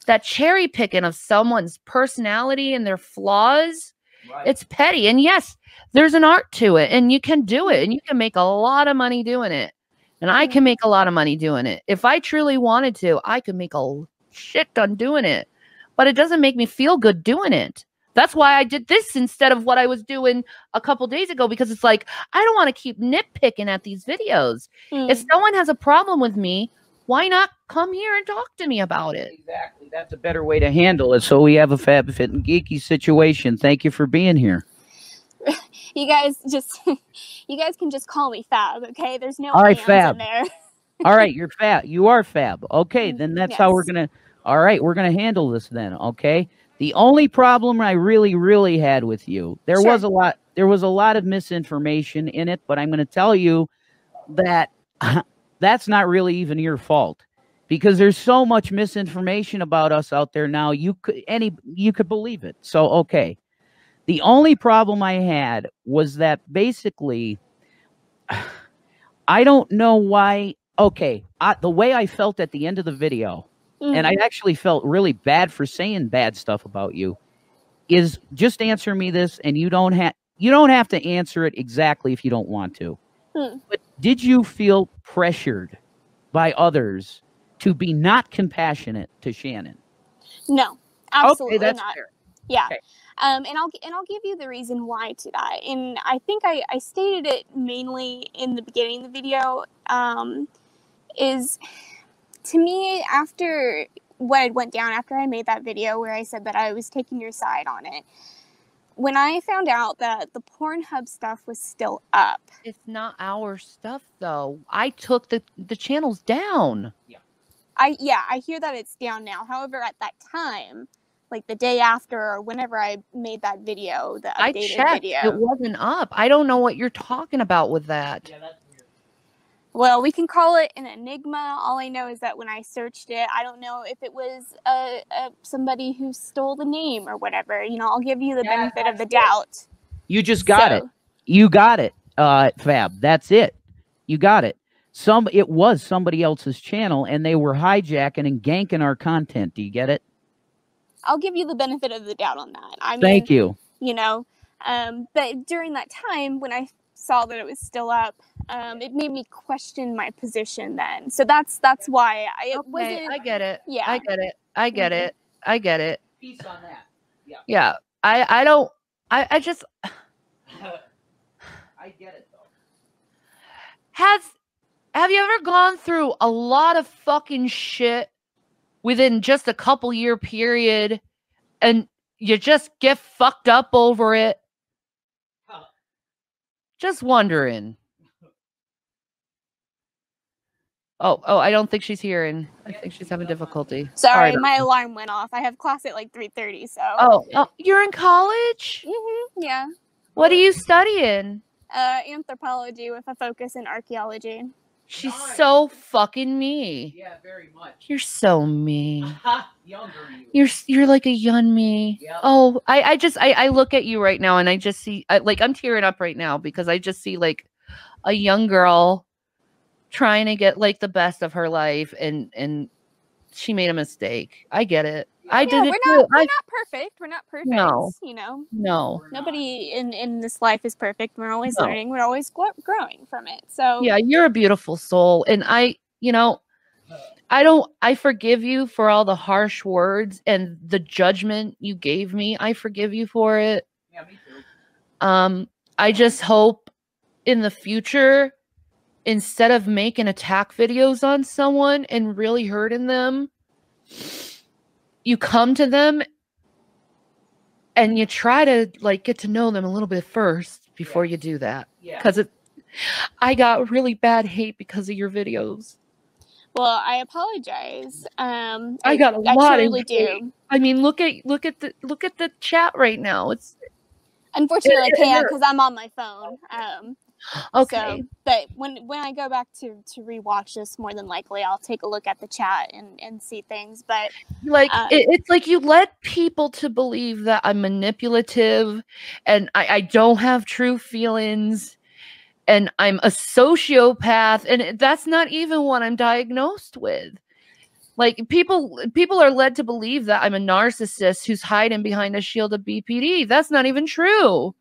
That cherry picking of someone's personality and their flaws. Right. It's petty. And yes, there's an art to it, and you can do it, and you can make a lot of money doing it. And I can make a lot of money doing it. If I truly wanted to, I could make a shit ton doing it. But it doesn't make me feel good doing it. That's why I did this instead of what I was doing a couple days ago, because it's like, I don't want to keep nitpicking at these videos. If someone has a problem with me, why not come here and talk to me about it? Exactly. That's a better way to handle it. So we have a Fab, Fit, and Geeky situation. Thank you for being here. You guys can just call me Fab, okay? There's no Fab in there. All right, you're Fab. You are Fab. Okay, then that's how we're going to, all right, we're going to handle this then, okay? The only problem I really had with you, there was a lot of misinformation in it, but I'm going to tell you that that's not really even your fault, because there's so much misinformation about us out there now. You could believe it. So, okay. The only problem I had was that basically, I don't know why. Okay. The way I felt at the end of the video, and I actually felt really bad for saying bad stuff about you, is just answer me this, and you don't have to answer it exactly if you don't want to. But did you feel pressured by others to be not compassionate to Shannon? No, absolutely that's not. Fair. Yeah. Okay. And I'll give you the reason why to that. And I think I stated it mainly in the beginning of the video. Is, to me, after what went down after I made that video where I said that I was taking your side on it, when I found out that the Pornhub stuff was still up. It's not our stuff, though. I took the channels down. Yeah. I hear that it's down now. However, at that time, like the day after or whenever I made that video, the updated video, it wasn't up. I don't know what you're talking about with that. Yeah, that's weird. Well, we can call it an enigma. All I know is that when I searched it, I don't know if it was somebody who stole the name or whatever. You know, I'll give you the benefit of the doubt. You just got it. You got it, Fab. That's it. You got it. It was somebody else's channel, and they were hijacking and ganking our content. Do you get it? I'll give you the benefit of the doubt on that. Thank you. you know. But during that time, when I saw that it was still up, it made me question my position then. So that's why wasn't. I get it. Yeah, I get it. I get it. I get it. Peace on that. Yeah. Yeah. I don't. I just. I get it though. Have you ever gone through a lot of fucking shit within just a couple year period and you just get fucked up over it? Just wondering. Oh, I don't think she's hearing. I think she's having difficulty. Sorry, my alarm went off. I have class at like 3:30, so. Oh, you're in college? Yeah. What are you studying? Anthropology with a focus in archaeology. She's so fucking me. Yeah, very much. You're so me. Younger you. You're like a young me. Yep. Oh, I look at you right now and I just see like I'm tearing up right now because I just see like a young girl trying to get like the best of her life and she made a mistake. I get it. I did it too. We're not perfect. We're not perfect. No. You know. No. Nobody in this life is perfect. We're always learning. We're always growing from it. So. Yeah, you're a beautiful soul, and I forgive you for all the harsh words and the judgment you gave me. I forgive you for it. Yeah, me too. I just hope in the future, instead of making attack videos on someone and really hurting them, you come to them and you try to like get to know them a little bit first before you do that. Because I got really bad hate because of your videos. Well, I apologize. I got a lot of hate. Do. I mean, look at the chat right now. It's unfortunately I can't because I'm on my phone. Okay. So, but when I go back to rewatch this, more than likely I'll take a look at the chat and see things. But like it's like you led people to believe that I'm manipulative and I don't have true feelings and I'm a sociopath, and that's not even what I'm diagnosed with. Like people are led to believe that I'm a narcissist who's hiding behind a shield of BPD. That's not even true.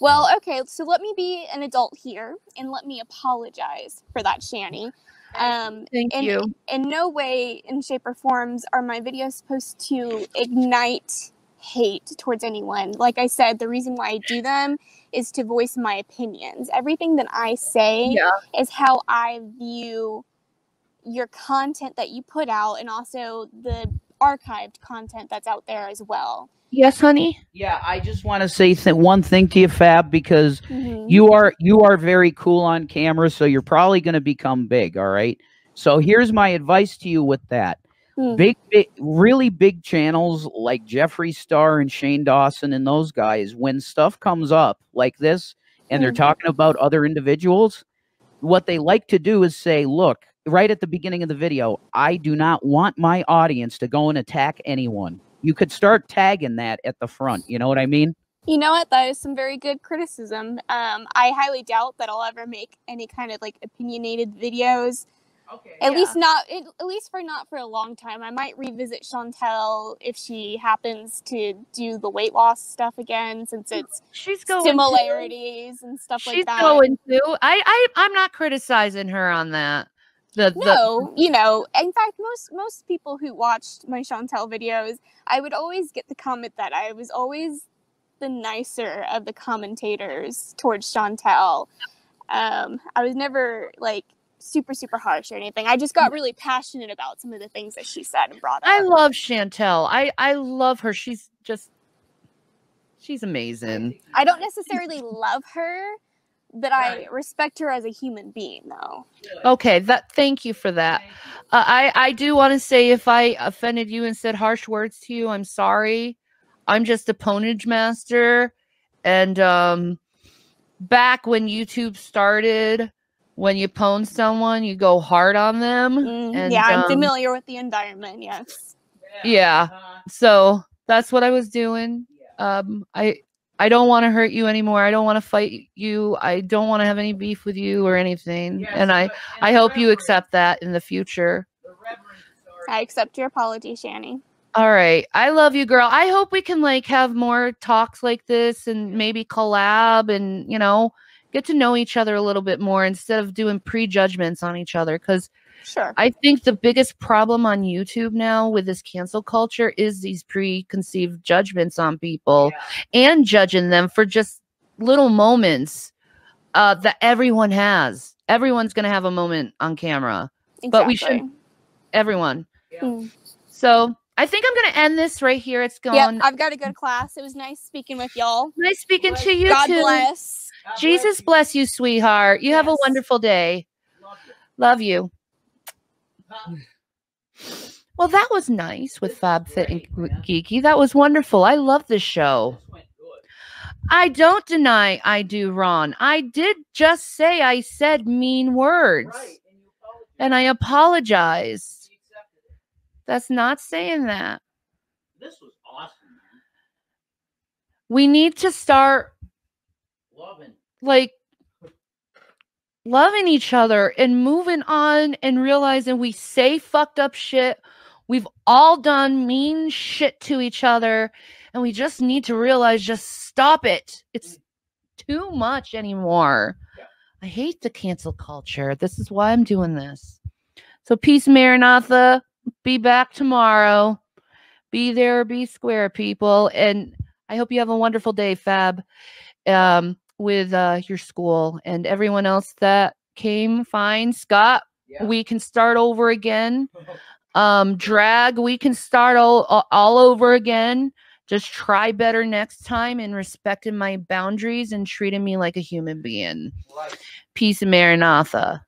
Well, okay, so let me be an adult here and let me apologize for that, Shanny. Thank you. In no way, in shape or forms are my videos supposed to ignite hate towards anyone. Like I said, the reason why I do them is to voice my opinions. Everything that I say is how I view your content that you put out and also the archived content that's out there as well. Yes, honey. Yeah, I just want to say one thing to you, Fab, because you are very cool on camera, so you're probably going to become big. All right. So here's my advice to you with that. Big, really big channels like Jeffree Star and Shane Dawson and those guys, when stuff comes up like this and they're talking about other individuals, what they like to do is say, look, right at the beginning of the video, I do not want my audience to go and attack anyone. You could start tagging that at the front. You know what I mean? You know what? That is some very good criticism. I highly doubt that I'll ever make any kind of like opinionated videos. Okay. At least not for a long time. I might revisit Chantel if she happens to do the weight loss stuff again, since it's similarities and stuff like that. She's going to. I'm not criticizing her on that. No, you know, in fact, most people who watched my Chantel videos, I would always get the comment that I was always the nicer of the commentators towards Chantel. I was never like super harsh or anything. I just got really passionate about some of the things that she said and brought up. I love Chantel. I love her. She's amazing. I don't necessarily love her, but I respect her as a human being, though. Okay, thank you for that. I do want to say if I offended you and said harsh words to you, I'm sorry. I'm just a ponage master. And back when YouTube started, when you pwn someone, you go hard on them. And, yeah, I'm familiar with the environment, yes. Yeah, so that's what I was doing. I don't want to hurt you anymore. I don't want to fight you. I don't want to have any beef with you or anything. Yes, and I hope you accept that in the future. I accept your apology, Shanny. All right. I love you, girl. I hope we can like have more talks like this and maybe collab and, you know, get to know each other a little bit more instead of doing prejudgments on each other. Because sure, I think the biggest problem on YouTube now with this cancel culture is these preconceived judgments on people and judging them for just little moments that everyone has. Everyone's going to have a moment on camera, but we should, everyone. So I think I'm going to end this right here. It's going. Yep, I've got a good class. It was nice speaking with y'all. Nice speaking to you God too. bless. Jesus bless you, sweetheart. You have a wonderful day. Love you. Well, that was nice with Fab Fit and Geeky. That was wonderful. I love this show. I don't deny I do, Ron. I did just say I said mean words. And I apologized. That's not saying that. This was awesome, man. We need to start loving each other and moving on and realizing we say fucked up shit. We've all done mean shit to each other. And we just need to realize, just stop it. It's too much anymore. Yeah. I hate the cancel culture. This is why I'm doing this. So peace, Maranatha. Be back tomorrow. Be there, be square, people. And I hope you have a wonderful day, Fab, with your school and everyone else that came. Fine. Scott, we can start over again. Drag, we can start all over again. Just try better next time and respecting my boundaries and treating me like a human being. Peace and Maranatha.